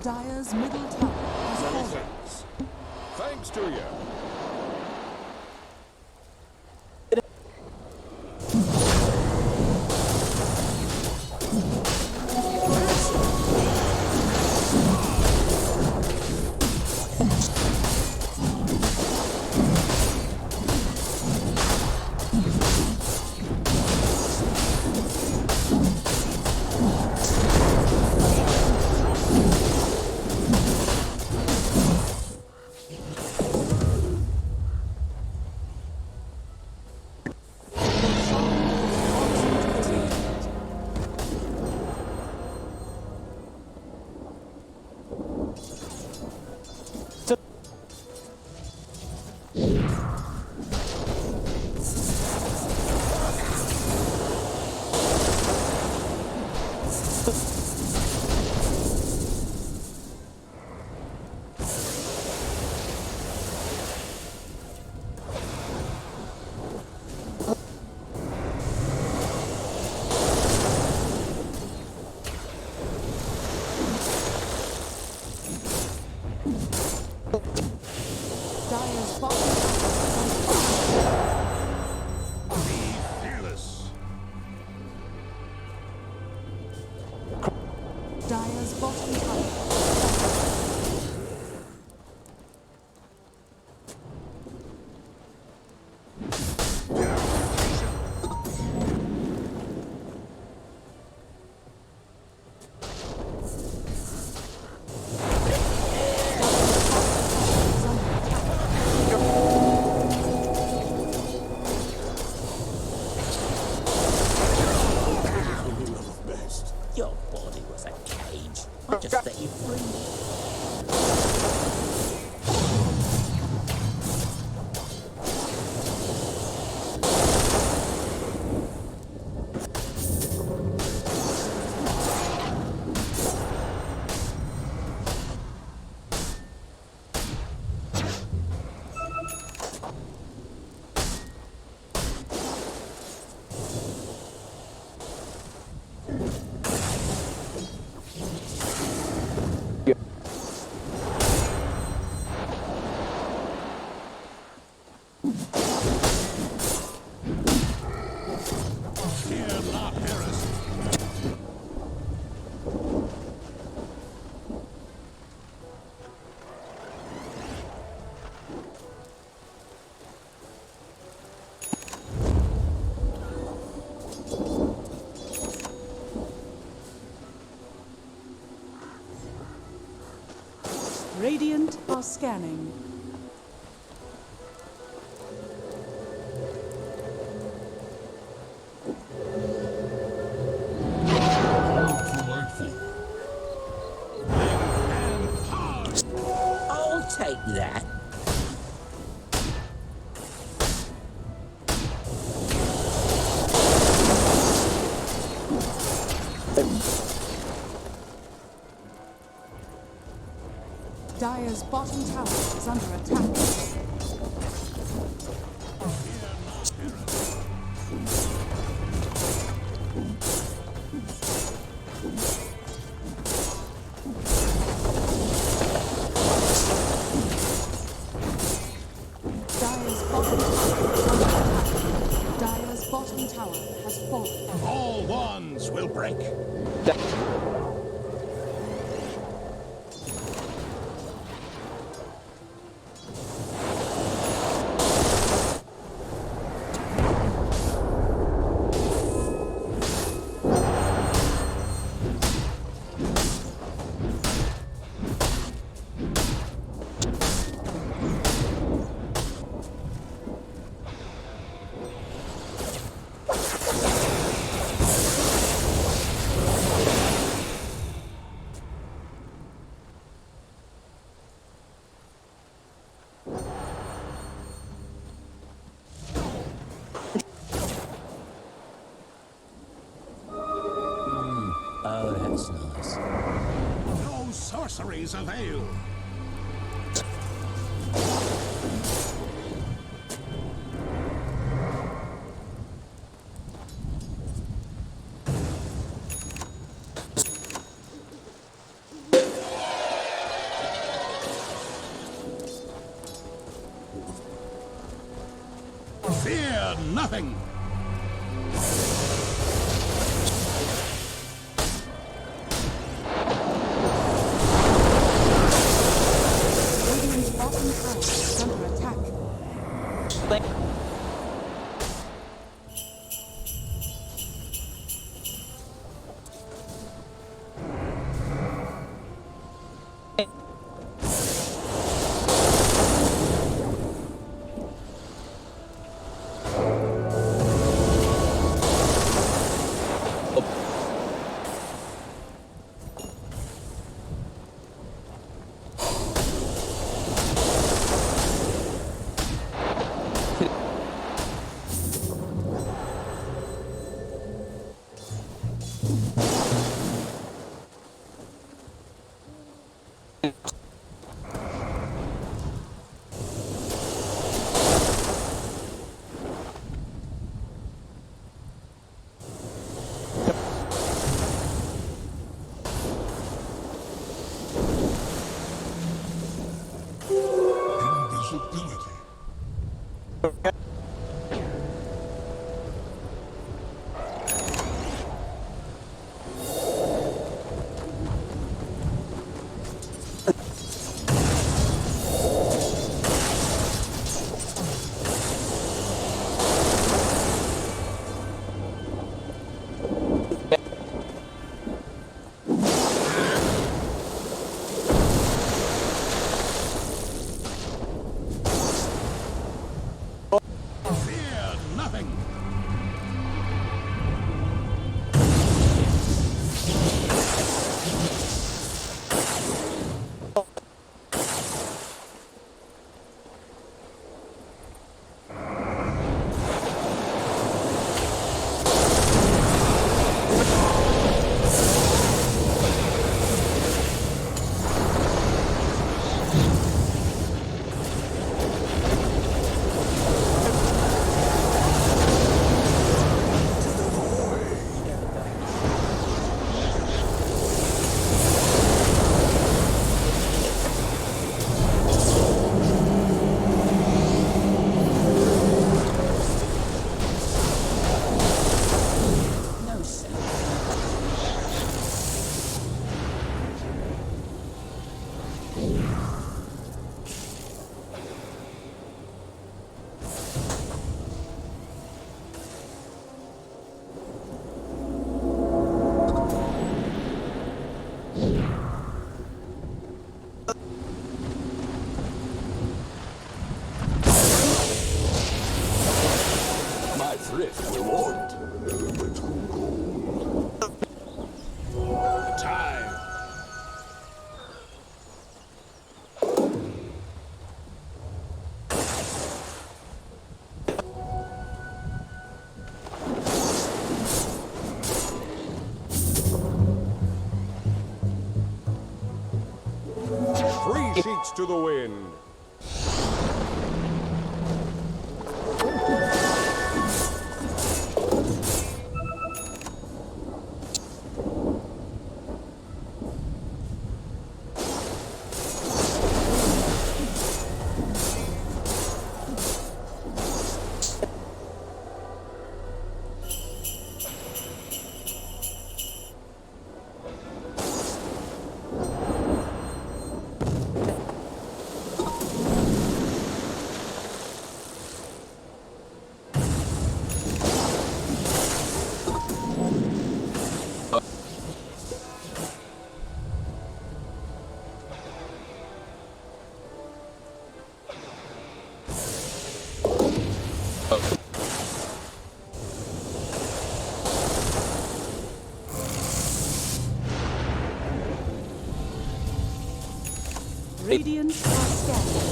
Dire's middle tower has Many fallen. thanks. Thanks to you. Dire's bottom tower is under Be fearless. Dire's bottom tower. Best. Your body was a cage. I just set you free. Fear not heresy. Radiant are scanning. Delightful. And hard. I'll take that. Dire's bottom tower is under attack. Dire's bottom tower is under attack. Dire's bottom tower has fallen. All wands will break. Oh, that's nice. No sorceries avail. nothing. Radiant's bottom tower is under attack. Invisibility. Fear nothing. My thrift reward. Time. Three sheets to the wind. Radiant are scanning.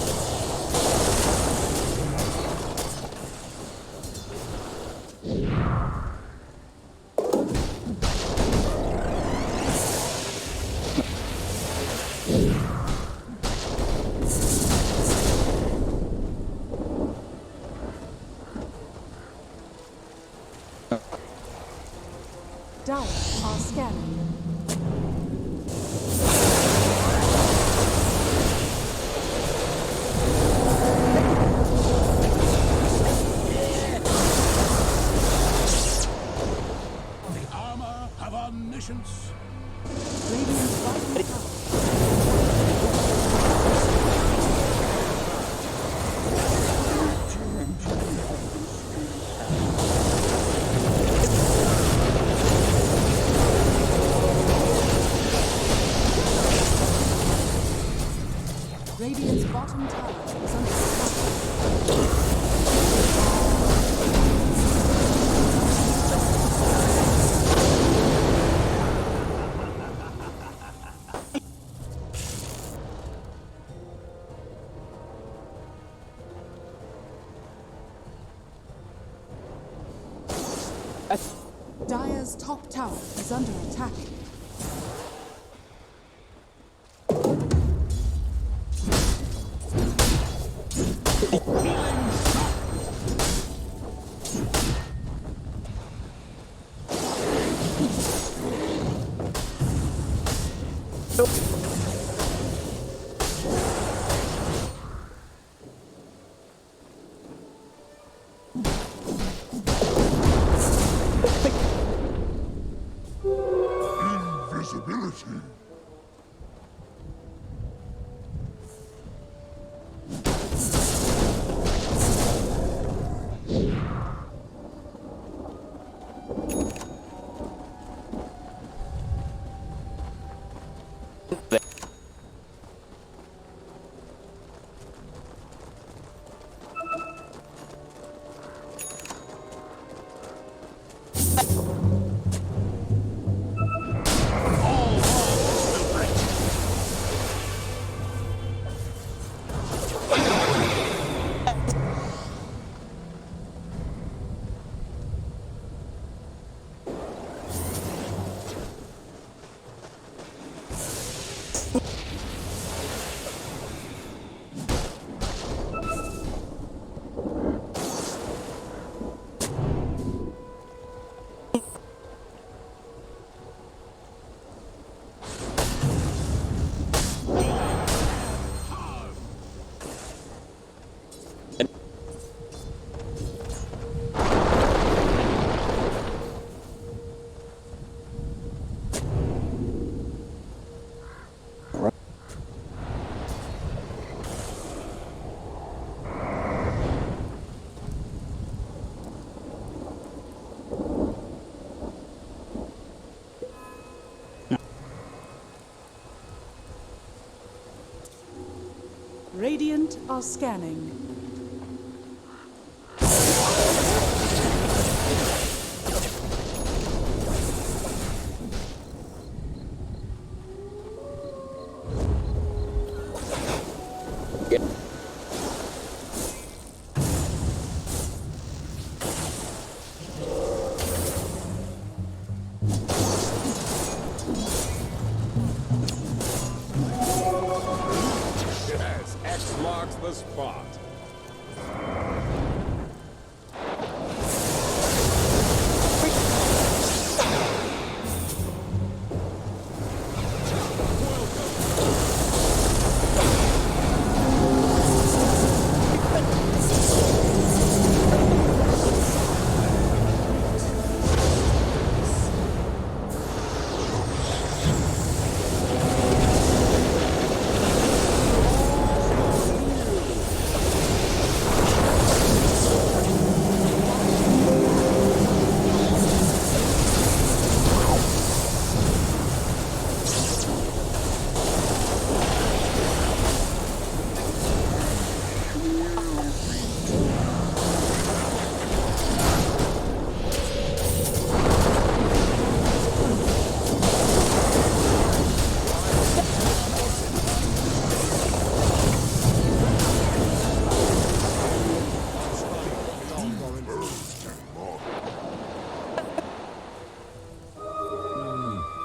Dire are scanning. have omniscience. Radiant's bottom tower. Radiant's bottom tower is under attack. Dire's top tower is under attack. Invisibility. Radiant are scanning. Yes, X marks the spot.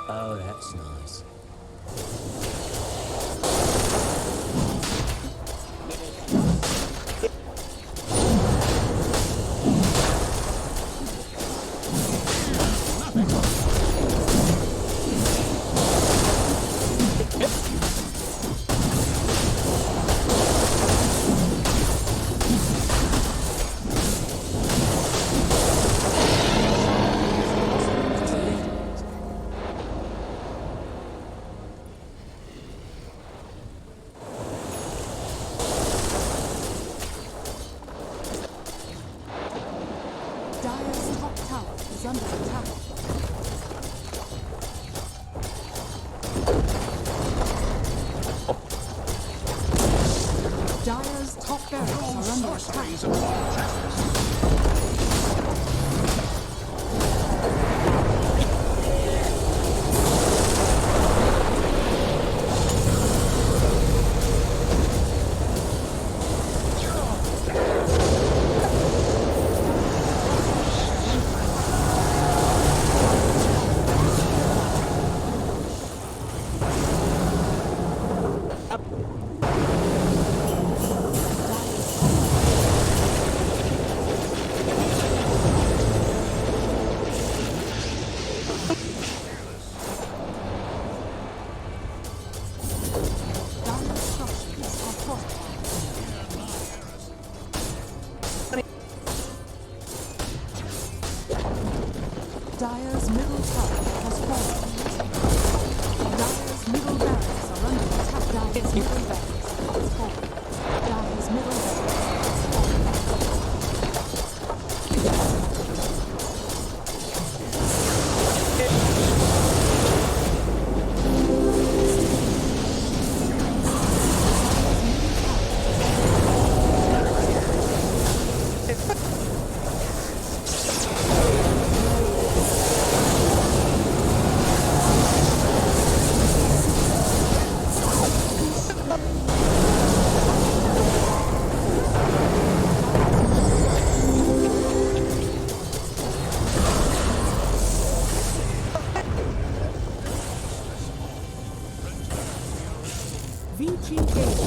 Oh, that's nice. attack. Phase of justice. Dire structures are fortified. Dire's middle tower has fallen. Dire's middle barracks are under attack. Dire's middle barracks has fallen. Dire's middle barracks has fallen. Vici Gate